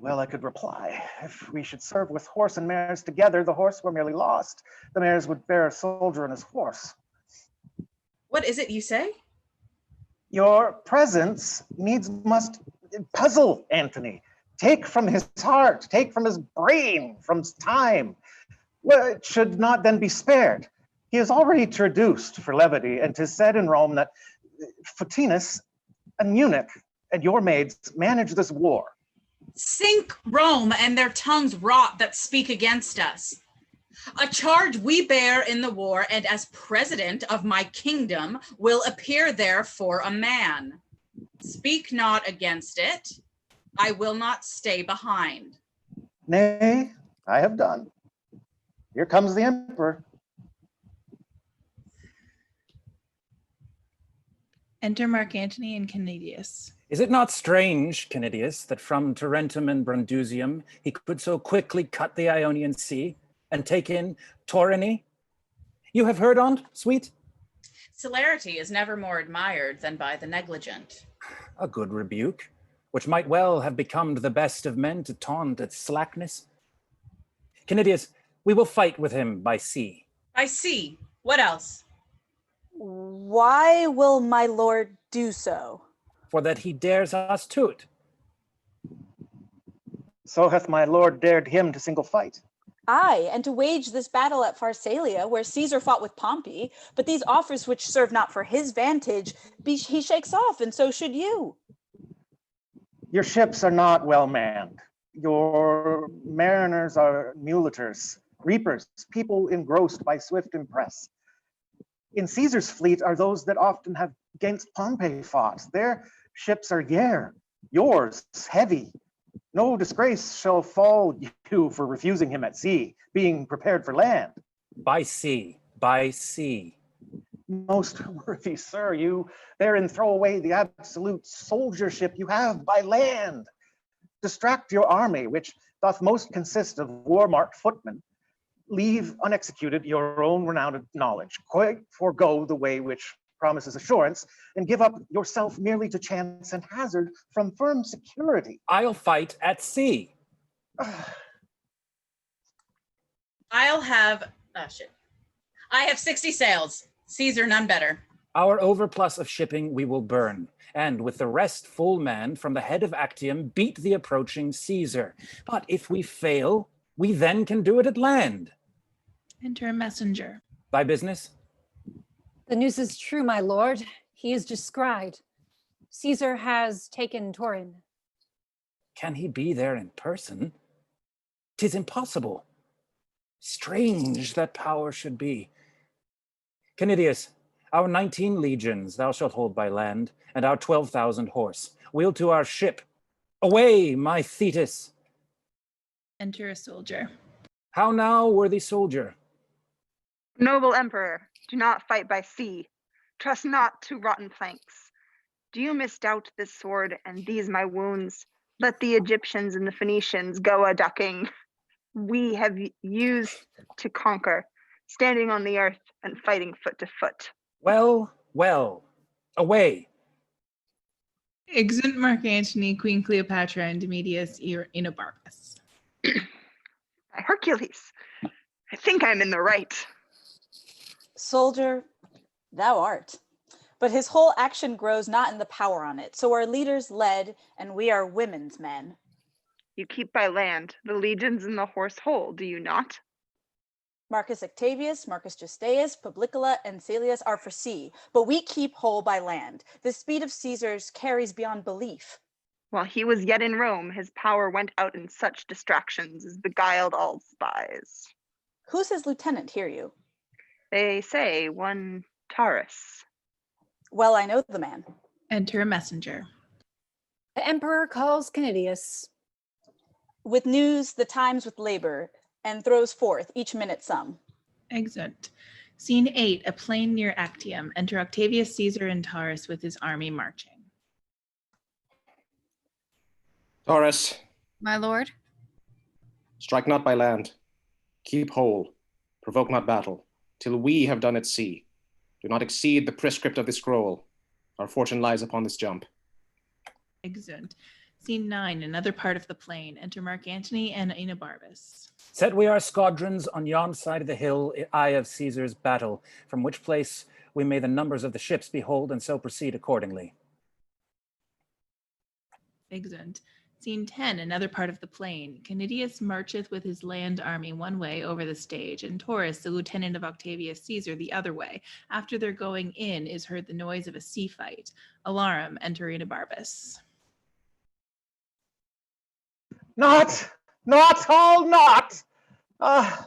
Speaker 19: Well, I could reply. If we should serve with horse and mares together, the horse were merely lost. The mares would bear a soldier and his horse.
Speaker 6: What is it you say?
Speaker 19: Your presence must puzzle Antony. Take from his heart, take from his brain, from his time. Well, it should not then be spared. He is already traduced for levity, and 'tis said in Rome that Photinus, an eunuch, and your maids manage this war.
Speaker 6: Sink Rome and their tongues rot that speak against us. A charge we bear in the war, and as president of my kingdom will appear there for a man. Speak not against it. I will not stay behind.
Speaker 19: Nay, I have done. Here comes the emperor.
Speaker 3: Enter Mark Antony and Canidius.
Speaker 8: Is it not strange, Canidius, that from Tarentum and Brundusium he could so quickly cut the Ionian Sea and take in Torine? You have heard on't, sweet?
Speaker 6: Celerity is never more admired than by the negligent.
Speaker 8: A good rebuke, which might well have become the best of men to taunt at slackness. Canidius, we will fight with him by sea.
Speaker 6: By sea, what else?
Speaker 22: Why will my lord do so?
Speaker 8: For that he dares us to't.
Speaker 19: So hath my lord dared him to single fight.
Speaker 22: Aye, and to wage this battle at Pharsalia, where Caesar fought with Pompey, but these offers which serve not for his vantage, he shakes off, and so should you.
Speaker 19: Your ships are not well manned. Your mariners are muleters, reapers, people engrossed by swift impress. In Caesar's fleet are those that often have against Pompey fought. Their ships are yare, yours heavy. No disgrace shall fall you for refusing him at sea, being prepared for land.
Speaker 8: By sea, by sea.
Speaker 19: Most worthy sir, you therein throw away the absolute soldiership you have by land. Distract your army, which doth most consist of war-marked footmen. Leave unexecuted your own renowned knowledge. Quite forego the way which promises assurance, and give up yourself merely to chance and hazard from firm security.
Speaker 8: I'll fight at sea.
Speaker 6: I have 60 sails. Caesar none better.
Speaker 8: Our overplus of shipping we will burn, and with the rest full manned from the head of Actium beat the approaching Caesar. But if we fail, we then can do it at land.
Speaker 3: Enter a messenger.
Speaker 8: Thy business?
Speaker 5: The news is true, my lord. He is descried. Caesar has taken Turin.
Speaker 8: Can he be there in person? 'Tis impossible. Strange that power should be. Canidius, our 19 legions thou shalt hold by land, and our 12,000 horse. Wheel to our ship. Away, my Thetis.
Speaker 3: Enter a soldier.
Speaker 8: How now, worthy soldier?
Speaker 12: Noble emperor, do not fight by sea. Trust not to rotten planks. Do you misdoubt this sword and these my wounds? Let the Egyptians and the Phoenicians go a-ducking. We have used to conquer, standing on the earth and fighting foot to foot.
Speaker 8: Well, well, away.
Speaker 3: Exeunt Mark Antony, Queen Cleopatra, and Demetrius Enobarbus.
Speaker 12: By Hercules, I think I'm in the right.
Speaker 22: Soldier, thou art. But his whole action grows not in the power on it. So our leaders led, and we are women's men.
Speaker 12: You keep by land, the legions in the horse hold, do you not?
Speaker 22: Marcus Octavius, Marcus Justaeus, Publicola, and Caelius are for sea, but we keep whole by land. The speed of Caesar's carries beyond belief.
Speaker 12: While he was yet in Rome, his power went out in such distractions as beguiled all spies.
Speaker 22: Who's his lieutenant, hear you?
Speaker 12: They say one Taurus.
Speaker 22: Well, I know the man.
Speaker 3: Enter a messenger.
Speaker 5: The emperor calls Canidius.
Speaker 22: With news, the times with labor, and throws forth each minute some.
Speaker 3: Exeunt. Scene 8, a plain near Actium. Enter Octavius Caesar and Taurus with his army marching.
Speaker 10: Taurus,
Speaker 17: My lord,
Speaker 10: strike not by land. Keep whole. Provoke not battle, till we have done at sea. Do not exceed the prescript of this scroll. Our fortune lies upon this jump.
Speaker 3: Exeunt. Scene 9, another part of the plain. Enter Mark Antony and Enobarbus.
Speaker 8: Set we our squadrons on yon side of the hill, eye of Caesar's battle, from which place we may the numbers of the ships behold, and so proceed accordingly.
Speaker 3: Exeunt. Scene 10, another part of the plain. Canidius marcheth with his land army one way over the stage, and Taurus, the lieutenant of Octavius Caesar, the other way. After their going in is heard the noise of a sea fight. Alarum, enter Enobarbus.
Speaker 19: Not, all not. I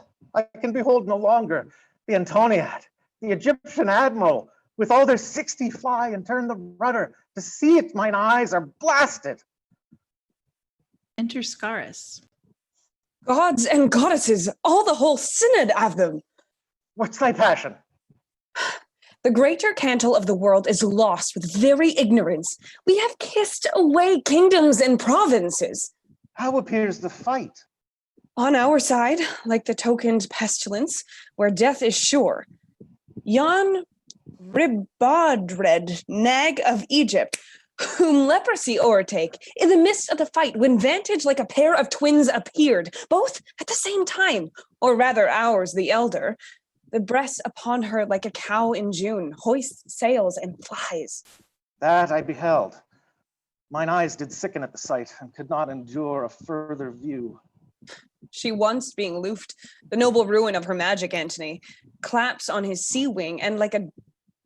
Speaker 19: can behold no longer the Antoniad, the Egyptian admiral, with all their 60 fly and turn the rudder. To see it, mine eyes are blasted.
Speaker 3: Enter Scarus.
Speaker 1: Gods and goddesses, all the whole synod of them.
Speaker 19: What's thy passion?
Speaker 1: The greater cantle of the world is lost with very ignorance. We have kissed away kingdoms and provinces.
Speaker 19: How appears the fight?
Speaker 1: On our side, like the tokened pestilence, where death is sure. Yon Ribadred, nag of Egypt, whom leprosy o'ertake, in the midst of the fight, when vantage like a pair of twins appeared, both at the same time, or rather ours the elder, the breast upon her like a cow in June, hoists sails and flies.
Speaker 19: That I beheld. Mine eyes did sicken at the sight, and could not endure a further view.
Speaker 1: She once being loofed, the noble ruin of her magic, Antony, claps on his sea wing, and like a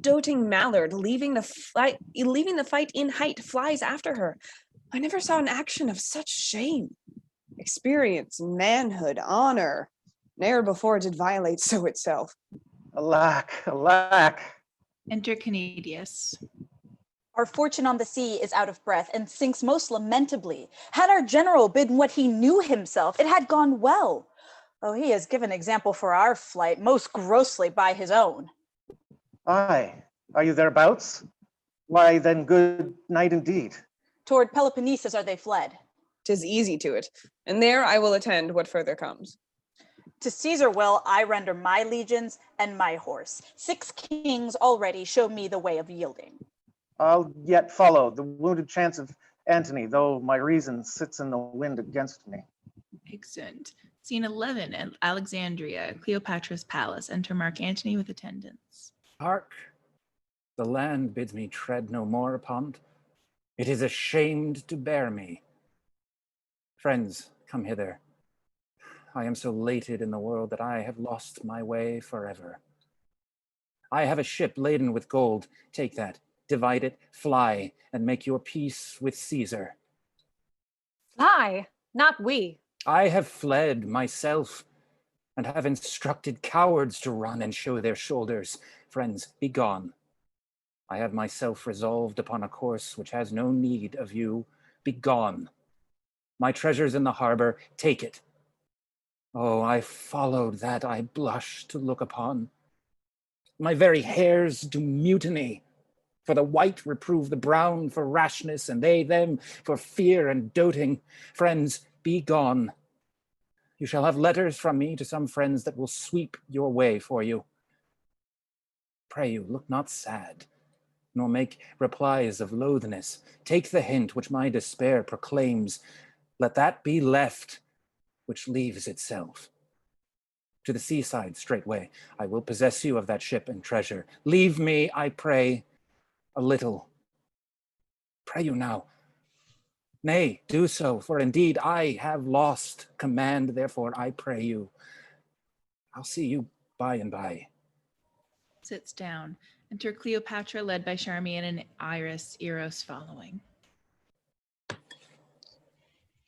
Speaker 1: doting mallard, leaving the fight in height, flies after her. I never saw an action of such shame. Experience, manhood, honor, ne'er before did violate so itself.
Speaker 19: Alack, alack.
Speaker 3: Enter Canidius.
Speaker 22: Our fortune on the sea is out of breath and sinks most lamentably. Had our general been what he knew himself, it had gone well. Though he has given example for our flight most grossly by his own.
Speaker 19: Aye, are you thereabouts? Why then good night indeed.
Speaker 22: Toward Peloponnesus are they fled.
Speaker 1: 'Tis easy to it, and there I will attend what further comes.
Speaker 22: To Caesar will I render my legions and my horse. 6 kings already show me the way of yielding.
Speaker 19: I'll yet follow the wounded chance of Antony, though my reason sits in the wind against me.
Speaker 3: Exeunt. Scene 11, at Alexandria, Cleopatra's palace. Enter Mark Antony with attendants.
Speaker 8: Hark, the land bids me tread no more upon. It is ashamed to bear me. Friends, come hither. I am so lated in the world that I have lost my way forever. I have a ship laden with gold. Take that, divide it, fly, and make your peace with Caesar.
Speaker 5: Fly, not we.
Speaker 8: I have fled myself, and have instructed cowards to run and show their shoulders. Friends, be gone. I have myself resolved upon a course which has no need of you. Be gone. My treasure's in the harbor, take it. Oh, I followed that I blush to look upon. My very hairs do mutiny, for the white reprove the brown for rashness, and they them for fear and doting. Friends, be gone. You shall have letters from me to some friends that will sweep your way for you. pray you, look not sad, nor make replies of loathness. Take the hint which my despair proclaims. Let that be left which leaves itself. To the seaside straightway, I will possess you of that ship and treasure. Leave me, I pray, a little. Pray you now. Nay, do so, for indeed I have lost command, therefore I pray you. I'll see you by and by.
Speaker 3: Sits down. Enter Cleopatra, led by Charmian and Iris, Eros following.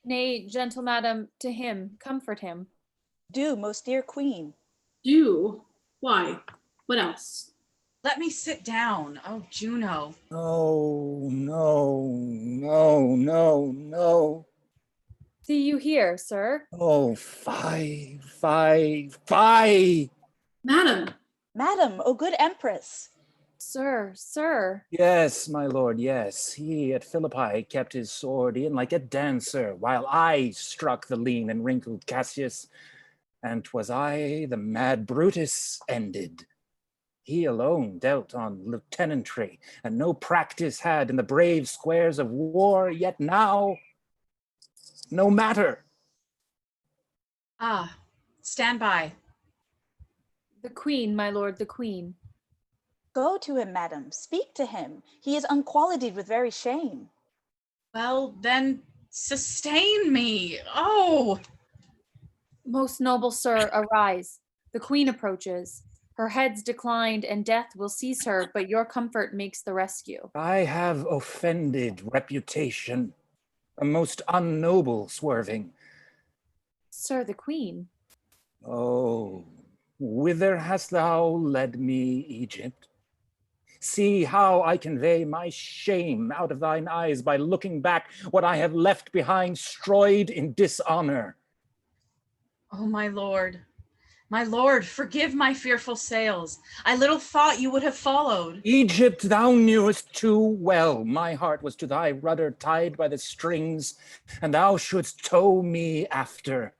Speaker 16: Nay, gentle madam, to him, comfort him.
Speaker 22: Do, most dear queen.
Speaker 7: Do? Why? What else?
Speaker 6: Let me sit down. Oh, Juno.
Speaker 8: No, no.
Speaker 16: See you here, sir.
Speaker 8: Oh, fie.
Speaker 7: Madam.
Speaker 22: Madam, O good empress.
Speaker 16: Sir.
Speaker 8: Yes, my lord, yes. He at Philippi kept his sword in like a dancer, while I struck the lean and wrinkled Cassius, and 'twas I, the mad Brutus, ended. He alone dealt on lieutenantry, and no practice had in the brave squares of war, yet now, no matter.
Speaker 6: Ah, stand by.
Speaker 16: The queen, my lord, the queen.
Speaker 22: Go to him, madam, speak to him. He is unqualitied with very shame.
Speaker 6: Well, then sustain me. Oh!
Speaker 16: Most noble sir, arise. The queen approaches. Her head's declined and death will seize her, but your comfort makes the rescue.
Speaker 8: I have offended reputation, a most unnoble swerving.
Speaker 16: Sir, the queen.
Speaker 8: Oh, whither hast thou led me, Egypt? See how I convey my shame out of thine eyes by looking back what I have left behind, stroyed in dishonor.
Speaker 6: Oh, my lord, forgive my fearful sails. I little thought you would have followed.
Speaker 8: Egypt, thou knewest too well. My heart was to thy rudder tied by the strings, and thou shouldst tow me after.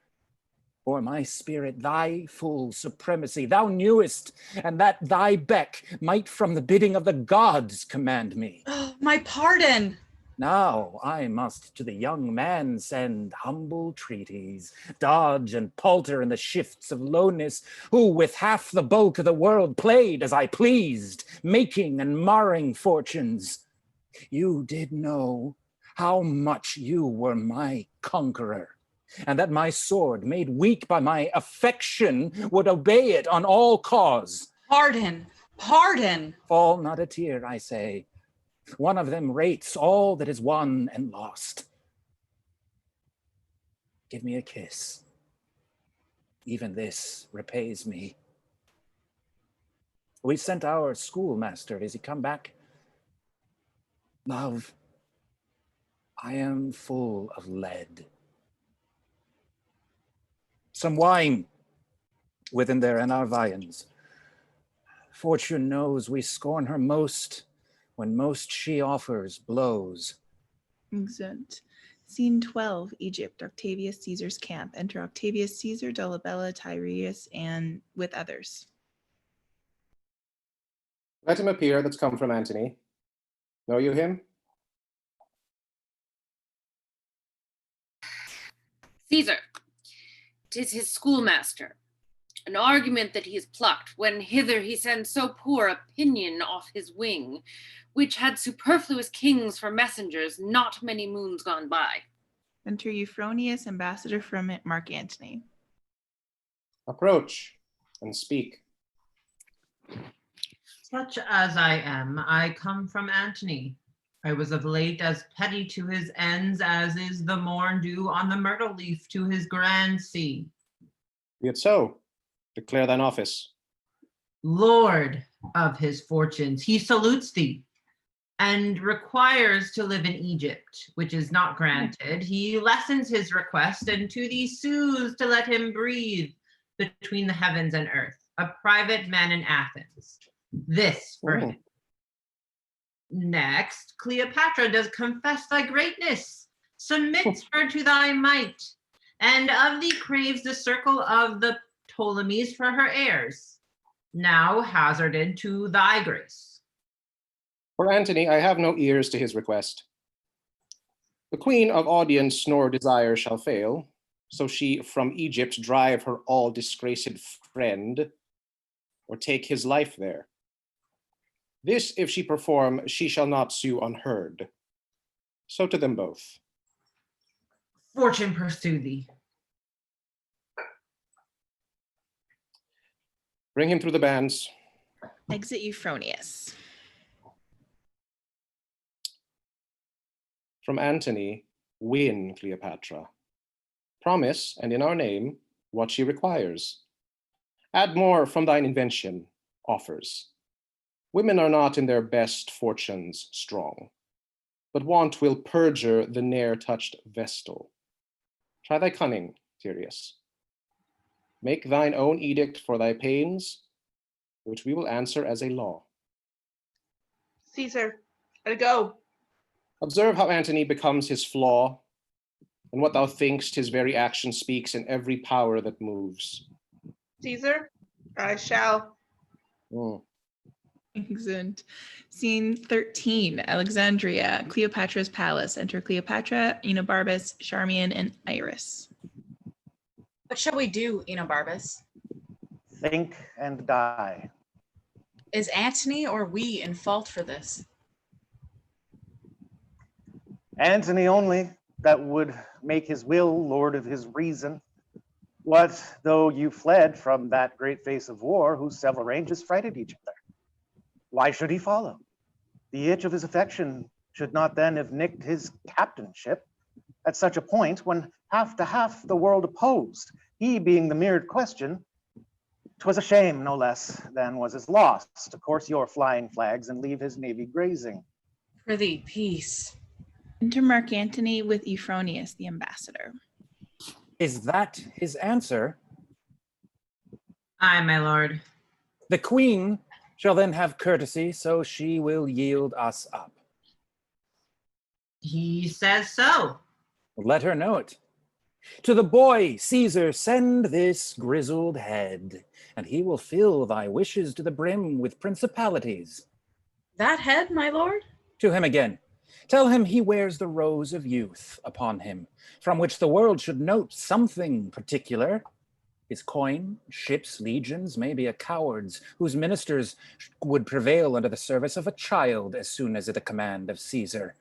Speaker 8: For my spirit, thy full supremacy, thou knewest, and that thy beck might from the bidding of the gods command me.
Speaker 6: Oh, my pardon.
Speaker 8: Now I must to the young man send humble treaties, dodge and palter in the shifts of lowness, who with half the bulk of the world played as I pleased, making and marring fortunes. You did know how much you were my conqueror, and that my sword, made weak by my affection, would obey it on all cause.
Speaker 6: Pardon.
Speaker 8: Fall not a tear, I say. One of them rates all that is won and lost. Give me a kiss. Even this repays me. We sent our schoolmaster. Is he come back? Love, I am full of lead. Some wine within there in our viands. Fortune knows we scorn her most when most she offers blows.
Speaker 3: Exeunt. Scene 12, Egypt, Octavius Caesar's camp. Enter Octavius Caesar, Dolabella, Tyrrheus, and with others.
Speaker 10: Let him appear that's come from Antony. Know you him?
Speaker 21: Caesar, 'tis his schoolmaster. An argument that he has plucked, when hither he sends so poor a pinion off his wing, which had superfluous kings for messengers not many moons gone by.
Speaker 3: Enter Euphronius, ambassador from Mark Antony.
Speaker 10: Approach and speak.
Speaker 4: Such as I am, I come from Antony. I was of late as petty to his ends as is the morn dew on the myrtle leaf to his grand sea.
Speaker 10: Be it so. Declare thine office.
Speaker 4: Lord of his fortunes, he salutes thee and requires to live in Egypt, which is not granted. He lessens his request and to thee sues to let him breathe between the heavens and earth, a private man in Athens. This for him. Next, Cleopatra does confess thy greatness, submits her to thy might, and of thee craves the circle of the Ptolemies for her heirs. Now hazarded to thy grace.
Speaker 10: For Antony, I have no ears to his request. The queen of audience nor desire shall fail, so she from Egypt drive her all disgraced friend, or take his life there. This if she perform, she shall not sue unheard. So to them both.
Speaker 4: Fortune pursue thee.
Speaker 10: Bring him through the bands.
Speaker 3: Exit Euphronius.
Speaker 10: From Antony, win Cleopatra. Promise, and in our name, what she requires. Add more from thine invention, offers. Women are not in their best fortunes strong, but want will perjure the ne'er touched vestal. Try thy cunning, Tyrius. Make thine own edict for thy pains, which we will answer as a law.
Speaker 2: Caesar, let it go.
Speaker 10: Observe how Antony becomes his flaw, and what thou thinkst his very action speaks in every power that moves.
Speaker 2: Caesar, I shall.
Speaker 3: Excellent. Scene 13, Alexandria, Cleopatra's palace. Enter Cleopatra, Enobarbus, Charmian, and Iris.
Speaker 6: What shall we do, Enobarbus?
Speaker 19: Think and die.
Speaker 6: Is Antony or we in fault for this?
Speaker 19: Antony only, that would make his will lord of his reason. What though you fled from that great face of war, whose several ranges frighted each other? Why should he follow? The itch of his affection should not then have nicked his captainship at such a point when half to half the world opposed, he being the mirrored question. 'Twas a shame no less than was his loss to course your flying flags and leave his navy grazing.
Speaker 6: Prithee, peace.
Speaker 3: Enter Mark Antony with Euphronius, the ambassador.
Speaker 8: Is that his answer?
Speaker 4: Aye, my lord.
Speaker 8: The queen shall then have courtesy, so she will yield us up.
Speaker 4: He says so.
Speaker 8: Let her know it. To the boy, Caesar, send this grizzled head, and he will fill thy wishes to the brim with principalities.
Speaker 6: That head, my lord?
Speaker 8: To him again. Tell him he wears the rose of youth upon him, from which the world should note something particular. His coin, ships, legions, may be a coward's, whose ministers would prevail under the service of a child as soon as at the command of Caesar.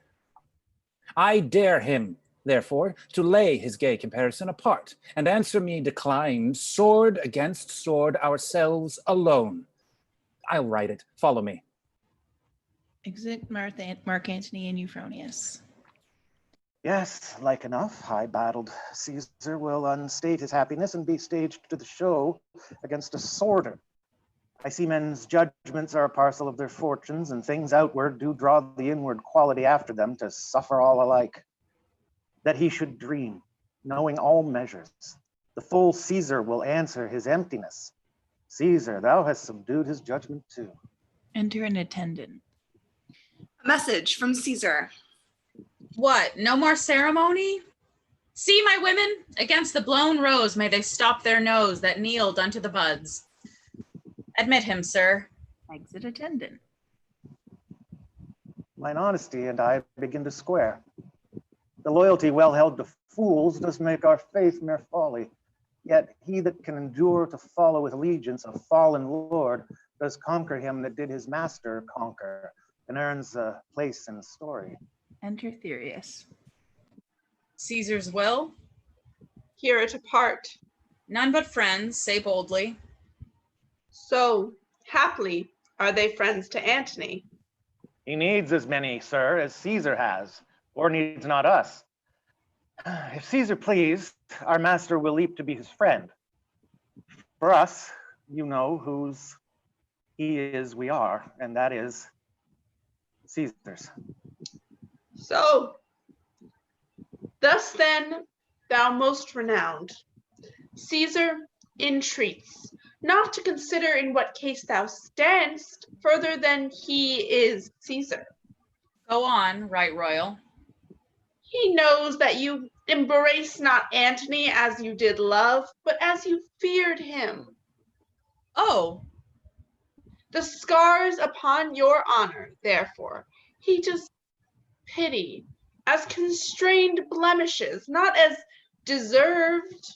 Speaker 8: I dare him, therefore, to lay his gay comparison apart, and answer me declined, sword against sword, ourselves alone. I'll write it. Follow me.
Speaker 3: Exit Mark Antony and Euphronius.
Speaker 19: Yes, like enough, high-battled Caesar will unstate his happiness and be staged to the show against a sworder. I see men's judgments are a parcel of their fortunes, and things outward do draw the inward quality after them to suffer all alike. That he should dream, knowing all measures. The full Caesar will answer his emptiness. Caesar, thou hast subdued his judgment too.
Speaker 3: Enter an attendant.
Speaker 9: A message from Caesar.
Speaker 6: What, no more ceremony? See, my women, against the blown rose may they stop their nose that kneeled unto the buds. Admit him, sir.
Speaker 3: Exit attendant.
Speaker 19: Mine honesty and I begin to square. The loyalty well held to fools does make our faith mere folly. Yet he that can endure to follow with allegiance a fallen lord does conquer him that did his master conquer, and earns a place in the story.
Speaker 3: Enter Therius.
Speaker 6: Caesar's will?
Speaker 2: Hear it apart.
Speaker 6: None but friends, say boldly.
Speaker 2: So, haply, are they friends to Antony?
Speaker 19: He needs as many, sir, as Caesar has, or needs not us. If Caesar please, our master will leap to be his friend. For us, you know whose he is we are, and that is Caesar's.
Speaker 2: So, thus then, thou most renowned, Caesar entreats not to consider in what case thou standst further than he is Caesar.
Speaker 6: Go on, right royal.
Speaker 2: He knows that you embrace not Antony as you did love, but as you feared him.
Speaker 6: Oh,
Speaker 2: The scars upon your honor, therefore, he just pity as constrained blemishes, not as deserved.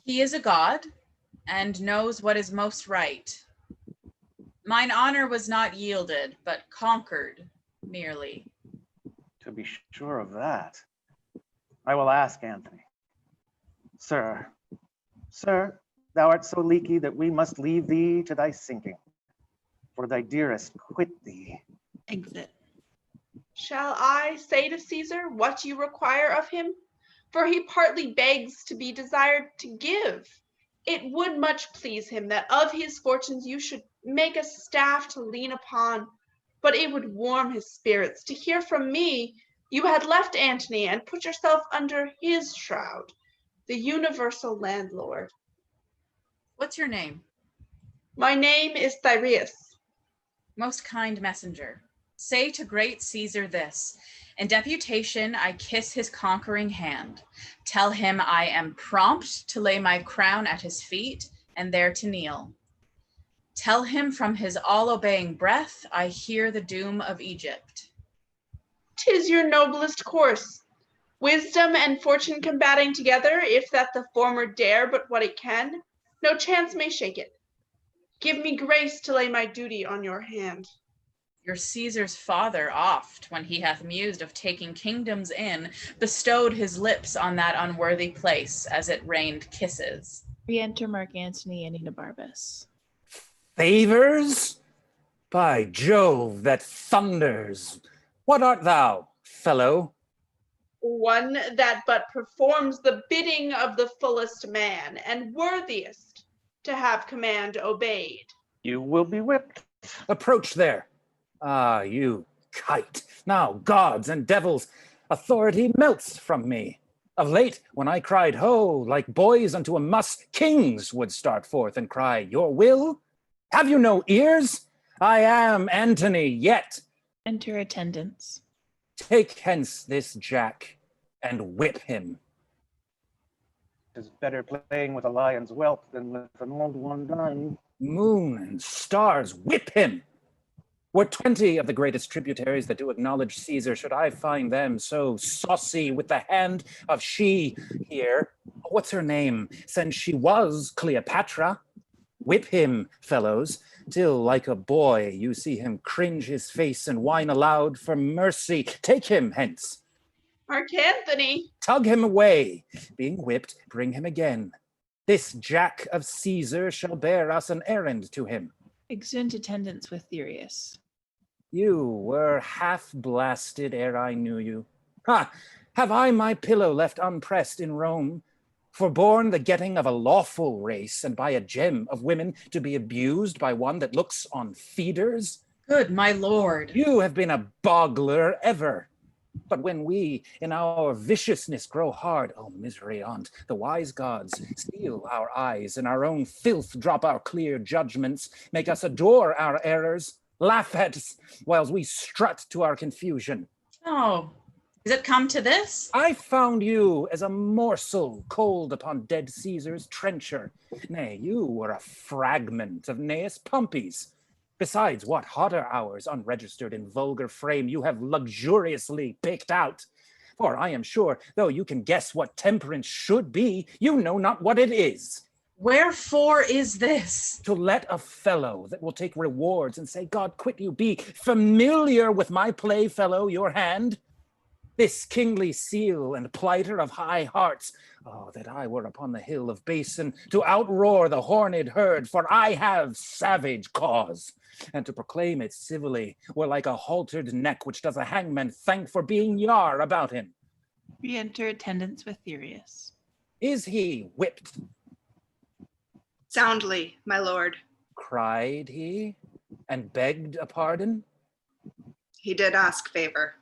Speaker 6: He is a god and knows what is most right. Mine honor was not yielded, but conquered merely.
Speaker 19: To be sure of that, I will ask Antony. Sir, thou art so leaky that we must leave thee to thy sinking. For thy dearest quit thee.
Speaker 3: Exit.
Speaker 2: Shall I say to Caesar what you require of him? For he partly begs to be desired to give. It would much please him that of his fortunes you should make a staff to lean upon, but it would warm his spirits to hear from me you had left Antony and put yourself under his shroud, the universal landlord.
Speaker 6: What's your name?
Speaker 2: My name is Thyreus.
Speaker 6: Most kind messenger, say to great Caesar this. In deputation, I kiss his conquering hand. Tell him I am prompt to lay my crown at his feet and there to kneel. Tell him from his all-obeying breath, I hear the doom of Egypt.
Speaker 2: 'Tis your noblest course. Wisdom and fortune combating together, if that the former dare but what it can, no chance may shake it. Give me grace to lay my duty on your hand.
Speaker 6: Your Caesar's father oft, when he hath mused of taking kingdoms in, bestowed his lips on that unworthy place as it rained kisses.
Speaker 3: Re-enter Mark Antony and Enobarbus.
Speaker 8: Favors? By Jove, that thunders! What art thou, fellow?
Speaker 2: One that but performs the bidding of the fullest man, and worthiest to have command obeyed.
Speaker 19: You will be whipped.
Speaker 8: Approach there. Ah, you kite. Now, gods and devils, authority melts from me. Of late, when I cried ho, like boys unto a muss, kings would start forth and cry, your will? Have you no ears? I am Antony yet.
Speaker 3: Enter attendants.
Speaker 8: Take hence this jack and whip him.
Speaker 19: 'Tis better playing with a lion's whelp than with an old one dying.
Speaker 8: Moon and stars, whip him! Were 20 of the greatest tributaries that do acknowledge Caesar, should I find them so saucy with the hand of she here, what's her name, since she was Cleopatra? Whip him, fellows, till like a boy you see him cringe his face and whine aloud for mercy. Take him hence.
Speaker 2: Mark Antony.
Speaker 8: Tug him away. Being whipped, bring him again. This jack of Caesar shall bear us an errand to him.
Speaker 3: Exeunt attendants with Thyreus.
Speaker 8: You were half blasted ere I knew you. Ha! Have I my pillow left unpressed in Rome? Forborne the getting of a lawful race, and by a gem of women to be abused by one that looks on feeders?
Speaker 6: Good my lord.
Speaker 8: You have been a boggler ever. But when we in our viciousness grow hard, oh misery on't, the wise gods seal our eyes, and our own filth drop our clear judgments, make us adore our errors, laugh at us, whiles we strut to our confusion.
Speaker 6: Oh, is it come to this?
Speaker 8: I found you as a morsel cold upon dead Caesar's trencher. Nay, you were a fragment of Gnaeus Pompey's. Besides, what hotter hours, unregistered in vulgar frame, you have luxuriously picked out. For I am sure, though you can guess what temperance should be, you know not what it is.
Speaker 6: Wherefore is this?
Speaker 8: To let a fellow that will take rewards and say, God quit you, be familiar with my playfellow, your hand. This kingly seal and plighter of high hearts, oh, that I were upon the hill of Basin to outroar the horned herd, for I have savage cause. And to proclaim it civilly were like a haltered neck which does a hangman thank for being yar about him.
Speaker 3: Re-enter attendants with Thyreus.
Speaker 8: Is he whipped?
Speaker 9: Soundly, my lord.
Speaker 8: Cried he, and begged a pardon?
Speaker 9: He did ask favor.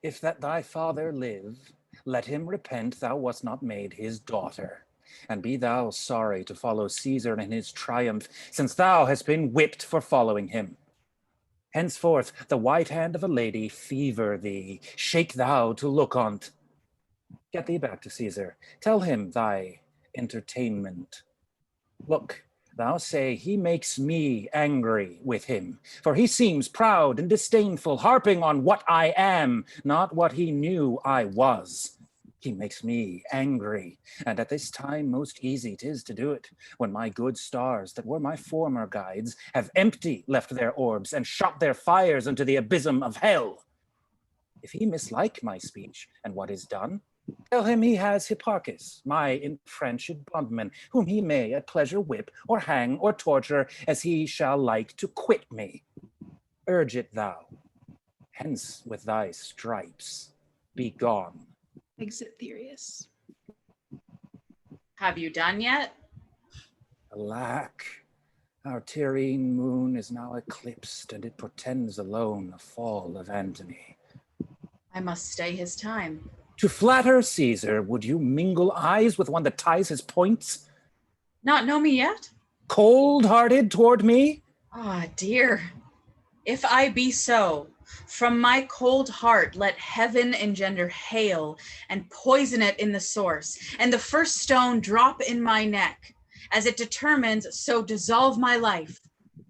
Speaker 8: If that thy father live, let him repent thou wast not made his daughter, and be thou sorry to follow Caesar in his triumph, since thou hast been whipped for following him. Henceforth the white hand of a lady fever thee, shake thou to look on't. Get thee back to Caesar, tell him thy entertainment. Look, Thou say he makes me angry with him, for he seems proud and disdainful, harping on what I am, not what he knew I was. He makes me angry, and at this time most easy 'tis to do it, when my good stars that were my former guides have empty left their orbs and shot their fires into the abysm of hell. If he mislike my speech and what is done, tell him he has Hipparchus, my enfranched bondman, whom he may at pleasure whip or hang or torture as he shall like to quit me. Urge it thou. Hence with thy stripes, be gone.
Speaker 20: Exit Thereus.
Speaker 6: Have you done yet?
Speaker 8: Alack, our Tyrrhene moon is now eclipsed, and it portends alone the fall of Antony.
Speaker 6: I must stay his time.
Speaker 8: To flatter Caesar, would you mingle eyes with one that ties his points?
Speaker 6: Not know me yet?
Speaker 8: Cold-hearted toward me?
Speaker 6: Ah, dear. If I be so, from my cold heart let heaven engender hail and poison it in the source, and the first stone drop in my neck. As it determines, so dissolve my life.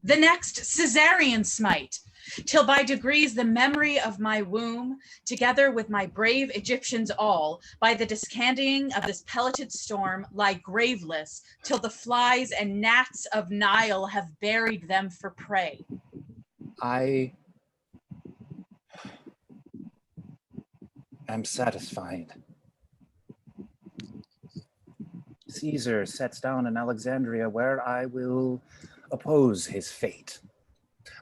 Speaker 6: The next Caesarean smite, till by degrees the memory of my womb, together with my brave Egyptians all, by the descanting of this pelleted storm, lie graveless, till the flies and gnats of Nile have buried them for prey.
Speaker 8: I am satisfied. Caesar sets down in Alexandria, where I will oppose his fate.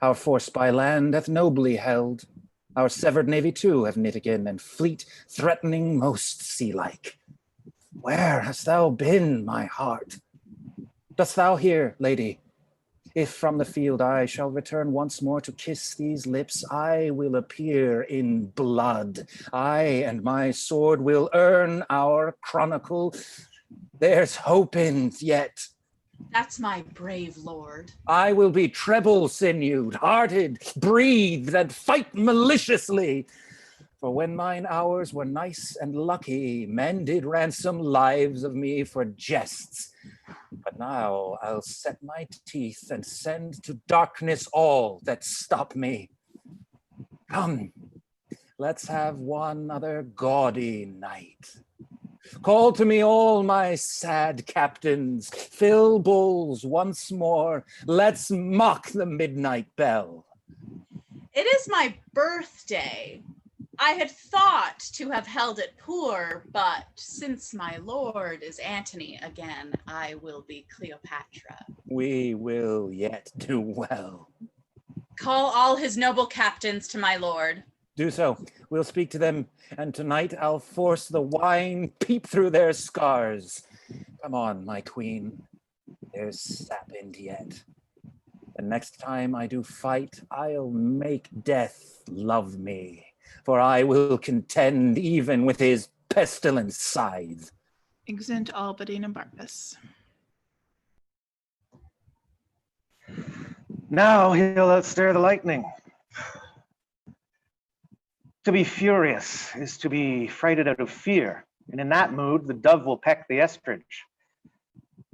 Speaker 8: Our force by land hath nobly held. Our severed navy too have knit again, and fleet threatening most sea-like. Where hast thou been, my heart? Dost thou hear, lady? If from the field I shall return once more to kiss these lips, I will appear in blood. I and my sword will earn our chronicle. There's hope in yet.
Speaker 6: That's my brave lord.
Speaker 8: I will be treble-sinewed, hearted, breathed, and fight maliciously. For when mine hours were nice and lucky, men did ransom lives of me for jests. But now I'll set my teeth and send to darkness all that stop me. Come, let's have one other gaudy night. Call to me all my sad captains, fill bowls once more, let's mock the midnight bell.
Speaker 6: It is my birthday. I had thought to have held it poor, but since my lord is Antony again, I will be Cleopatra.
Speaker 8: We will yet do well.
Speaker 6: Call all his noble captains to my lord.
Speaker 8: Do so. We'll speak to them, and tonight I'll force the wine peep through their scars. Come on, my queen. There's sap in yet. The next time I do fight, I'll make death love me, for I will contend even with his pestilent scythe.
Speaker 3: Exeunt all but Enobarbus.
Speaker 19: Now he'll outstare the lightning. To be furious is to be frighted out of fear, and in that mood the dove will peck the ostrich.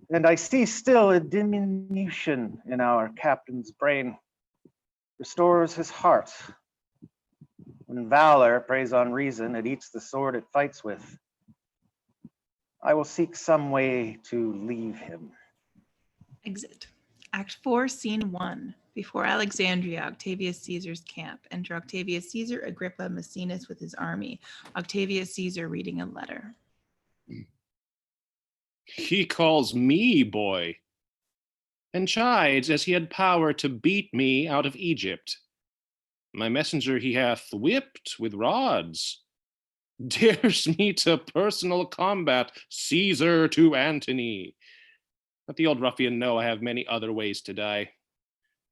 Speaker 19: And I see still a diminution in our captain's brain, restores his heart. When valor preys on reason, it eats the sword it fights with. I will seek some way to leave him.
Speaker 3: Exit. Act 4, Scene 1. Before Alexandria, Octavius Caesar's camp. Enter Octavius Caesar, Agrippa, Maecenas with his army. Octavius Caesar reading a letter.
Speaker 10: He calls me boy, and chides as he had power to beat me out of Egypt. My messenger he hath whipped with rods, dares me to personal combat, Caesar to Antony. Let the old ruffian know I have many other ways to die.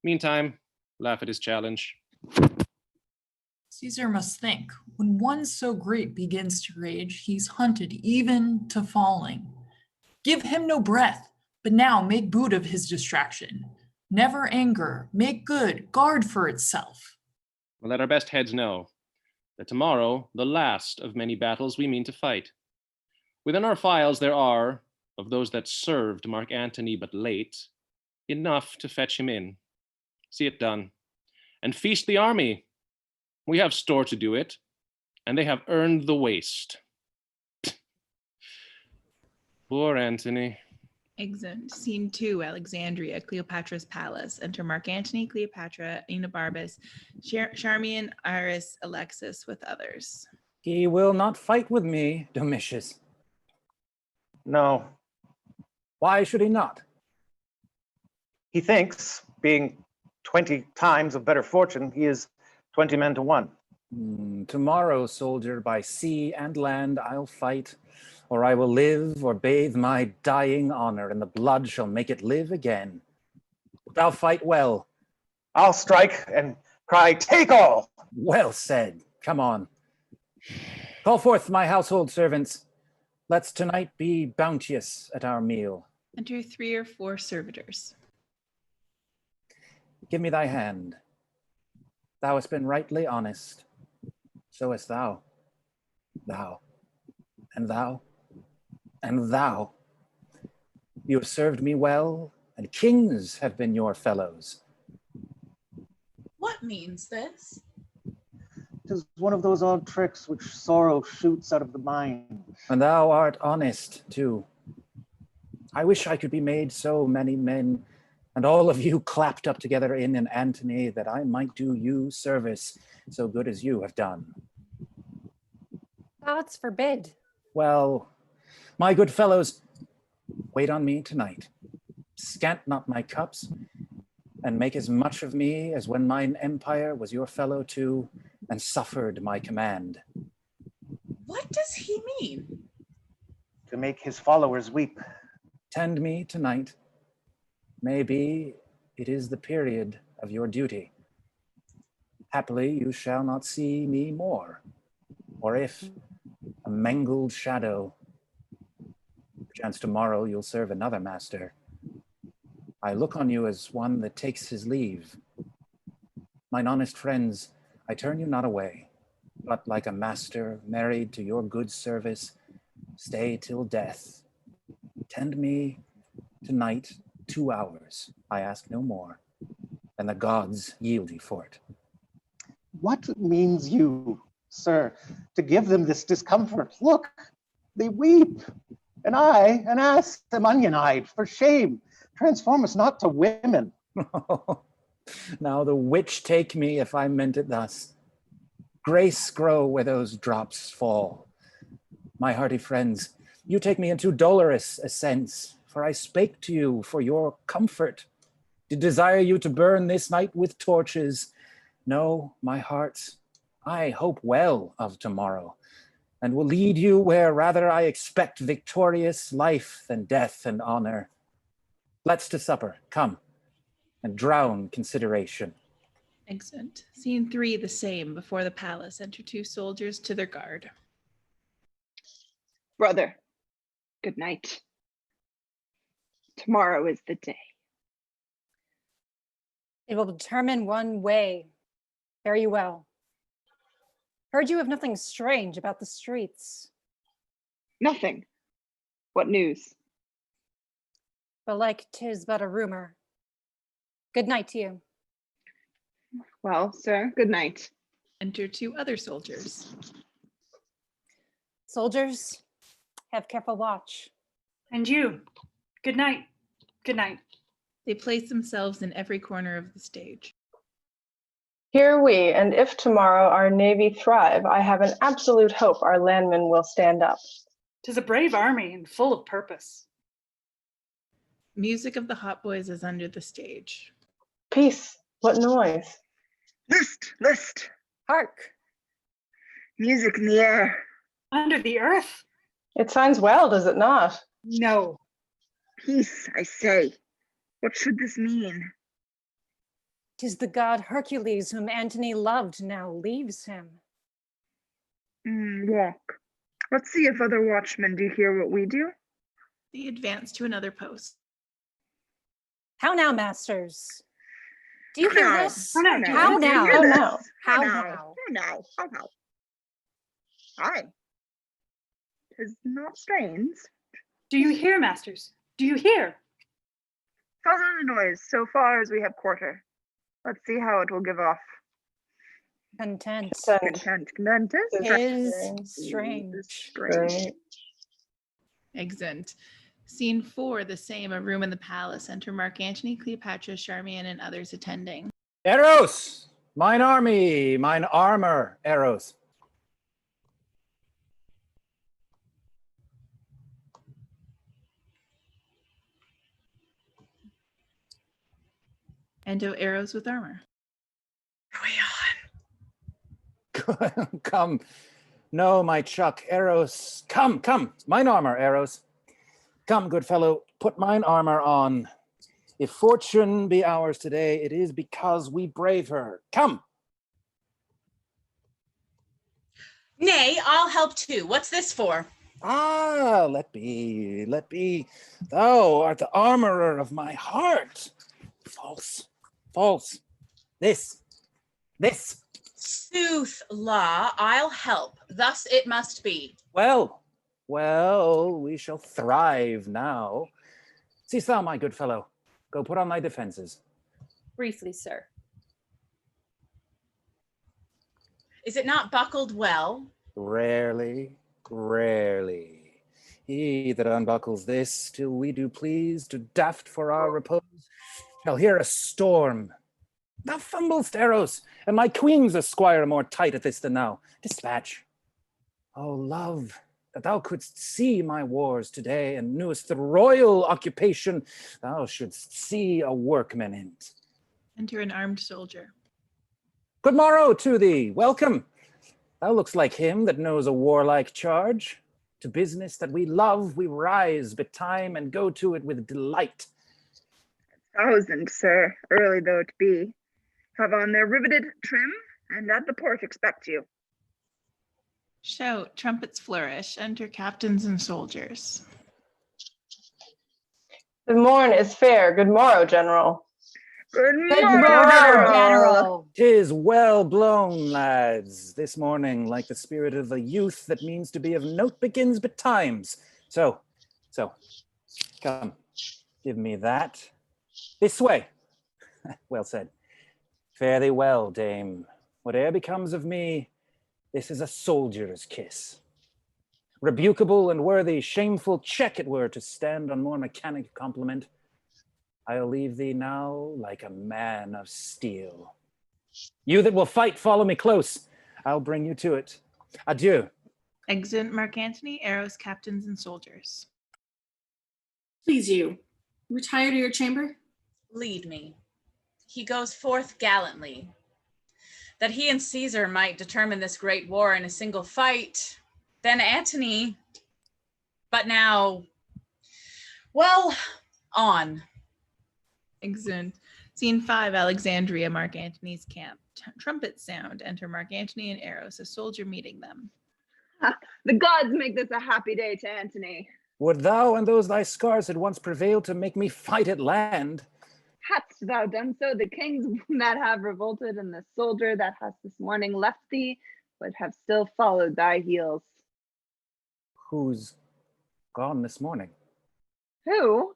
Speaker 10: Meantime, laugh at his challenge.
Speaker 20: Caesar must think, when one so great begins to rage, he's hunted even to falling. Give him no breath, but now make boot of his distraction. Never anger, make good, guard for itself.
Speaker 10: We'll let our best heads know that tomorrow, the last of many battles we mean to fight. Within our files there are, of those that served Mark Antony but late, enough to fetch him in. See it done. And feast the army. We have store to do it, and they have earned the waste. Poor Antony.
Speaker 3: Exeunt. Scene 2, Alexandria, Cleopatra's palace. Enter Mark Antony, Cleopatra, Enobarbus, Charmian, Iris, Alexis with others.
Speaker 8: He will not fight with me, Domitius.
Speaker 19: No.
Speaker 8: Why should he not?
Speaker 19: He thinks, being 20 times of better fortune, he is 20 men to 1.
Speaker 8: Tomorrow, soldier, by sea and land I'll fight, or I will live or bathe my dying honor, and the blood shall make it live again. Thou fight well.
Speaker 19: I'll strike and cry, take all!
Speaker 8: Well said. Come on. Call forth my household servants. Let's tonight be bounteous at our meal.
Speaker 3: Enter 3 or 4 servitors.
Speaker 8: Give me thy hand. Thou hast been rightly honest. So hast thou. Thou. And thou. And thou. You have served me well, and kings have been your fellows.
Speaker 6: What means this?
Speaker 19: 'Tis one of those odd tricks which sorrow shoots out of the mind.
Speaker 8: And thou art honest, too. I wish I could be made so many men, and all of you clapped up together in an Antony, that I might do you service so good as you have done.
Speaker 5: Gods forbid.
Speaker 8: Well, my good fellows, wait on me tonight. Scant not my cups, and make as much of me as when mine empire was your fellow too, and suffered my command.
Speaker 6: What does he mean?
Speaker 19: To make his followers weep.
Speaker 8: Tend me tonight. Maybe it is the period of your duty. Happily, you shall not see me more, or if a mangled shadow, perchance tomorrow you'll serve another master. I look on you as one that takes his leave. Mine honest friends, I turn you not away, but like a master married to your good service, stay till death. Tend me tonight 2 hours, I ask no more, and the gods yield you for it.
Speaker 19: What means you, sir, to give them this discomfort? Look, they weep, and I, an ass, am onion-eyed. For shame, transform us not to women.
Speaker 8: Now the witch take me if I meant it thus. Grace grow where those drops fall. My hearty friends, you take me into dolorous ascents, for I spake to you for your comfort, did desire you to burn this night with torches. No, my hearts, I hope well of tomorrow, and will lead you where rather I expect victorious life than death and honor. Let's to supper, come, and drown consideration.
Speaker 3: Exeunt. Scene 3, the same, before the palace. Enter 2 soldiers to their guard.
Speaker 12: Brother, good night. Tomorrow is the day.
Speaker 5: It will determine one way. Fare you well. Heard you have nothing strange about the streets.
Speaker 12: Nothing. What news?
Speaker 5: Belike 'tis but a rumor. Good night to you.
Speaker 12: Well, sir, good night.
Speaker 3: Enter 2 other soldiers.
Speaker 5: Soldiers, have careful watch.
Speaker 14: And you, good night. Good night.
Speaker 3: They place themselves in every corner of the stage.
Speaker 15: Here we, and if tomorrow our navy thrive, I have an absolute hope our landmen will stand up.
Speaker 14: 'Tis a brave army and full of purpose.
Speaker 3: Music of the Hot Boys is under the stage.
Speaker 15: Peace, what noise?
Speaker 12: List, list.
Speaker 5: Hark.
Speaker 12: Music in the air.
Speaker 14: Under the earth?
Speaker 15: It signs well, does it not?
Speaker 14: No.
Speaker 12: Peace, I say. What should this mean?
Speaker 5: 'Tis the god Hercules whom Antony loved now leaves him.
Speaker 12: Walk. Let's see if other watchmen do hear what we do.
Speaker 3: They advance to another post.
Speaker 5: How now, masters? Do you hear this?
Speaker 12: How now?
Speaker 5: How now?
Speaker 12: How now?
Speaker 5: How
Speaker 12: now?
Speaker 5: now?
Speaker 12: How now? How now? Aye. 'Tis not strange.
Speaker 14: Do you hear, masters? Do you hear?
Speaker 12: Follow the noise so far as we have quarter. Let's see how it will give off.
Speaker 5: Content.
Speaker 12: Content. Contentus?
Speaker 5: Is strange.
Speaker 12: Strange.
Speaker 3: Excellent. Scene 4, the same, a room in the palace. Enter Mark Antony, Cleopatra, Charmian, and others attending.
Speaker 8: Eros, mine army, mine armor, Eros.
Speaker 3: Endo arrows with armor.
Speaker 8: Come. No, my Chuck, Eros. Come. Mine armor, Eros. Come, good fellow, put mine armor on. If fortune be ours today, it is because we brave her. Come.
Speaker 6: Nay, I'll help too. What's this for?
Speaker 8: Ah, let be. Thou art the armorer of my heart. False. This.
Speaker 6: Sooth, law, I'll help. Thus it must be.
Speaker 8: Well, we shall thrive now. Seest thou, my good fellow, go put on thy defenses.
Speaker 16: Briefly, sir.
Speaker 6: Is it not buckled well?
Speaker 8: Rarely. He that unbuckles this, till we do please to daft for our repose, shall hear a storm. Thou fumblest, Eros, and my queen's a squire more tight at this than thou. Dispatch. Oh, love, that thou couldst see my wars today, and knewest the royal occupation thou shouldst see a workman in't.
Speaker 3: Enter an armed soldier.
Speaker 8: Good morrow to thee, welcome. Thou looks like him that knows a warlike charge. To business that we love, we rise betime and go to it with delight.
Speaker 12: 1,000, sir, early though it be. Have on their riveted trim, and at the port expect you.
Speaker 3: Shout, trumpets flourish, enter captains and soldiers.
Speaker 15: The morn is fair. Good morrow, General.
Speaker 12: Good
Speaker 5: morrow, General.
Speaker 8: 'Tis well blown, lads. This morning, like the spirit of a youth that means to be of note begins betimes. So, come, give me that. This way. Well said. Fare thee well, dame. Whate'er becomes of me, this is a soldier's kiss. Rebukable and worthy, shameful check it were to stand on more mechanic compliment. I'll leave thee now like a man of steel. You that will fight, follow me close. I'll bring you to it. Adieu.
Speaker 3: Exit Mark Antony, Eros, captains and soldiers.
Speaker 7: Please you, retire to your chamber.
Speaker 6: Lead me. He goes forth gallantly. That he and Caesar might determine this great war in a single fight, then Antony, but now, well, on.
Speaker 3: Exeunt. Scene 5, Alexandria, Mark Antony's camp. Trumpets sound. Enter Mark Antony and Eros, a soldier meeting them.
Speaker 12: The gods make this a happy day to Antony.
Speaker 8: Would thou and those thy scars had once prevailed to make me fight at land?
Speaker 12: Hadst thou done so, the kings that have revolted and the soldier that has this morning left thee would have still followed thy heels.
Speaker 8: Who's gone this morning?
Speaker 12: Who?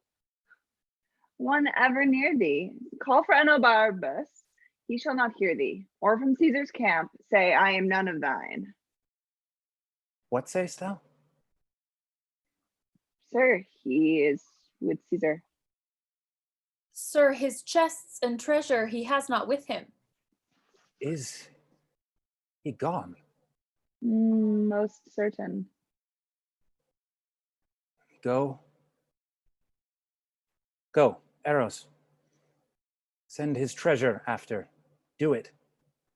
Speaker 12: One ever near thee. Call for Enobarbus, he shall not hear thee. Or from Caesar's camp, say, I am none of thine.
Speaker 8: What sayst thou?
Speaker 12: Sir, he is with Caesar.
Speaker 16: Sir, his chests and treasure he has not with him.
Speaker 8: Is he gone?
Speaker 12: Most certain.
Speaker 8: Go, Eros. Send his treasure after. Do it.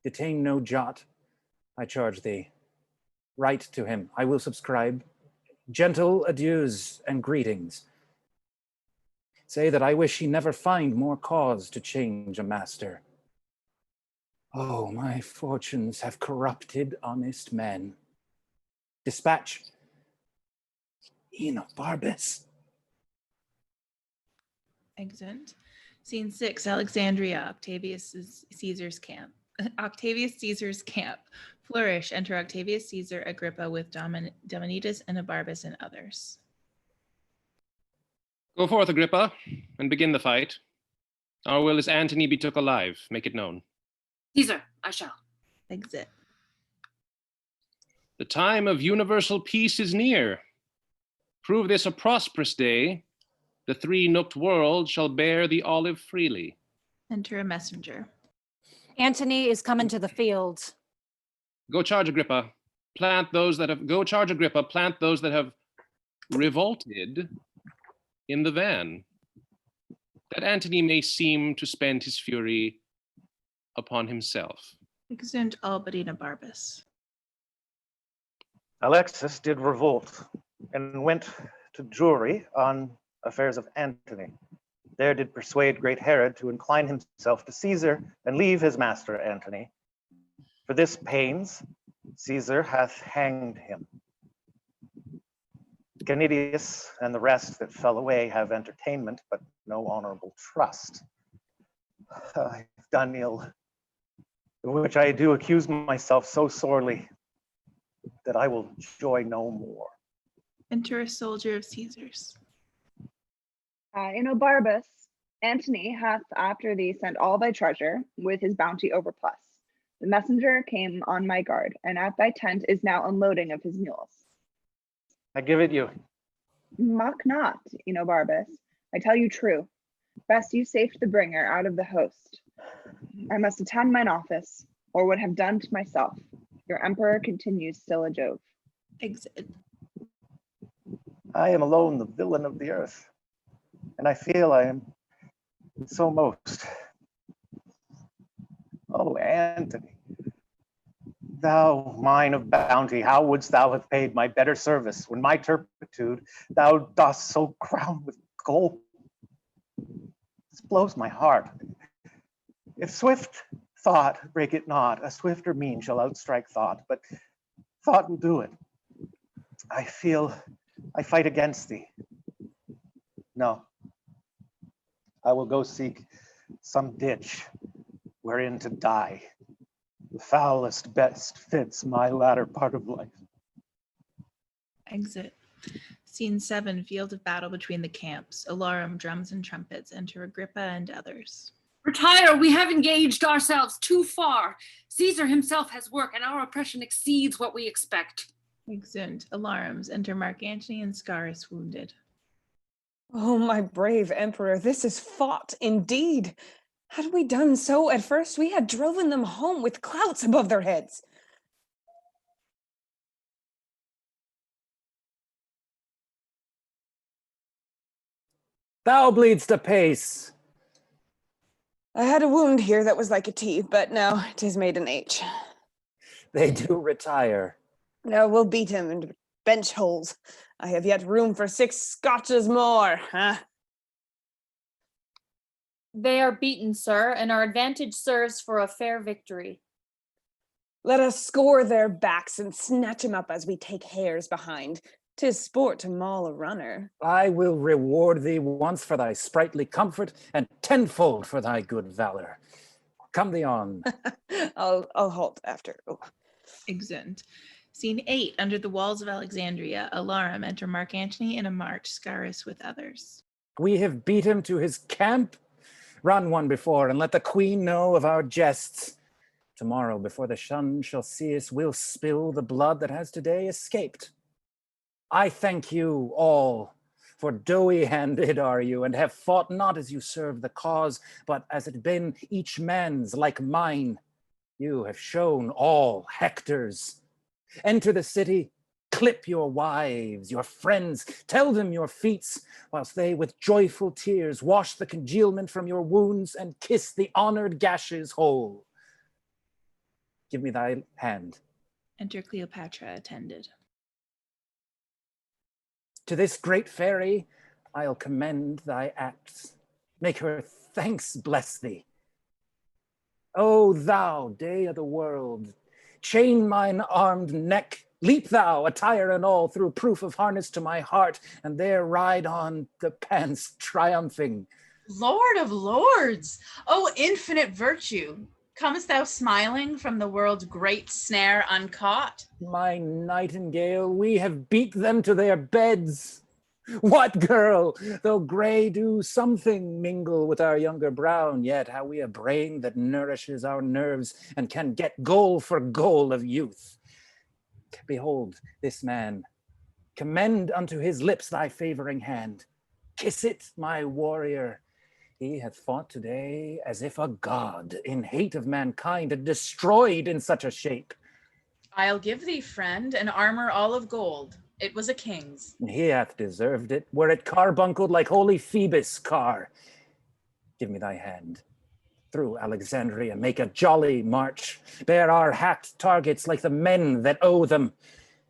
Speaker 8: Detain no jot, I charge thee. Write to him. I will subscribe. Gentle adieus and greetings. Say that I wish he never find more cause to change a master. Oh, my fortunes have corrupted honest men. Dispatch Enobarbus.
Speaker 3: Exeunt. Scene 6, Alexandria, Octavius Caesar's camp. Octavius Caesar's camp. Flourish. Enter Octavius Caesar, Agrippa with Dominitus, Enobarbus, and others.
Speaker 10: Go forth, Agrippa, and begin the fight. Our will is Antony be took alive. Make it known.
Speaker 21: Caesar, I shall.
Speaker 3: Exit.
Speaker 10: The time of universal peace is near. Prove this a prosperous day. The three-nooked world shall bear the olive freely.
Speaker 3: Enter a messenger.
Speaker 11: Antony is coming to the field.
Speaker 10: Go charge Agrippa. Plant those that have revolted in the van, that Antony may seem to spend his fury upon himself.
Speaker 3: Exeunt all but Enobarbus.
Speaker 19: Alexis did revolt and went to Jewry on affairs of Antony. There did persuade great Herod to incline himself to Caesar and leave his master Antony. For this pains, Caesar hath hanged him. Canidius and the rest that fell away have entertainment, but no honorable trust. I've done ill, of which I do accuse myself so sorely that I will joy no more.
Speaker 3: Enter a soldier of Caesar's.
Speaker 12: Enobarbus, Antony hath after thee sent all thy treasure with his bounty overplus. The messenger came on my guard, and at thy tent is now unloading of his mules.
Speaker 19: I give it you.
Speaker 12: Mock not, Enobarbus. I tell you true. Best you saved the bringer out of the host. I must attend mine office, or would have done to myself. Your emperor continues still a Jove.
Speaker 3: Exit.
Speaker 19: I am alone the villain of the earth, and I feel I am so most. Oh, Antony, thou mine of bounty, how wouldst thou have paid my better service when my turpitude thou dost so crown with gold? This blows my heart. If swift thought break it not, a swifter mean shall outstrike thought, but thought will do it. I feel I fight against thee. No, I will go seek some ditch wherein to die. The foulest best fits my latter part of life.
Speaker 3: Exit. Scene 7, field of battle between the camps. Alarum, drums and trumpets. Enter Agrippa and others.
Speaker 21: Retire, we have engaged ourselves too far. Caesar himself has work, and our oppression exceeds what we expect.
Speaker 3: Exeunt. Alarums. Enter Mark Antony and Scaurus wounded.
Speaker 1: Oh, my brave emperor, this is fought indeed. Had we done so at first, we had driven them home with clouts above their heads.
Speaker 8: Thou bleedst apace.
Speaker 1: I had a wound here that was like a T, but now 'tis made an H.
Speaker 8: They do retire.
Speaker 1: Now we'll beat him into bench holes. I have yet room for 6 scotches more, huh?
Speaker 16: They are beaten, sir, and our advantage serves for a fair victory.
Speaker 1: Let us score their backs and snatch him up as we take hares behind. 'Tis sport to maul a runner.
Speaker 8: I will reward thee once for thy sprightly comfort and tenfold for thy good valor. Come thee on.
Speaker 1: I'll halt after. Oh.
Speaker 3: Exeunt. Scene 8, under the walls of Alexandria. Alarum. Enter Mark Antony in a march. Scaurus with others.
Speaker 8: We have beat him to his camp. Run one before and let the queen know of our jests. Tomorrow, before the sun shall see us, we'll spill the blood that has today escaped. I thank you all, for doughy-handed are you, and have fought not as you serve the cause, but as it been each man's like mine. You have shown all Hectors. Enter the city, clip your wives, your friends, tell them your feats, whilst they with joyful tears wash the congealment from your wounds and kiss the honored gashes whole. Give me thy hand.
Speaker 3: Enter Cleopatra attended.
Speaker 8: To this great fairy, I'll commend thy acts. Make her thanks bless thee. O thou, day of the world, chain mine armed neck, leap thou, attire and all, through proof of harness to my heart, and there ride on the pants triumphing.
Speaker 6: Lord of lords, O infinite virtue, comest thou smiling from the world's great snare uncaught?
Speaker 8: My nightingale, we have beat them to their beds. What girl? Though gray do something mingle with our younger brown, yet have we a brain that nourishes our nerves and can get goal for goal of youth. Behold this man. Commend unto his lips thy favoring hand. Kiss it, my warrior. He hath fought today as if a god, in hate of mankind, and destroyed in such a shape.
Speaker 6: I'll give thee, friend, an armor all of gold. It was a king's.
Speaker 8: He hath deserved it, were it carbuncled like holy Phoebus' car. Give me thy hand. Through Alexandria make a jolly march. Bear our hacked targets like the men that owe them.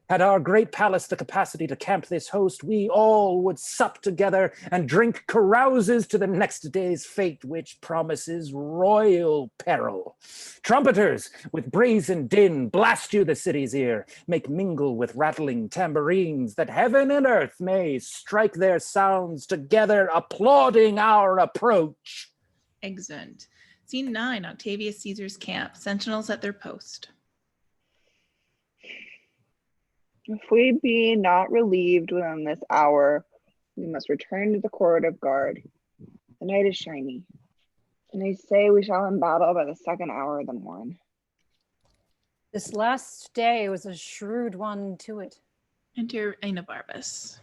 Speaker 8: Had our great palace the capacity to camp this host, we all would sup together and drink carouses to the next day's fate, which promises royal peril. Trumpeters, with brazen din, blast you the city's ear, make mingle with rattling tambourines, that heaven and earth may strike their sounds together, applauding our approach.
Speaker 3: Excellent. Scene 9, Octavius Caesar's camp, sentinels at their post.
Speaker 12: If we be not relieved within this hour, we must return to the court of guard. The night is shiny, and they say we shall embattle by the second hour of the morn.
Speaker 11: This last day was a shrewd one to it.
Speaker 3: Enter Aenobarbus.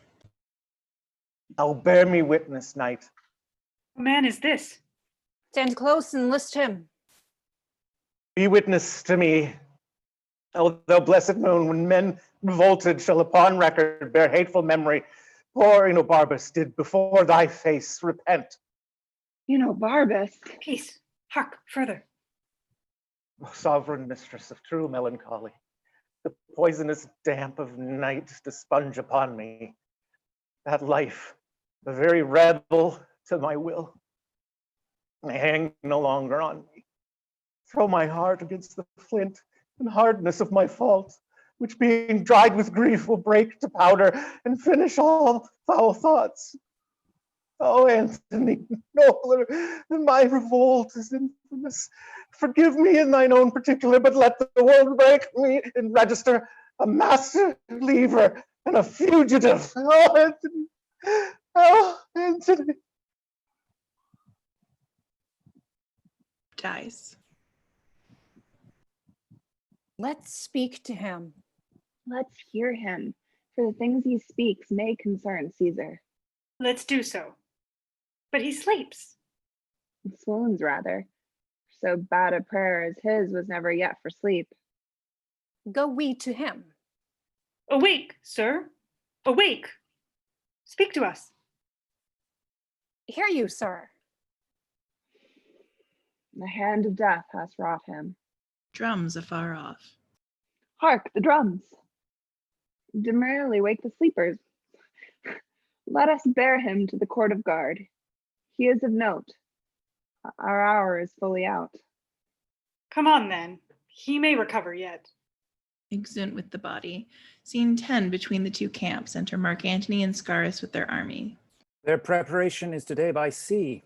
Speaker 19: Oh, bear me witness, knight.
Speaker 14: What man is this?
Speaker 11: Stand close and list him.
Speaker 19: Be witness to me. O thou blessed moon, when men revolted shall upon record bear hateful memory, poor Aenobarbus did before thy face repent.
Speaker 12: Aenobarbus?
Speaker 14: Peace. Hark, further.
Speaker 19: O sovereign mistress of true melancholy, the poisonous damp of night to sponge upon me, that life, the very rebel to my will, may hang no longer on me. Throw my heart against the flint and hardness of my fault, which being dried with grief will break to powder and finish all foul thoughts. Oh, Antony, nobler than my revolt is infamous. Forgive me in thine own particular, but let the world rank me in register a master leaver and a fugitive. Oh, Antony. Oh, Antony.
Speaker 3: Dies.
Speaker 11: Let's speak to him.
Speaker 12: Let's hear him, for the things he speaks may concern Caesar.
Speaker 14: Let's do so. But he sleeps.
Speaker 12: Swoons, rather. So bad a prayer as his was never yet for sleep.
Speaker 11: Go we to him.
Speaker 14: Awake, sir. Awake. Speak to us.
Speaker 11: Hear you, sir.
Speaker 12: The hand of death has wrought him.
Speaker 3: Drums afar off.
Speaker 12: Hark, the drums. Demurely wake the sleepers. Let us bear him to the court of guard. He is of note. Our hour is fully out.
Speaker 14: Come on, then. He may recover yet.
Speaker 3: Exeunt with the body. Scene 10, between the two camps, enter Mark Antony and Scaurus with their army.
Speaker 8: Their preparation is today by sea.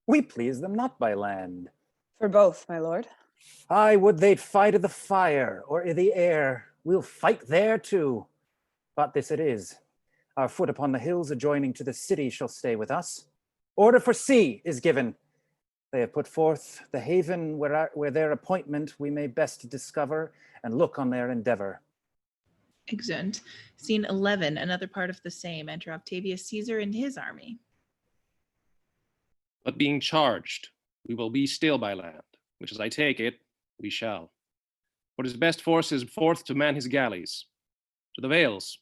Speaker 8: We please them not by land.
Speaker 1: For both, my lord.
Speaker 8: I would they'd fight i' the fire or i' the air. We'll fight there too. But this it is. Our foot upon the hills adjoining to the city shall stay with us. Order for sea is given. They have put forth the haven where their appointment we may best discover and look on their endeavor.
Speaker 3: Exeunt. Scene 11, another part of the same, enter Octavius Caesar and his army.
Speaker 10: But being charged, we will be still by land, which as I take it, we shall. For his best force is forth to man his galleys, to the vales,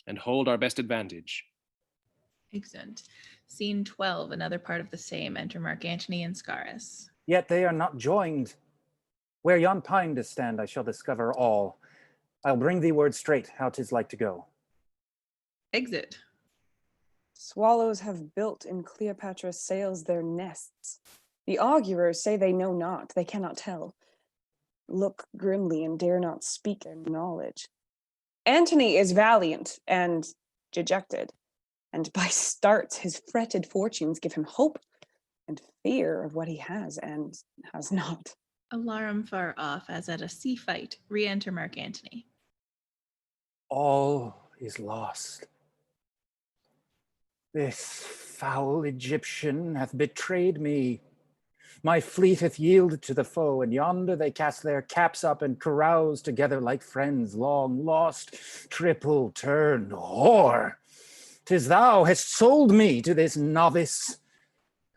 Speaker 10: and hold our best advantage.
Speaker 3: Exeunt. Scene 12, another part of the same, enter Mark Antony and Scaurus.
Speaker 8: Yet they are not joined. Where yon pine does stand, I shall discover all. I'll bring thee word straight how 'tis like to go.
Speaker 3: Exit.
Speaker 1: Swallows have built in Cleopatra's sails their nests. The augurers say they know not, they cannot tell. Look grimly and dare not speak their knowledge. Antony is valiant and dejected, and by starts his fretted fortunes give him hope and fear of what he has and has not.
Speaker 3: Alarum far off, as at a sea fight, re-enter Mark Antony.
Speaker 8: All is lost. This foul Egyptian hath betrayed me. My fleet hath yielded to the foe, and yonder they cast their caps up and carouse together like friends long lost. Triple turned whore, 'tis thou hast sold me to this novice,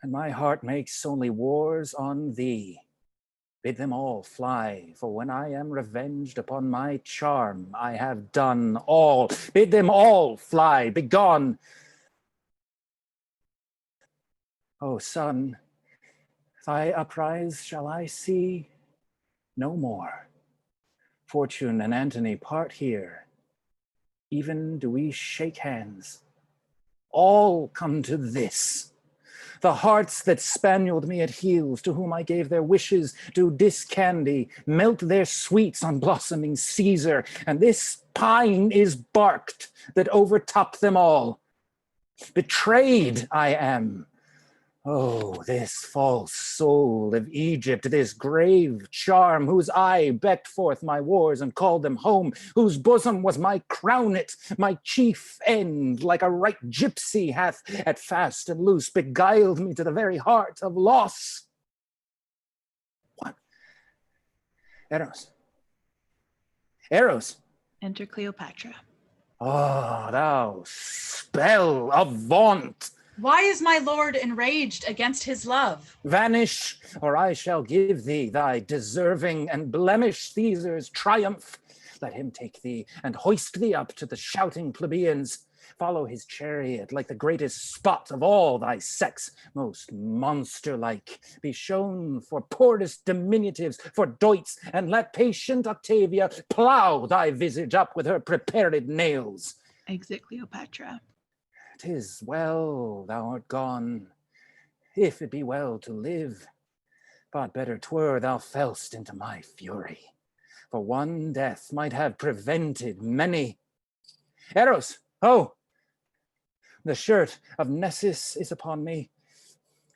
Speaker 8: and my heart makes only wars on thee. Bid them all fly, for when I am revenged upon my charm, I have done all. Bid them all fly, begone. O sun, thy uprise shall I see no more. Fortune and Antony part here. Even do we shake hands. All come to this. The hearts that spanieled me at heels, to whom I gave their wishes, do discandy, melt their sweets on blossoming Caesar, and this pine is barked that overtop them all. Betrayed I am. Oh, this false soul of Egypt, this grave charm, whose eye becked forth my wars and called them home, whose bosom was my crownet, my chief end, like a right gypsy hath at fast and loose beguiled me to the very heart of loss. What? Eros. Eros.
Speaker 3: Enter Cleopatra.
Speaker 8: Oh, thou spell of vaunt!
Speaker 6: Why is my lord enraged against his love?
Speaker 8: Vanish, or I shall give thee thy deserving and blemish Caesar's triumph. Let him take thee and hoist thee up to the shouting plebeians. Follow his chariot like the greatest spot of all thy sex, most monster-like. Be shown for poorest diminutives, for doits, and let patient Octavia plow thy visage up with her prepared nails.
Speaker 3: Exit Cleopatra.
Speaker 8: 'Tis well thou art gone, if it be well to live. But better 'twere thou fell'st into my fury, for one death might have prevented many. Eros, ho! The shirt of Nessus is upon me.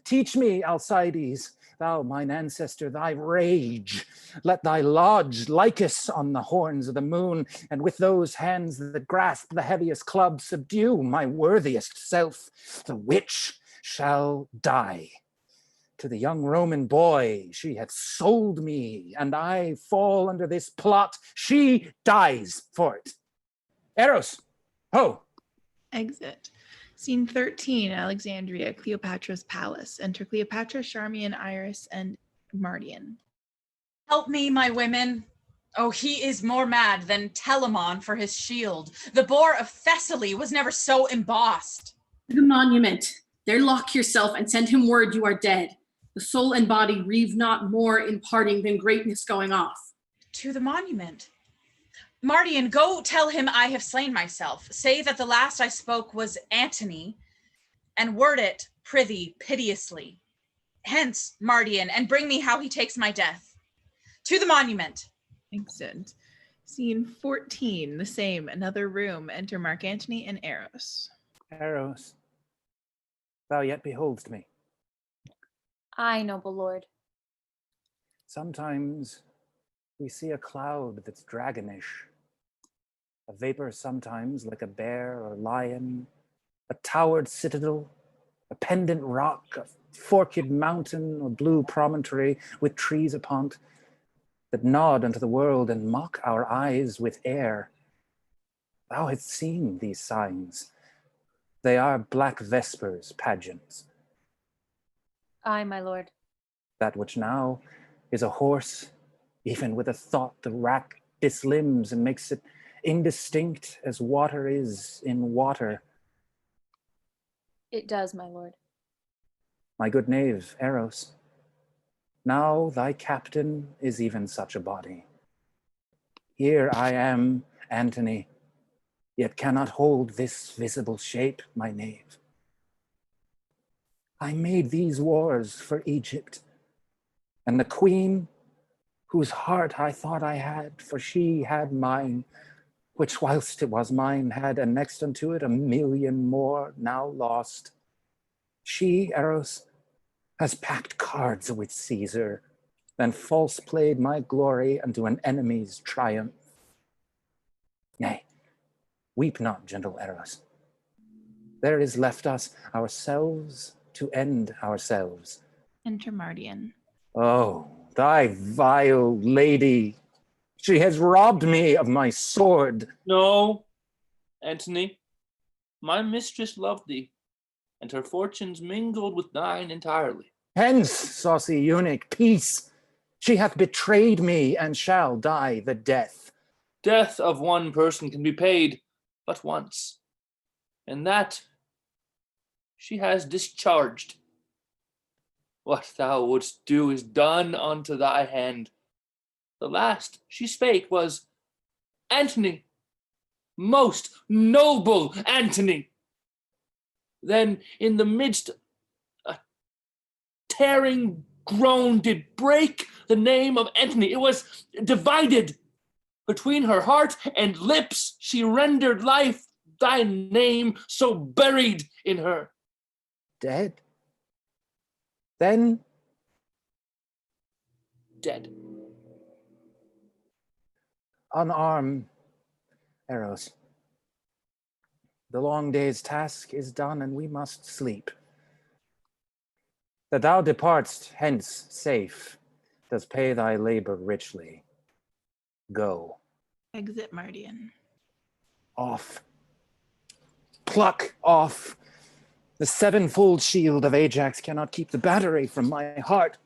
Speaker 8: Teach me, Alcides, thou mine ancestor, thy rage. Let thy lodge Lycus on the horns of the moon, and with those hands that grasp the heaviest club, subdue my worthiest self. The witch shall die. To the young Roman boy she hath sold me, and I fall under this plot. She dies for it. Eros, ho!
Speaker 3: Exit. Scene 13, Alexandria, Cleopatra's palace. Enter Cleopatra, Charmian, Iris, and Mardian.
Speaker 6: Help me, my women. Oh, he is more mad than Telamon for his shield. The boar of Thessaly was never so embossed.
Speaker 7: To the monument. There lock yourself and send him word you are dead. The soul and body grieve not more in parting than greatness going off.
Speaker 6: To the monument. Mardian, go tell him I have slain myself. Say that the last I spoke was Antony, and word it, prithee, piteously. Hence, Mardian, and bring me how he takes my death. To the monument.
Speaker 3: Exit. Scene 14, the same, another room. Enter Mark Antony and Eros.
Speaker 8: Eros, thou yet beholdst me.
Speaker 16: Aye, noble lord.
Speaker 8: Sometimes we see a cloud that's dragonish, a vapor sometimes like a bear or lion, a towered citadel, a pendant rock, a forked mountain or blue promontory with trees upon't, that nod unto the world and mock our eyes with air. Thou hast seen these signs. They are Black Vespers pageants.
Speaker 16: Aye, my lord.
Speaker 8: That which now is a horse, even with a thought to rack its limbs and makes it indistinct as water is in water.
Speaker 16: It does, my lord.
Speaker 8: My good knave, Eros, now thy captain is even such a body. Here I am, Antony, yet cannot hold this visible shape, my knave. I made these wars for Egypt, and the queen whose heart I thought I had, for she had mine, which whilst it was mine had annexed unto it 1,000,000 more now lost. She, Eros, has packed cards with Caesar, and false played my glory unto an enemy's triumph. Nay, weep not, gentle Eros. there is left us ourselves to end ourselves.
Speaker 3: Enter Mardian.
Speaker 8: Oh, thy vile lady, she has robbed me of my sword.
Speaker 13: No, Antony, my mistress loved thee, and her fortunes mingled with thine entirely.
Speaker 8: Hence, saucy eunuch, peace. She hath betrayed me and shall die the death.
Speaker 13: Death of one person can be paid but once, and that she has discharged. What thou wouldst do is done unto thy hand. The last she spake was, Antony, most noble Antony. Then in the midst a tearing groan did break the name of Antony. It was divided between her heart and lips. She rendered life, thy name so buried in her.
Speaker 8: Dead? Then?
Speaker 13: Dead.
Speaker 8: Unarm, Eros. The long day's task is done, and we must sleep. That thou departst hence safe does pay thy labor richly. Go.
Speaker 3: Exit Mardian.
Speaker 8: Off. Pluck off. The sevenfold shield of Ajax cannot keep the battery from my heart.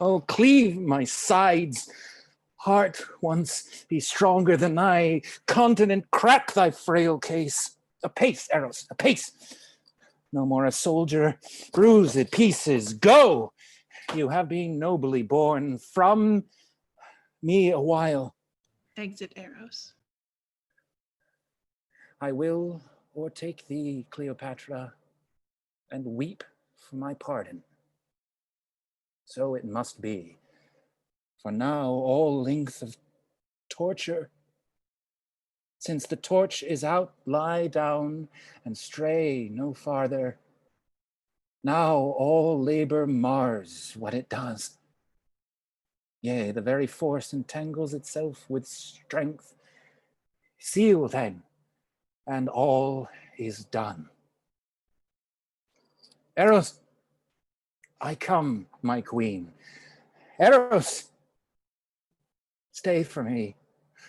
Speaker 8: Oh, cleave my sides. Heart, once be stronger than thy continent, crack thy frail case. Apace, Eros, apace. No more a soldier, bruise it pieces. Go! You have been nobly born. From me a while.
Speaker 3: Exit Eros.
Speaker 8: I will o'ertake thee, Cleopatra, and weep for my pardon. So it must be. For now all length of torture. Since the torch is out, lie down and stray no farther. Now all labor mars what it does. Yea, the very force entangles itself with strength. Seal then, and all is done. Eros, I come, my queen. Eros, stay for me.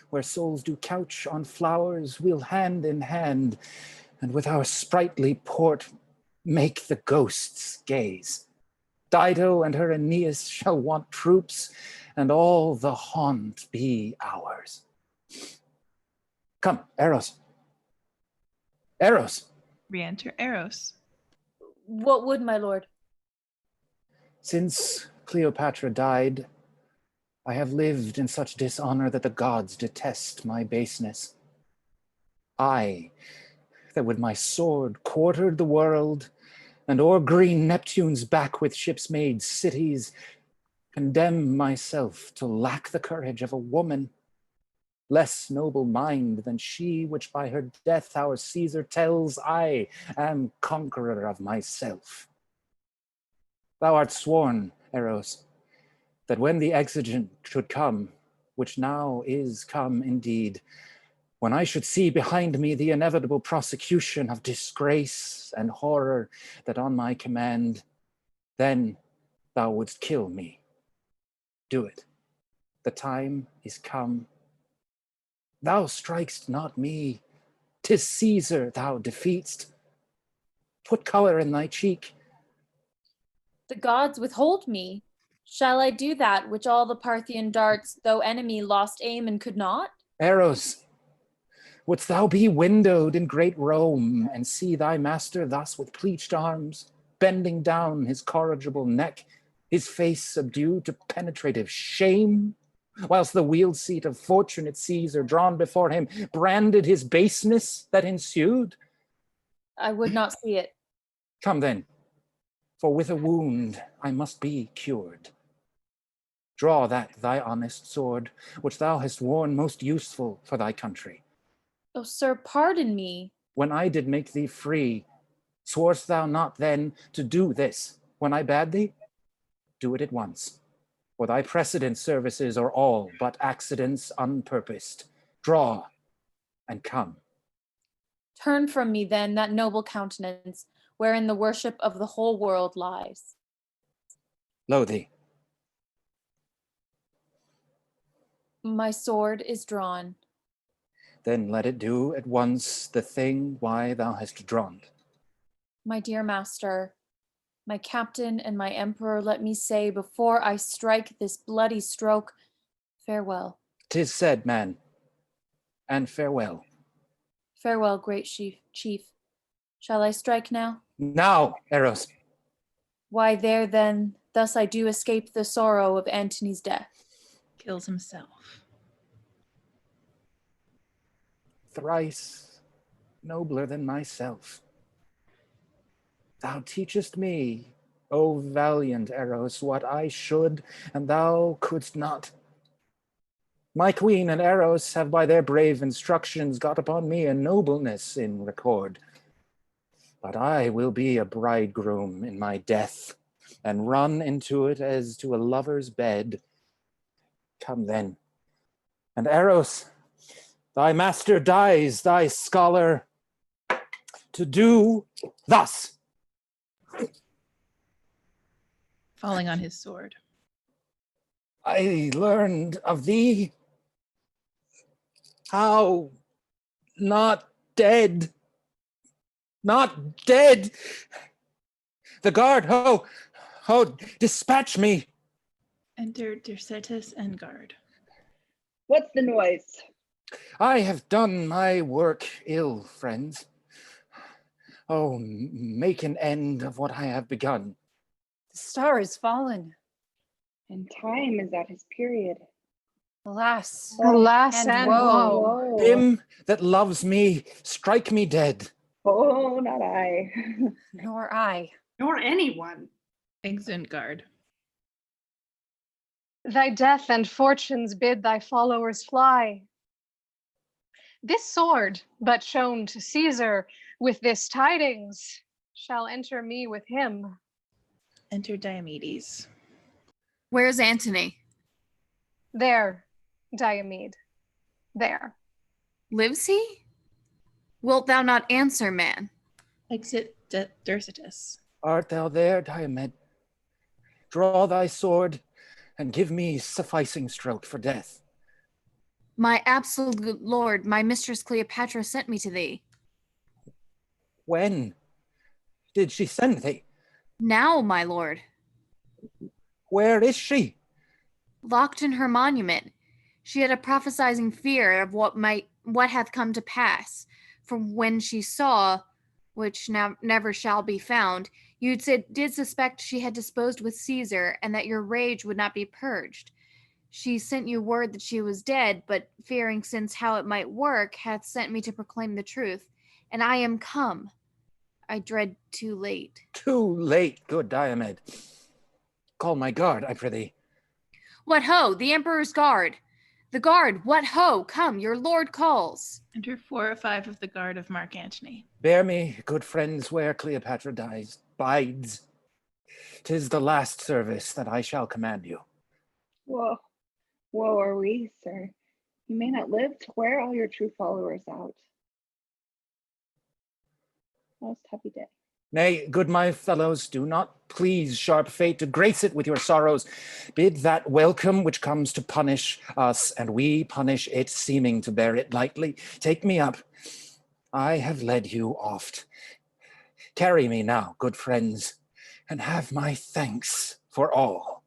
Speaker 8: Where souls do couch on flowers, we'll hand in hand, and with our sprightly port make the ghosts gaze. Dido and her Aeneas shall want troops, and all the haunt be ours. Come, Eros. Eros.
Speaker 3: Re-enter Eros.
Speaker 16: What would my lord?
Speaker 8: Since Cleopatra died, I have lived in such dishonor that the gods detest my baseness. I, that with my sword quartered the world, and o'er green Neptune's back with ships made cities, condemn myself to lack the courage of a woman, less noble mind than she which by her death our Caesar tells I am conqueror of myself. Thou art sworn, Eros, that when the exigent should come, which now is come indeed, when I should see behind me the inevitable prosecution of disgrace and horror that on my command, then thou wouldst kill me. Do it. The time is come. Thou strikest not me. 'Tis Caesar thou defeatst. Put color in thy cheek.
Speaker 16: The gods withhold me. Shall I do that which all the Parthian darts, though enemy, lost aim and could not?
Speaker 8: Eros, wouldst thou be windowed in great Rome and see thy master thus with pleached arms, bending down his corrigible neck, his face subdued to penetrative shame, whilst the wheeled seat of fortunate Caesar drawn before him branded his baseness that ensued?
Speaker 16: I would not see it.
Speaker 8: Come then, for with a wound I must be cured. Draw that thy honest sword, which thou hast worn most useful for thy country.
Speaker 16: Oh, sir, pardon me.
Speaker 8: When I did make thee free, sworest thou not then to do this when I bade thee? Do it at once, for thy precedent services are all but accidents unpurposed. Draw and come.
Speaker 16: Turn from me then that noble countenance, wherein the worship of the whole world lies.
Speaker 8: Lo thee.
Speaker 16: My sword is drawn.
Speaker 8: Then let it do at once the thing why thou hast drawn.
Speaker 16: My dear master, my captain and my emperor, let me say before I strike this bloody stroke, farewell.
Speaker 8: 'Tis said, man, and farewell.
Speaker 16: Farewell, great chief. Shall I strike now?
Speaker 8: Now, Eros.
Speaker 16: Why there then, thus I do escape the sorrow of Antony's death.
Speaker 3: Kills himself.
Speaker 8: Thrice nobler than myself. Thou teachest me, O valiant Eros, what I should, and thou couldst not. My queen and Eros have by their brave instructions got upon me a nobleness in record. But I will be a bridegroom in my death, and run into it as to a lover's bed. Come then. And Eros, thy master dies, thy scholar, to do thus.
Speaker 3: Falling on his sword.
Speaker 8: I learned of thee how not dead. The guard, ho, dispatch me.
Speaker 3: Enter Dercetus and guard.
Speaker 12: What's the noise?
Speaker 8: I have done my work ill, friends. Oh, make an end of what I have begun.
Speaker 11: The star is fallen.
Speaker 12: And time is at his period.
Speaker 11: Alas,
Speaker 15: Alas
Speaker 11: and woe.
Speaker 8: Him that loves me, strike me dead.
Speaker 12: Oh, not I.
Speaker 11: Nor I.
Speaker 7: Nor anyone.
Speaker 3: Exeunt guard.
Speaker 15: Thy death and fortunes bid thy followers fly. This sword, but shown to Caesar with this tidings, shall enter me with him.
Speaker 3: Enter Diomedes.
Speaker 22: Where's Antony?
Speaker 15: There, Diomed, there.
Speaker 22: Lives he? Wilt thou not answer, man?
Speaker 3: Exit Dercetus.
Speaker 8: Art thou there, Diomed? Draw thy sword and give me sufficing stroke for death.
Speaker 22: My absolute lord, my mistress Cleopatra sent me to thee.
Speaker 8: When did she send thee?
Speaker 22: Now, my lord.
Speaker 8: Where is she?
Speaker 22: Locked in her monument. She had a prophesizing fear of what hath come to pass. From when she saw, which now never shall be found, you did suspect she had disposed with Caesar, and that your rage would not be purged. She sent you word that she was dead, but fearing since how it might work, hath sent me to proclaim the truth. And I am come. I dread too late.
Speaker 8: Too late, good Diomed. Call my guard, I prithee.
Speaker 22: What ho, the emperor's guard! The guard, what ho, come, your lord calls.
Speaker 3: Enter 4 or 5 of the guard of Mark Antony.
Speaker 8: Bear me, good friends, where Cleopatra bides. 'Tis the last service that I shall command you.
Speaker 12: Woe are we, sir. You may not live to wear all your true followers out. Most happy day.
Speaker 8: Nay, good my fellows, do not please sharp fate to grace it with your sorrows. Bid that welcome which comes to punish us, and we punish it, seeming to bear it lightly. Take me up. I have led you oft. Carry me now, good friends, and have my thanks for all.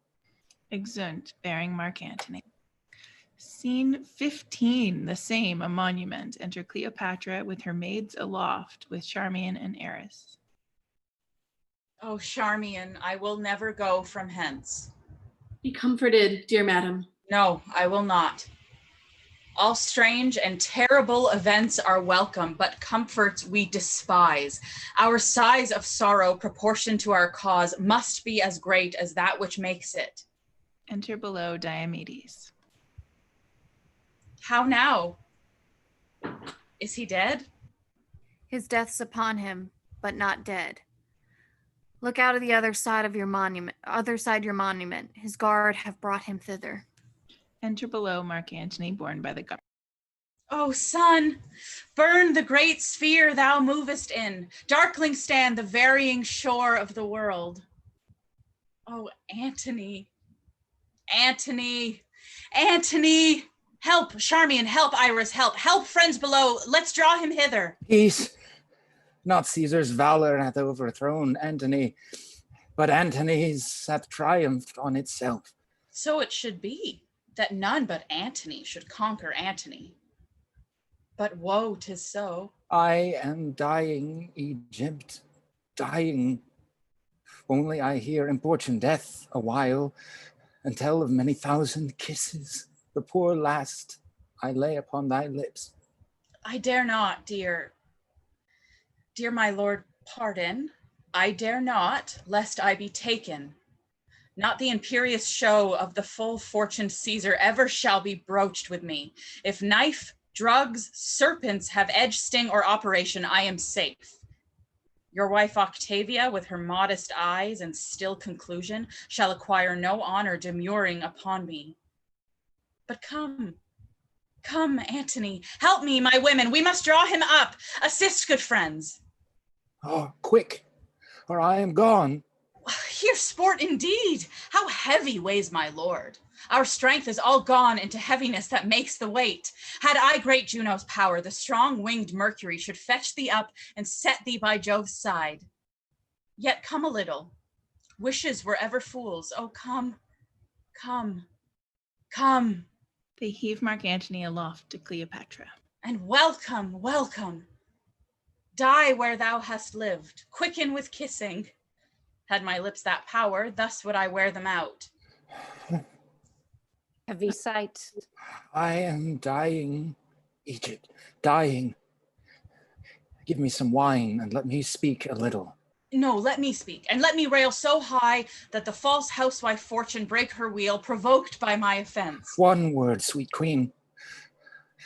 Speaker 3: Exeunt, bearing Mark Antony. Scene 15, the same, a monument. Enter Cleopatra with her maids aloft, with Charmian and Eris.
Speaker 6: Oh, Charmian, I will never go from hence.
Speaker 7: Be comforted, dear madam.
Speaker 6: No, I will not. All strange and terrible events are welcome, but comforts we despise. Our size of sorrow proportioned to our cause must be as great as that which makes it.
Speaker 3: Enter below Diomedes.
Speaker 6: How now? Is he dead?
Speaker 22: His death's upon him, but not dead. Look out of the other side your monument. His guard have brought him thither.
Speaker 3: Enter below Mark Antony, borne by the guard.
Speaker 6: O sun, burn the great sphere thou movest in. Darkling stand the varying shore of the world. O Antony, Antony, Antony, help, Charmian, help, Iris, help, help, friends below, let's draw him hither.
Speaker 8: Peace. Not Caesar's valor hath overthrown Antony, but Antony's hath triumphed on itself.
Speaker 6: So it should be, that none but Antony should conquer Antony. But woe, 'tis so.
Speaker 8: I am dying, Egypt, dying. Only I hear importune death a while, and tell of many thousand kisses, the poor last I lay upon thy lips.
Speaker 6: I dare not, dear my lord, pardon. I dare not, lest I be taken. Not the imperious show of the full-fortuned Caesar ever shall be broached with me. If knife, drugs, serpents have edge, sting, or operation, I am safe. Your wife Octavia, with her modest eyes and still conclusion, shall acquire no honor demurring upon me. But come, Antony, help me, my women, we must draw him up. Assist, good friends.
Speaker 8: Oh, quick, or I am gone.
Speaker 6: Here sport indeed. How heavy weighs my lord. Our strength is all gone into heaviness that makes the weight. Had I great Juno's power, the strong-winged Mercury should fetch thee up and set thee by Jove's side. Yet come a little. Wishes were ever fools. Oh, come, come, come.
Speaker 3: They heave Mark Antony aloft to Cleopatra.
Speaker 6: And welcome, welcome. Die where thou hast lived. Quicken with kissing. Had my lips that power, thus would I wear them out.
Speaker 11: Heavy sight.
Speaker 8: I am dying, Egypt, dying. Give me some wine and let me speak a little.
Speaker 6: No, let me speak, and let me rail so high that the false housewife Fortune break her wheel, provoked by my offense.
Speaker 8: One word, sweet queen.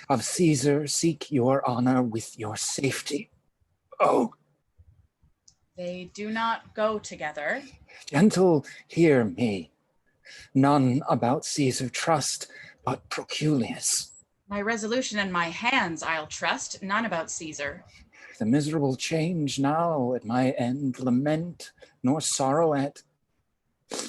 Speaker 8: Of Caesar seek your honor with your safety. Oh,
Speaker 6: They do not go together.
Speaker 8: gentle, hear me. None about Caesar trust, but Proculius.
Speaker 6: My resolution in my hands I'll trust, none about Caesar.
Speaker 8: The miserable change now at my end, lament nor sorrow at,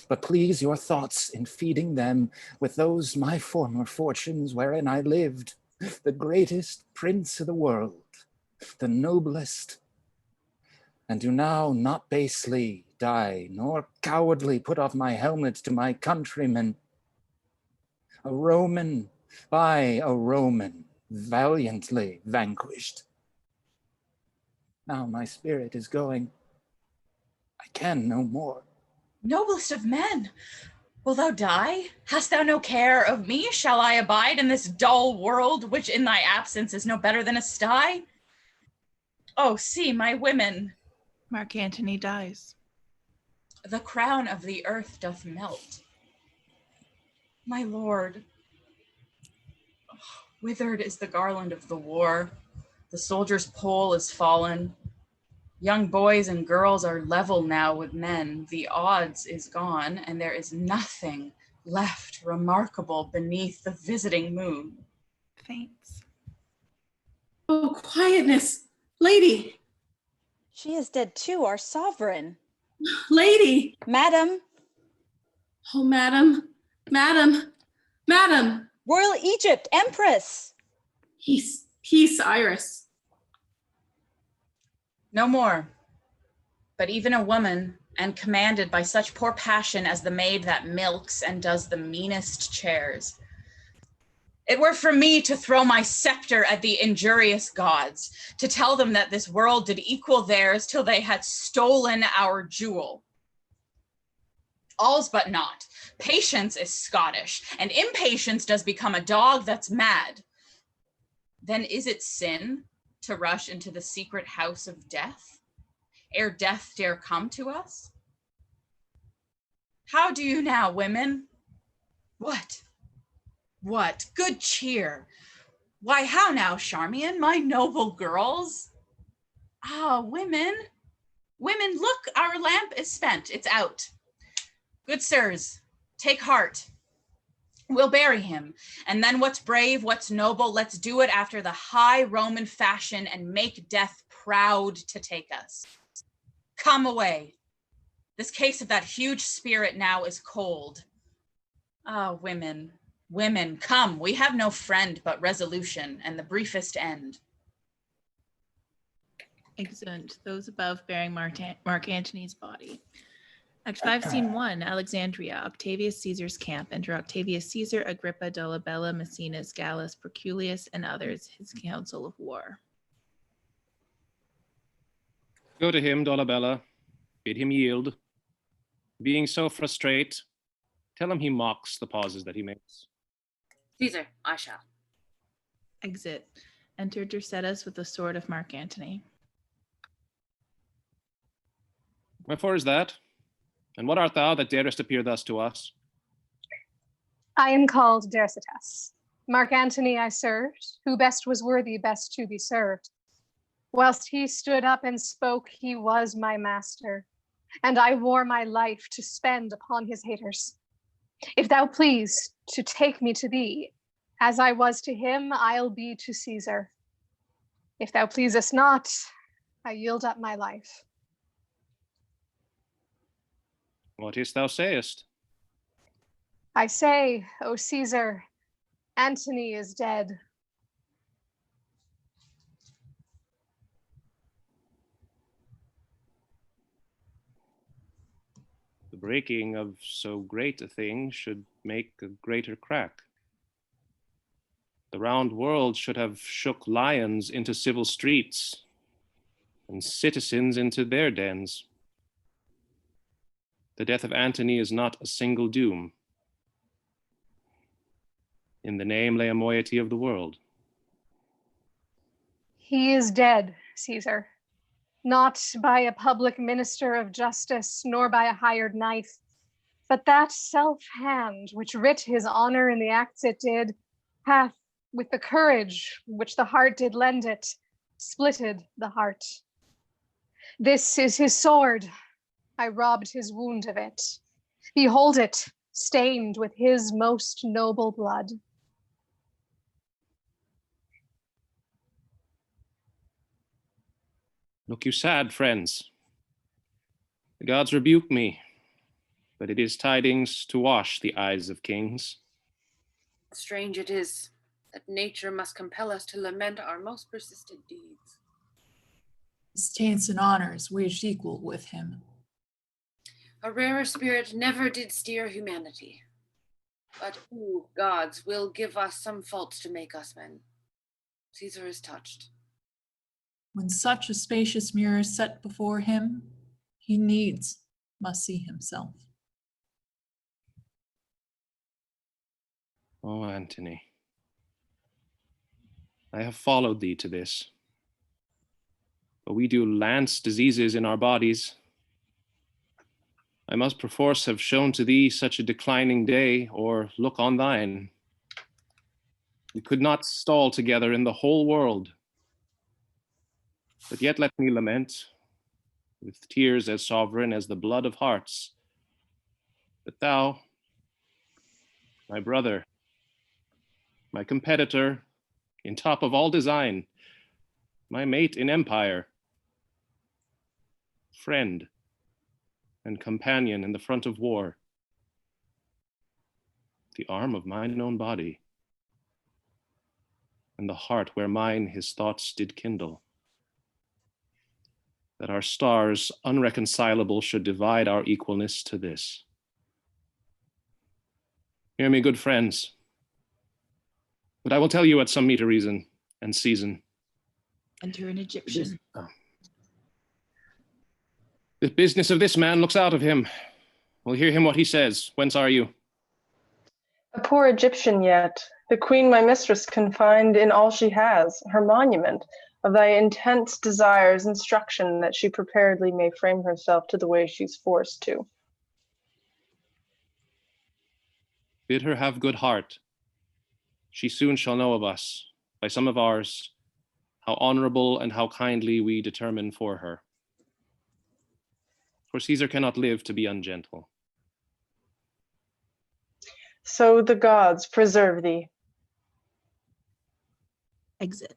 Speaker 8: but please your thoughts in feeding them with those my former fortunes wherein I lived, the greatest prince of the world, the noblest, and do now not basely die, nor cowardly put off my helmet to my countrymen. A Roman by a Roman, valiantly vanquished. Now my spirit is going. I can no more.
Speaker 6: Noblest of men, will thou die? Hast thou no care of me? Shall I abide in this dull world, which in thy absence is no better than a sty? Oh, see, my women.
Speaker 3: Mark Antony dies.
Speaker 6: The crown of the earth doth melt. My lord, withered is the garland of the war. The soldier's pole is fallen. Young boys and girls are level now with men. The odds is gone, and there is nothing left remarkable beneath the visiting moon.
Speaker 3: Faints.
Speaker 7: Oh, quietness, lady.
Speaker 22: She is dead too, our sovereign.
Speaker 7: Lady.
Speaker 22: Madam.
Speaker 7: Oh, madam, madam, madam.
Speaker 22: Royal Egypt, Empress.
Speaker 7: Peace, Iris.
Speaker 6: No more. But even a woman, and commanded by such poor passion as the maid that milks and does the meanest chairs. It were for me to throw my scepter at the injurious gods, to tell them that this world did equal theirs till they had stolen our jewel. All's but not. Patience is Scottish, and impatience does become a dog that's mad. Then is it sin to rush into the secret house of death, ere death dare come to us? How do you now, women? What? Good cheer. Why, how now, Charmian, my noble girls? Ah, women, look, our lamp is spent, it's out. Good sirs, take heart. We'll bury him. And then what's brave, what's noble, let's do it after the high Roman fashion and make death proud to take us. Come away. This case of that huge spirit now is cold. Ah, women, women, come. We have no friend but resolution and the briefest end.
Speaker 3: Exeunt. Those above bearing Mark Antony's body. Act 5, Scene 1, Alexandria, Octavius Caesar's camp. Enter Octavius Caesar, Agrippa, Dolabella, Maecenas, Gallus, Proculius, and others, his council of war.
Speaker 10: Go to him, Dolabella. Bid him yield. Being so frustrate, tell him he mocks the pauses that he makes.
Speaker 21: Caesar, I shall.
Speaker 3: Exit. Enter Dercetus with the sword of Mark Antony.
Speaker 10: Wherefore is that? And what art thou that darest appear thus to us?
Speaker 15: I am called Dercetus. Mark Antony I served, who best was worthy best to be served. Whilst he stood up and spoke, he was my master, and I wore my life to spend upon his haters. If thou please to take me to thee, as I was to him, I'll be to Caesar. If thou pleasest not, I yield up my life.
Speaker 10: What is't thou sayest?
Speaker 15: I say, O Caesar, Antony is dead.
Speaker 10: The breaking of so great a thing should make a greater crack. The round world should have shook lions into civil streets and citizens into their dens. The death of Antony is not a single doom. In the name lay a moiety of the world.
Speaker 15: He is dead, Caesar, not by a public minister of justice, nor by a hired knife, but that self-hand which writ his honor in the acts it did, hath, with the courage which the heart did lend it, splitted the heart. This is his sword. I robbed his wound of it. Behold it, stained with his most noble blood.
Speaker 10: Look you sad, friends. The gods rebuke me, but it is tidings to wash the eyes of kings.
Speaker 21: Strange it is that nature must compel us to lament our most persistent deeds.
Speaker 20: His taints and honors waged equal with him.
Speaker 21: A rarer spirit never did steer humanity. But who, gods, will give us some faults to make us men? Caesar is touched.
Speaker 20: When such a spacious mirror is set before him, he needs must see himself.
Speaker 10: Oh, Antony, I have followed thee to this. But we do lance diseases in our bodies. I must perforce have shown to thee such a declining day, or look on thine. We could not stall together in the whole world. But yet let me lament, with tears as sovereign as the blood of hearts, that thou, my brother, my competitor, in top of all design, my mate in empire, friend, and companion in the front of war, the arm of mine own body, and the heart where mine his thoughts did kindle, that our stars unreconcilable should divide our equalness to this. Hear me, good friends, but I will tell you at some meet a reason and season.
Speaker 3: Enter an Egyptian.
Speaker 10: The business of this man looks out of him. We'll hear him what he says. Whence are you?
Speaker 17: A poor Egyptian yet, the queen my mistress can find in all she has, her monument of thy intense desires, instruction that she preparedly may frame herself to the way she's forced to.
Speaker 10: Bid her have good heart. She soon shall know of us, by some of ours, how honorable and how kindly we determine for her. For Caesar cannot live to be ungentle.
Speaker 17: So the gods preserve thee.
Speaker 3: Exit.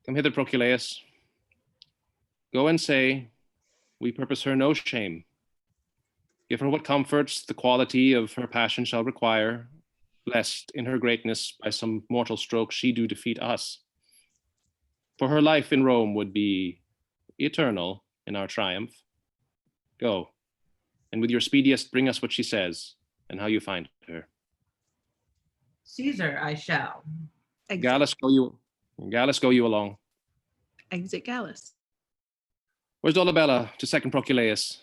Speaker 10: Come hither, Proculeus. Go and say, we purpose her no shame. Give her what comforts the quality of her passion shall require, lest in her greatness by some mortal stroke she do defeat us. For her life in Rome would be eternal in our triumph. Go, and with your speediest bring us what she says, and how you find her.
Speaker 4: Caesar, I shall.
Speaker 3: Exit.
Speaker 10: Gallus, go you along.
Speaker 3: Exit Gallus.
Speaker 10: Where's Dolabella to second Proculeus?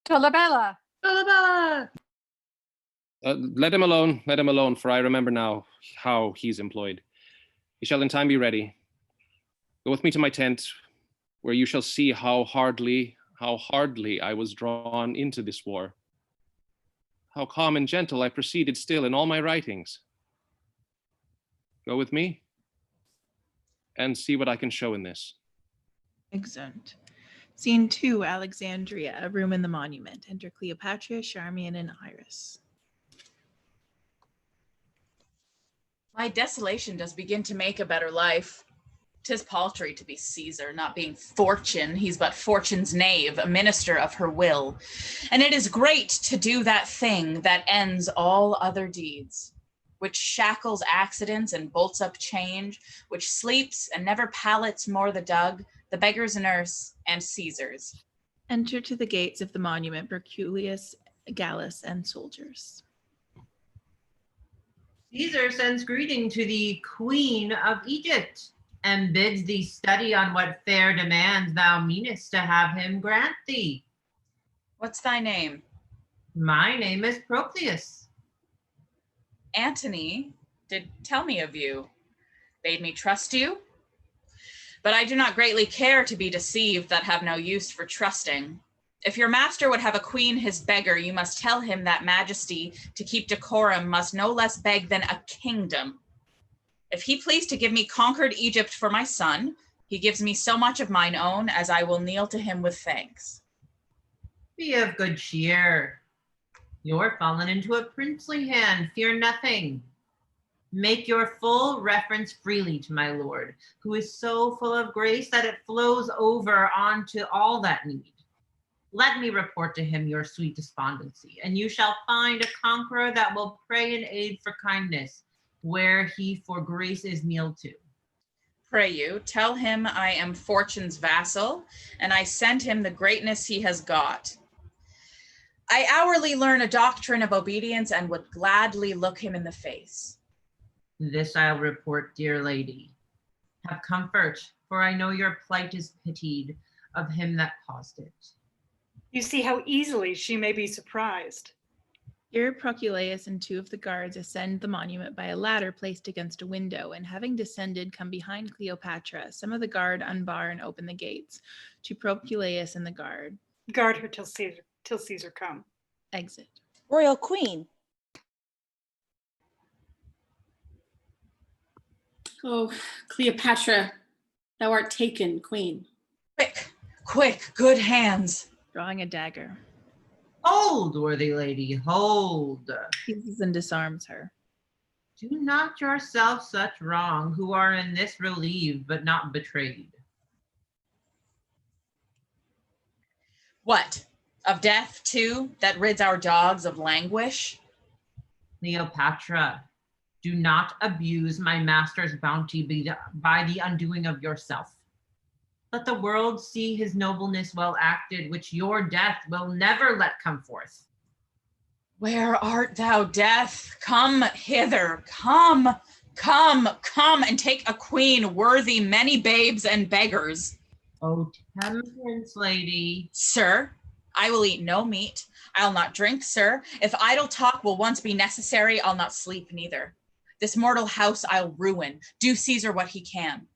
Speaker 5: Dolabella.
Speaker 3: Dolabella.
Speaker 10: Let him alone, for I remember now how he's employed. He shall in time be ready. Go with me to my tent, where you shall see how hardly I was drawn into this war. How calm and gentle I proceeded still in all my writings. Go with me, and see what I can show in this.
Speaker 3: Excellent. Scene 2, Alexandria, a room in the monument. Enter Cleopatra, Charmian, and Iris.
Speaker 6: My desolation does begin to make a better life. 'Tis paltry to be Caesar, not being Fortune. He's but Fortune's knave, a minister of her will. And it is great to do that thing that ends all other deeds, which shackles accidents and bolts up change, which sleeps and never pallets more the dug, the beggar's nurse, and Caesar's.
Speaker 3: Enter to the gates of the monument Proculeus, Gallus, and soldiers.
Speaker 4: Caesar sends greeting to the Queen of Egypt, and bids thee study on what fair demands thou meanest to have him grant thee.
Speaker 6: What's thy name?
Speaker 4: My name is Proculeus.
Speaker 6: Antony did tell me of you, bade me trust you, but I do not greatly care to be deceived that have no use for trusting. If your master would have a queen his beggar, you must tell him that majesty to keep decorum must no less beg than a kingdom. If he please to give me conquered Egypt for my son, he gives me so much of mine own as I will kneel to him with thanks.
Speaker 4: Be of good cheer. You're fallen into a princely hand, fear nothing. Make your full reference freely to my lord, who is so full of grace that it flows over onto all that need. Let me report to him your sweet despondency, and you shall find a conqueror that will pray in aid for kindness, where he for grace is kneeled to.
Speaker 6: Pray you, tell him I am Fortune's vassal, and I send him the greatness he has got. I hourly learn a doctrine of obedience and would gladly look him in the face.
Speaker 4: This I'll report, dear lady. Have comfort, for I know your plight is pitied of him that caused it.
Speaker 14: You see how easily she may be surprised.
Speaker 3: Here Proculeus and 2 of the guards ascend the monument by a ladder placed against a window, and having descended, come behind Cleopatra. Some of the guard unbar and open the gates to Proculeus and the guard.
Speaker 14: Guard her till Caesar come.
Speaker 3: Exit.
Speaker 22: Royal Queen.
Speaker 7: Oh, Cleopatra, thou art taken, queen.
Speaker 6: Quick, good hands.
Speaker 3: Drawing a dagger.
Speaker 4: Hold, worthy lady, hold.
Speaker 3: Seizes and disarms her.
Speaker 4: Do not yourself such wrong, who are in this relieved but not betrayed.
Speaker 6: What? Of death, too, that rids our dogs of languish?
Speaker 4: Cleopatra, do not abuse my master's bounty by the undoing of yourself. Let the world see his nobleness well acted, which your death will never let come forth.
Speaker 6: Where art thou, death? Come hither, come, and take a queen worthy many babes and beggars.
Speaker 4: Oh, temperance, lady.
Speaker 6: Sir, I will eat no meat. I'll not drink, sir. If idle talk will once be necessary, I'll not sleep neither. This mortal house I'll ruin. Do Caesar what he can.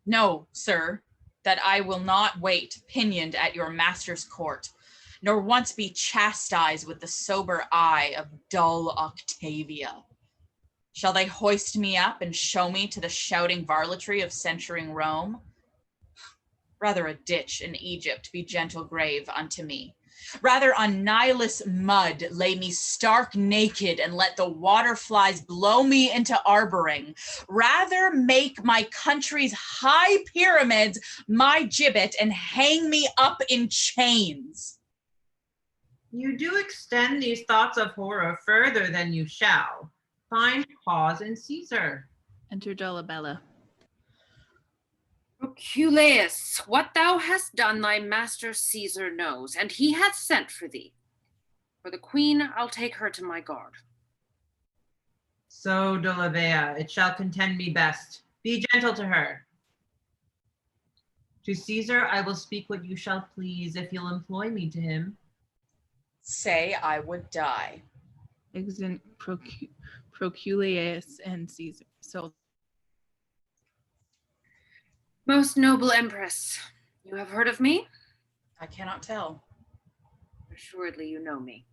Speaker 6: No, sir, that I will not wait pinioned at your master's court, nor once be chastised with the sober eye of dull Octavia. Shall they hoist me up and show me to the shouting varletry of censuring Rome? Rather a ditch in Egypt be gentle grave unto me. Rather on Nilus mud lay me stark naked and let the water flies blow me into arboring. Rather make my country's high pyramids my gibbet and hang me up in chains.
Speaker 4: You do extend these thoughts of horror further than you shall. Find cause in Caesar.
Speaker 3: Enter Dolabella.
Speaker 21: Proculeus, what thou hast done thy master Caesar knows, and he hath sent for thee. For the queen, I'll take her to my guard.
Speaker 4: So, Dolabella, it shall content me best. Be gentle to her. To Caesar I will speak what you shall please, if you'll employ me to him.
Speaker 6: Say I would die.
Speaker 3: Exeunt Proculeus and Caesar. So,
Speaker 21: Most noble empress, you have heard of me?
Speaker 6: I cannot tell.
Speaker 21: Assuredly you know me.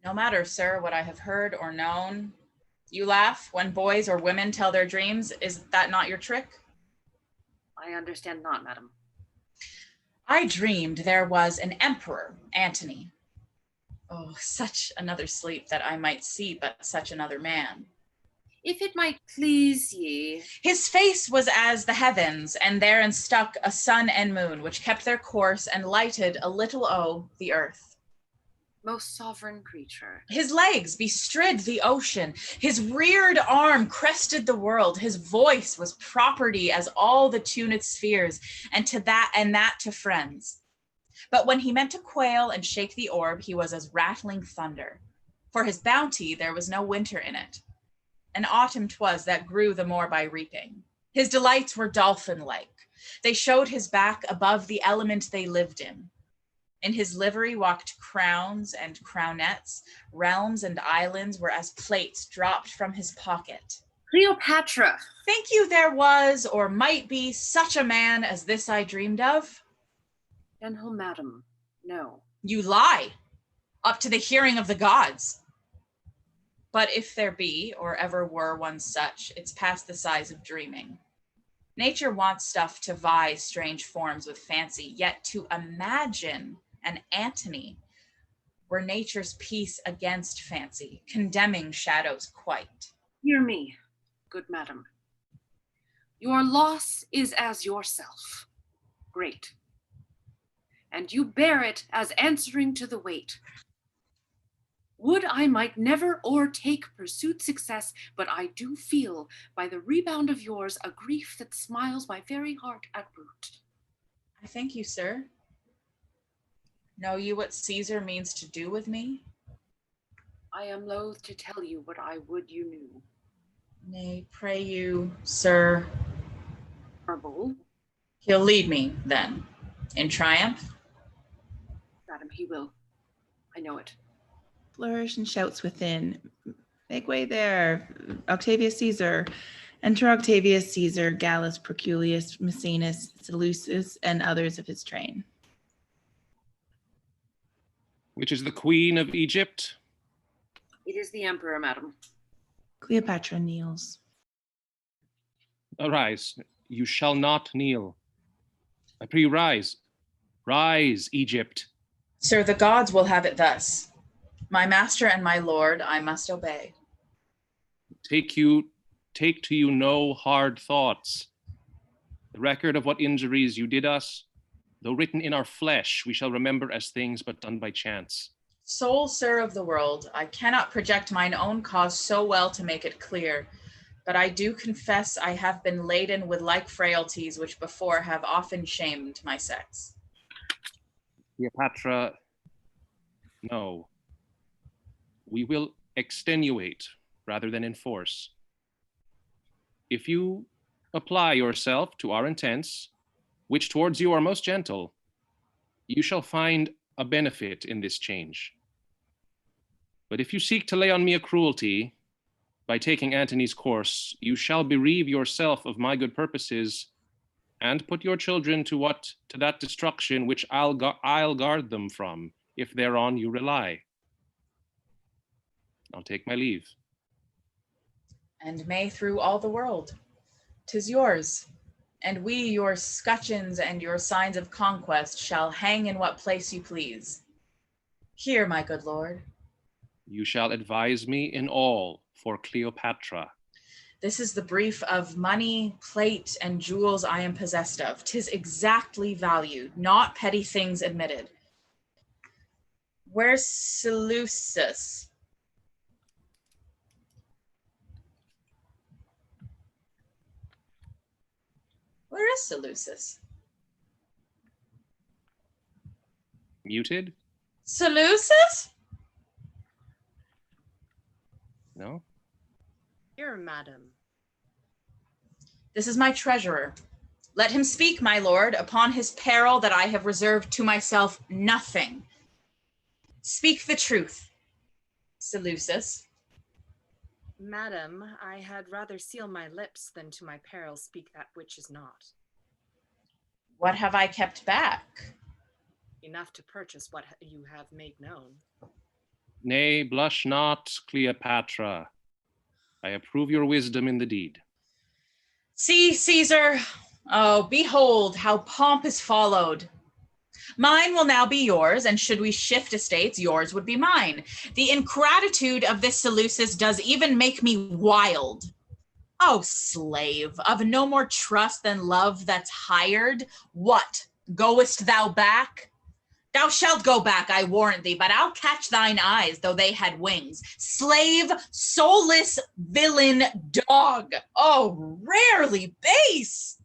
Speaker 6: No matter, sir, what I have heard or known. You laugh when boys or women tell their dreams. Is that not your trick?
Speaker 21: I understand not, madam.
Speaker 6: I dreamed there was an emperor, Antony. Oh, such another sleep that I might see but such another man.
Speaker 21: If it might please ye.
Speaker 6: His face was as the heavens, and therein stuck a sun and moon, which kept their course and lighted a little the earth.
Speaker 21: Most sovereign creature.
Speaker 6: His legs bestrid the ocean. His reared arm crested the world. His voice was property as all the tuned spheres, and that to friends. But when he meant to quail and shake the orb, he was as rattling thunder. For his bounty there was no winter in it. And autumn 'twas that grew the more by reaping. His delights were dolphin-like. They showed his back above the element they lived in. In his livery walked crowns and crownets. Realms and islands were as plates dropped from his pocket.
Speaker 21: Cleopatra.
Speaker 6: Think you there was, or might be, such a man as this I dreamed of?
Speaker 21: Gentle madam, no.
Speaker 6: You lie, up to the hearing of the gods. But if there be, or ever were one such, it's past the size of dreaming. Nature wants stuff to vie strange forms with fancy, yet to imagine an Antony were nature's peace against fancy, condemning shadows quite.
Speaker 21: Hear me, good madam. Your loss is as yourself, great. And you bear it as answering to the weight. Would I might never o'ertake pursued success, but I do feel by the rebound of yours a grief that smiles my very heart at root.
Speaker 6: I thank you, sir. Know you what Caesar means to do with me?
Speaker 21: I am loath to tell you what I would you knew.
Speaker 6: Nay, pray you, sir.
Speaker 21: Marble.
Speaker 6: He'll lead me, then, in triumph?
Speaker 21: Madam, he will. I know it.
Speaker 3: Flourish and shouts within. Make way there. Octavius Caesar. Enter Octavius Caesar, Gallus, Proculius, Maecenas, Seleucus, and others of his train.
Speaker 10: Which is the queen of Egypt?
Speaker 21: It is the emperor, madam.
Speaker 3: Cleopatra kneels.
Speaker 10: Arise, you shall not kneel. I pray you rise. Rise, Egypt.
Speaker 6: Sir, the gods will have it thus. My master and my lord, I must obey.
Speaker 10: Take to you no hard thoughts. The record of what injuries you did us, though written in our flesh, we shall remember as things but done by chance.
Speaker 6: Sole sir of the world, I cannot project mine own cause so well to make it clear, but I do confess I have been laden with like frailties which before have often shamed my sex.
Speaker 10: Cleopatra, no. We will extenuate rather than enforce. If you apply yourself to our intents, which towards you are most gentle, you shall find a benefit in this change. But if you seek to lay on me a cruelty, by taking Antony's course, you shall bereave yourself of my good purposes and put your children to that destruction which I'll guard them from, if thereon you rely. I'll take my leave.
Speaker 6: And may through all the world. 'Tis yours, And we, your scutcheons and your signs of conquest, shall hang in what place you please. Here, my good lord.
Speaker 10: You shall advise me in all for Cleopatra.
Speaker 6: This is the brief of money, plate, and jewels I am possessed of. 'Tis exactly valued, not petty things admitted. Where's Seleucus? Where is Seleucus?
Speaker 10: Muted?
Speaker 6: Seleucus?
Speaker 10: No?
Speaker 2: Here, madam.
Speaker 6: This is my treasurer. Let him speak, my lord, upon his peril that I have reserved to myself nothing. Speak the truth, Seleucus.
Speaker 2: Madam, I had rather seal my lips than to my peril speak that which is not.
Speaker 6: What have I kept back?
Speaker 2: Enough to purchase what you have made known.
Speaker 10: Nay, blush not, Cleopatra. I approve your wisdom in the deed.
Speaker 6: See, Caesar, oh, behold how pomp is followed. Mine will now be yours, and should we shift estates, yours would be mine. The ingratitude of this Seleucus does even make me wild. Oh, slave, of no more trust than love that's hired, what, goest thou back? Thou shalt go back, I warrant thee, but I'll catch thine eyes, though they had wings. Slave, soulless, villain, dog. Oh, rarely base.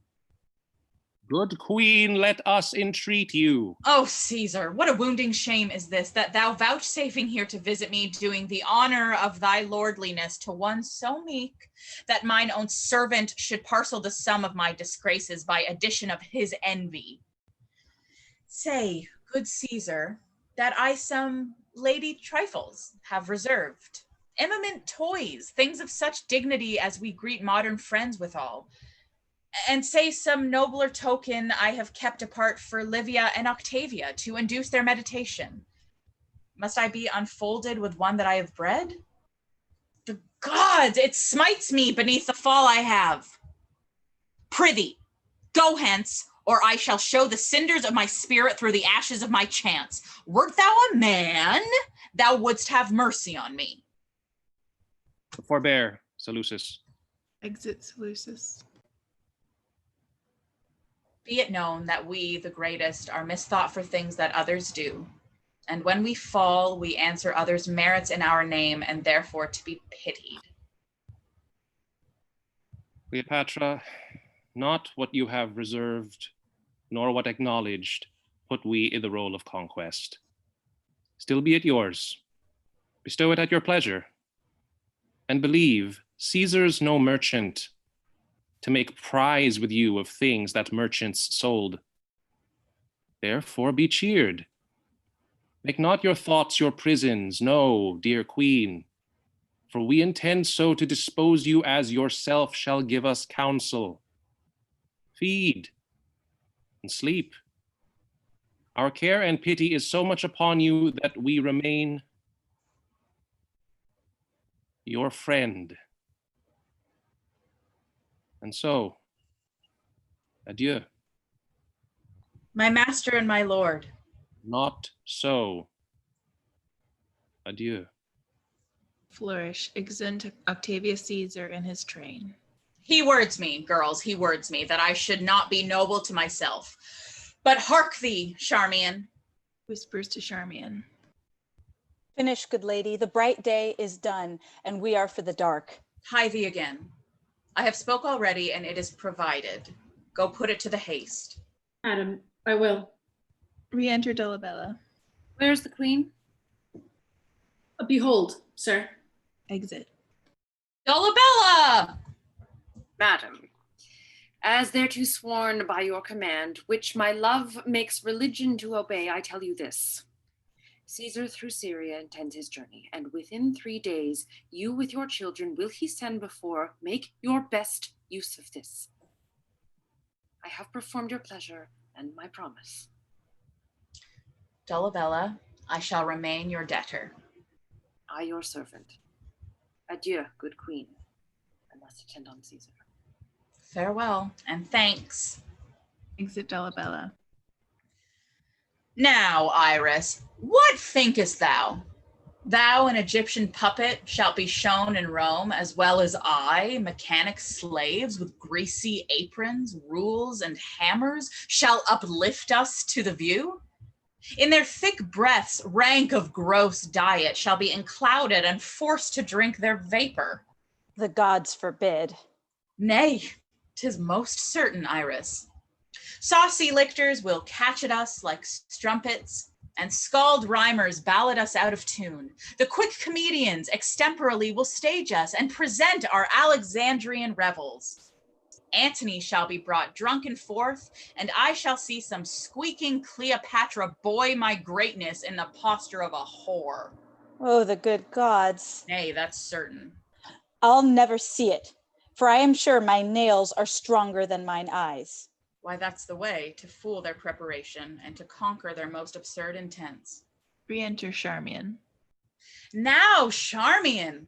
Speaker 10: Good queen, let us entreat you.
Speaker 6: Oh, Caesar, what a wounding shame is this, that thou vouchsafing here to visit me, doing the honor of thy lordliness to one so meek, that mine own servant should parcel the sum of my disgraces by addition of his envy. Say, good Caesar, that I some lady trifles have reserved, eminent toys, things of such dignity as we greet modern friends withal, and say some nobler token I have kept apart for Livia and Octavia to induce their meditation. Must I be unfolded with one that I have bred? The gods, it smites me beneath the fall I have. Prithee, go hence, or I shall show the cinders of my spirit through the ashes of my chance. Wert thou a man, thou wouldst have mercy on me.
Speaker 10: Forbear, Seleucus.
Speaker 3: Exit Seleucus.
Speaker 6: Be it known that we, the greatest, are misthought for things that others do. And when we fall, we answer others' merits in our name, and therefore to be pitied.
Speaker 10: Cleopatra, not what you have reserved, nor what acknowledged, put we in the role of conquest. Still be it yours. Bestow it at your pleasure. And believe, Caesar's no merchant, to make prize with you of things that merchants sold. Therefore be cheered. Make not your thoughts your prisons, no, dear queen, for we intend so to dispose you as yourself shall give us counsel. Feed and sleep. Our care and pity is so much upon you that we remain your friend. And so, adieu.
Speaker 6: My master and my lord.
Speaker 10: Not so. Adieu.
Speaker 3: Flourish, exeunt Octavius Caesar and his train.
Speaker 6: He words me, girls, he words me, that I should not be noble to myself. But hark thee, Charmian.
Speaker 3: Whispers to Charmian.
Speaker 22: Finish, good lady. The bright day is done, and we are for the dark.
Speaker 6: Hie thee again. I have spoke already, and it is provided. Go put it to the haste.
Speaker 7: Madam, I will.
Speaker 3: Re-enter Dolabella.
Speaker 21: Where's the queen?
Speaker 7: Behold, sir.
Speaker 3: Exit.
Speaker 6: Dolabella!
Speaker 21: Madam, as thereto sworn by your command, which my love makes religion to obey, I tell you this. Caesar through Syria intends his journey, and within 3 days, you with your children will he send before. Make your best use of this. I have performed your pleasure and my promise.
Speaker 6: Dolabella, I shall remain your debtor.
Speaker 21: I your servant. Adieu, good queen. I must attend on Caesar.
Speaker 6: Farewell, and thanks.
Speaker 3: Exit Dolabella.
Speaker 6: Now, Iris, what thinkest thou? Thou, an Egyptian puppet, shalt be shown in Rome, as well as I, mechanic slaves with greasy aprons, rules, and hammers, shall uplift us to the view? In their thick breaths, rank of gross diet shall be enclouded and forced to drink their vapor.
Speaker 22: The gods forbid.
Speaker 6: Nay, 'tis most certain, Iris. Saucy lictors will catch at us like strumpets, and scald rhymers ballad us out of tune. The quick comedians extemporally will stage us and present our Alexandrian revels. Antony shall be brought drunken forth, and I shall see some squeaking Cleopatra buoy my greatness in the posture of a whore.
Speaker 22: Oh, the good gods.
Speaker 6: Nay, that's certain.
Speaker 22: I'll never see it, for I am sure my nails are stronger than mine eyes.
Speaker 6: Why, that's the way to fool their preparation and to conquer their most absurd intents.
Speaker 3: Re-enter Charmian.
Speaker 6: Now, Charmian,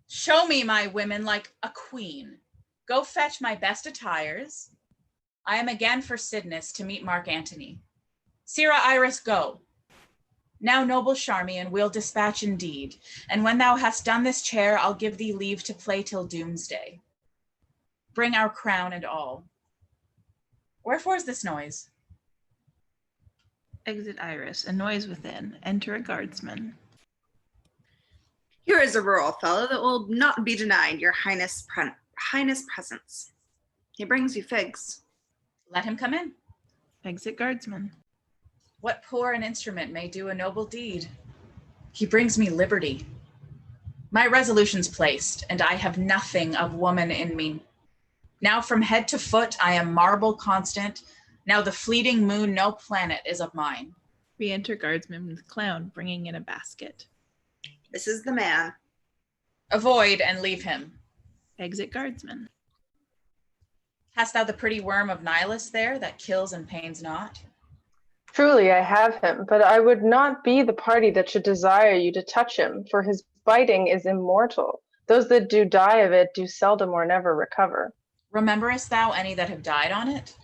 Speaker 6: show me my women like a queen. Go fetch my best attires. I am again for Cydnus to meet Mark Antony. Sirrah Iris, go. Now, noble Charmian, we'll dispatch indeed, and when thou hast done this chair, I'll give thee leave to play till doomsday. Bring our crown and all. Wherefore is this noise?
Speaker 3: Exit Iris. A noise within. Enter a guardsman.
Speaker 9: Here is a rural fellow that will not be denied your highness presence. He brings you figs.
Speaker 6: Let him come in.
Speaker 3: Exit guardsman.
Speaker 6: What poor an instrument may do a noble deed? He brings me liberty. My resolution's placed, and I have nothing of woman in me. Now from head to foot, I am marble constant. Now the fleeting moon, no planet is of mine.
Speaker 3: Re-enter guardsman with clown, bringing in a basket.
Speaker 9: This is the man.
Speaker 6: Avoid and leave him.
Speaker 3: Exit guardsman.
Speaker 6: Hast thou the pretty worm of Nilus there that kills and pains not?
Speaker 17: Truly I have him, but I would not be the party that should desire you to touch him, for his biting is immortal. Those that do die of it do seldom or never recover.
Speaker 6: Rememberest thou any that have died on it?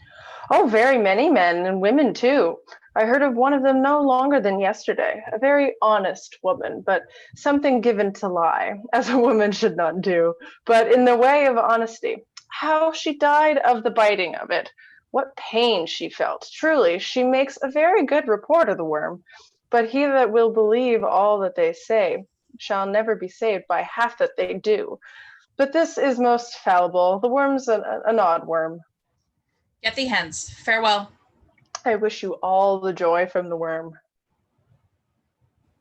Speaker 17: Oh, very many men and women too. I heard of one of them no longer than yesterday, a very honest woman, but something given to lie, as a woman should not do, but in the way of honesty. How she died of the biting of it. What pain she felt. Truly, she makes a very good report of the worm, but he that will believe all that they say shall never be saved by half that they do. But this is most fallible. The worm's an odd worm.
Speaker 6: Get thee hence. Farewell.
Speaker 17: I wish you all the joy from the worm.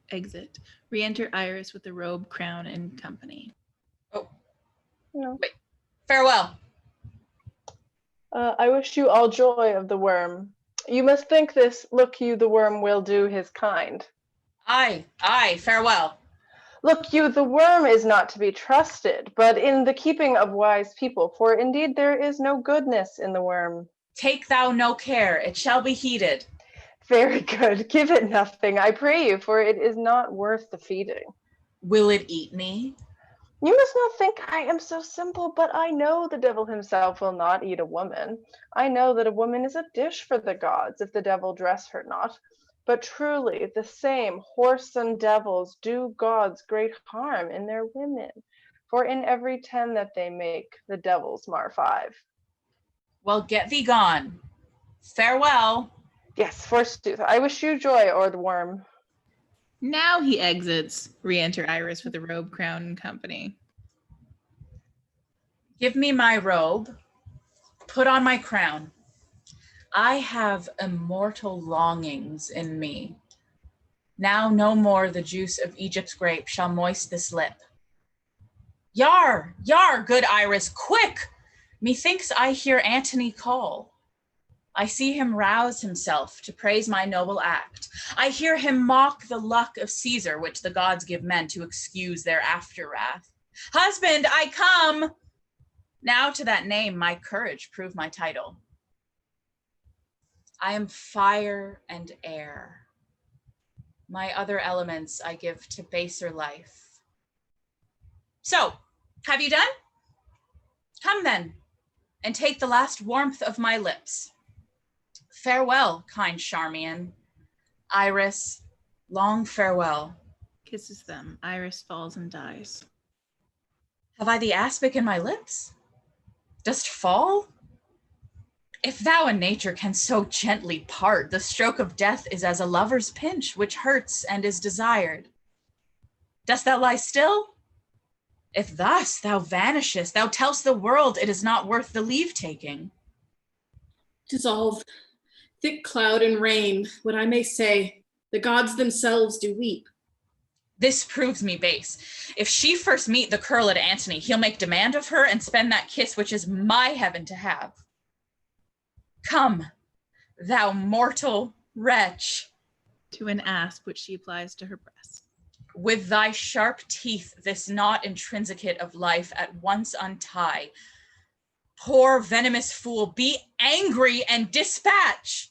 Speaker 3: Exit. Re-enter Iris with the robe, crown, and company.
Speaker 6: Oh.
Speaker 17: No.
Speaker 6: Wait. Farewell.
Speaker 17: I wish you all joy of the worm. You must think this, look you, the worm will do his kind.
Speaker 6: Aye, farewell.
Speaker 17: Look you, the worm is not to be trusted, but in the keeping of wise people, for indeed there is no goodness in the worm.
Speaker 6: Take thou no care, it shall be heeded.
Speaker 17: Very good, give it nothing, I pray you, for it is not worth the feeding.
Speaker 6: Will it eat me?
Speaker 17: You must not think I am so simple, but I know the devil himself will not eat a woman. I know that a woman is a dish for the gods, if the devil dress her not. But truly, the same whoreson devils do gods great harm in their women. For in every 10 that they make, the devils mar 5.
Speaker 6: Well, get thee gone. Farewell.
Speaker 17: Yes, forsooth. I wish you joy o'er the worm.
Speaker 3: Now he exits. Re-enter Iris with the robe, crown, and company.
Speaker 6: Give me my robe. Put on my crown. I have immortal longings in me. Now no more the juice of Egypt's grape shall moist this lip. Yar, good Iris, quick! Methinks I hear Antony call. I see him rouse himself to praise my noble act. I hear him mock the luck of Caesar, which the gods give men to excuse their after wrath. Husband, I come! Now to that name my courage prove my title. I am fire and air. My other elements I give to baser life. So, have you done? Come then, and take the last warmth of my lips. Farewell, kind Charmian. Iris, long farewell.
Speaker 3: Kisses them. Iris falls and dies.
Speaker 6: Have I the aspic in my lips? Dost fall? If thou and nature can so gently part, the stroke of death is as a lover's pinch, which hurts and is desired. Dost thou lie still? If thus thou vanishest, thou tell'st the world it is not worth the leave-taking.
Speaker 7: Dissolve, thick cloud and rain, what I may say, the gods themselves do weep.
Speaker 6: This proves me base. If she first meet the curled Antony, he'll make demand of her and spend that kiss which is my heaven to have. Come, thou mortal wretch.
Speaker 3: To an asp which she applies to her breast.
Speaker 6: With thy sharp teeth this knot intrinsicate of life at once untie. Poor venomous fool, be angry and dispatch.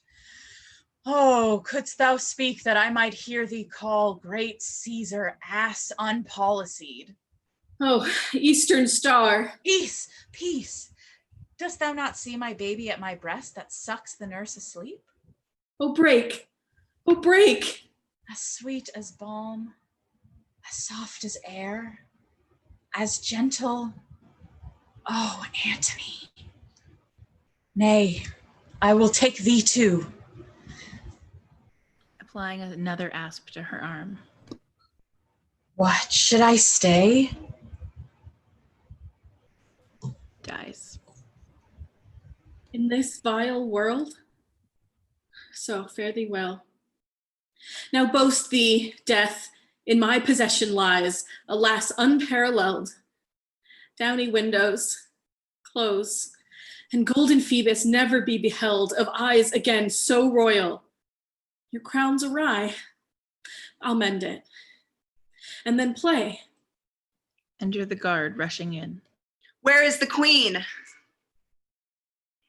Speaker 6: Oh, couldst thou speak that I might hear thee call great Caesar ass unpolicied.
Speaker 7: Oh, Eastern Star.
Speaker 6: Peace, peace. Dost thou not see my baby at my breast that sucks the nurse asleep?
Speaker 7: Oh, break. Oh, break.
Speaker 6: As sweet as balm, as soft as air, as gentle. Oh, Antony. Nay, I will take thee too.
Speaker 3: Applying another asp to her arm.
Speaker 6: What, should I stay?
Speaker 3: Dies.
Speaker 7: In this vile world? So fare thee well. Now boast thee, death, in my possession lies, alas, unparalleled. Downy windows, close, and golden Phoebus never be beheld, of eyes again so royal. Your crown's awry, I'll mend it, and then play.
Speaker 3: Enter the guard rushing in.
Speaker 9: Where is the queen?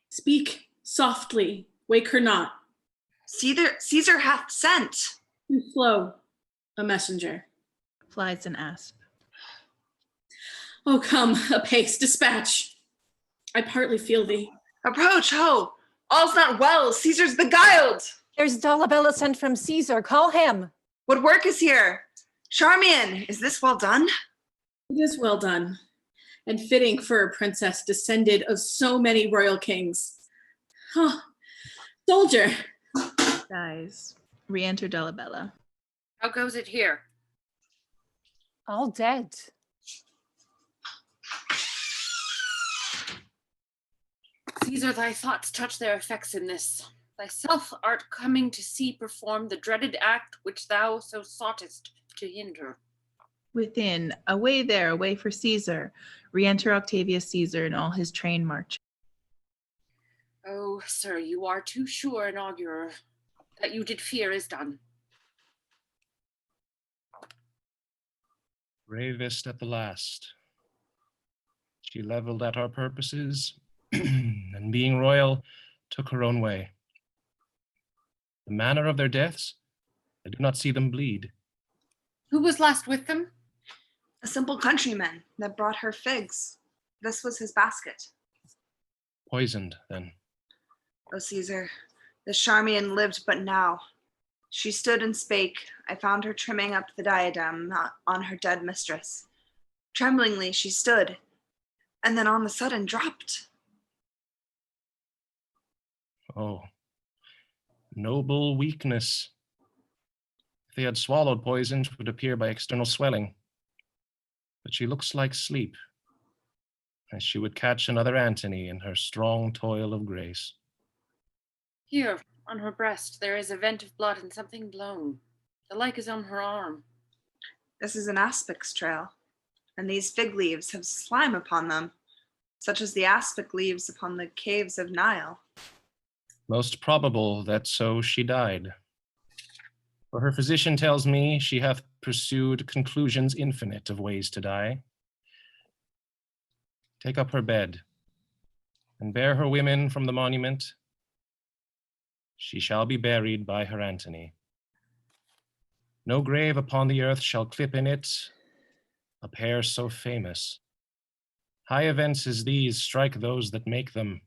Speaker 7: Speak softly, wake her not.
Speaker 9: Caesar hath sent.
Speaker 7: Too slow, a messenger.
Speaker 3: Flies an asp.
Speaker 7: Oh, come, apace, dispatch. I partly feel thee.
Speaker 9: Approach, ho! All's not well, Caesar's beguiled.
Speaker 5: There's Dolabella sent from Caesar. Call him.
Speaker 9: What work is here? Charmian, is this well done?
Speaker 7: It is well done, and fitting for a princess descended of so many royal kings. Huh. Soldier.
Speaker 3: Dies. Re-enter Dolabella.
Speaker 21: How goes it here?
Speaker 5: All dead.
Speaker 21: Caesar, thy thoughts touch their effects in this. Thyself art coming to see perform the dreaded act which thou so soughtest to hinder.
Speaker 3: Within, away there, away for Caesar. Re-enter Octavius Caesar and all his train march.
Speaker 21: Oh, sir, you are too sure an augurer. That you did fear is done.
Speaker 10: Bravest at the last. She leveled at our purposes, and being royal, took her own way. The manner of their deaths, I do not see them bleed.
Speaker 21: Who was last with them?
Speaker 9: A simple countryman that brought her figs. This was his basket.
Speaker 10: Poisoned, then.
Speaker 9: O Caesar, the Charmian lived but now. She stood and spake. I found her trimming up the diadem on her dead mistress. Tremblingly she stood, and then on the sudden dropped.
Speaker 10: Oh, noble weakness. If they had swallowed poison, it would appear by external swelling. But she looks like sleep, as she would catch another Antony in her strong toil of grace.
Speaker 21: Here, on her breast, there is a vent of blood and something blown. The like is on her arm.
Speaker 9: This is an aspic's trail, and these fig leaves have slime upon them, such as the aspic leaves upon the caves of Nile.
Speaker 10: Most probable that so she died. For her physician tells me she hath pursued conclusions infinite of ways to die. Take up her bed, and bear her women from the monument. She shall be buried by her Antony. No grave upon the earth shall clip in it a pair so famous High events as these strike those that make them,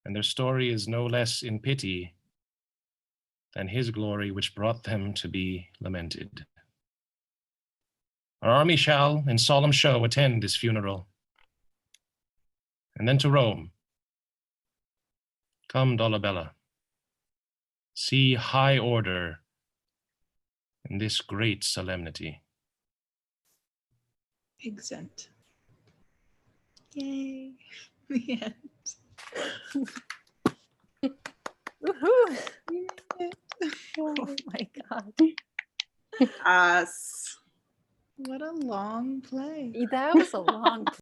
Speaker 10: and their story is no less in pity than his glory which brought them to be lamented. Our army shall, in solemn show, attend this funeral, and then to Rome. Come, Dolabella, see high order in this great solemnity.
Speaker 3: Exent. Yay. The end.
Speaker 5: Woohoo!
Speaker 3: Oh my God.
Speaker 9: Us.
Speaker 3: What a long play.
Speaker 5: That was a long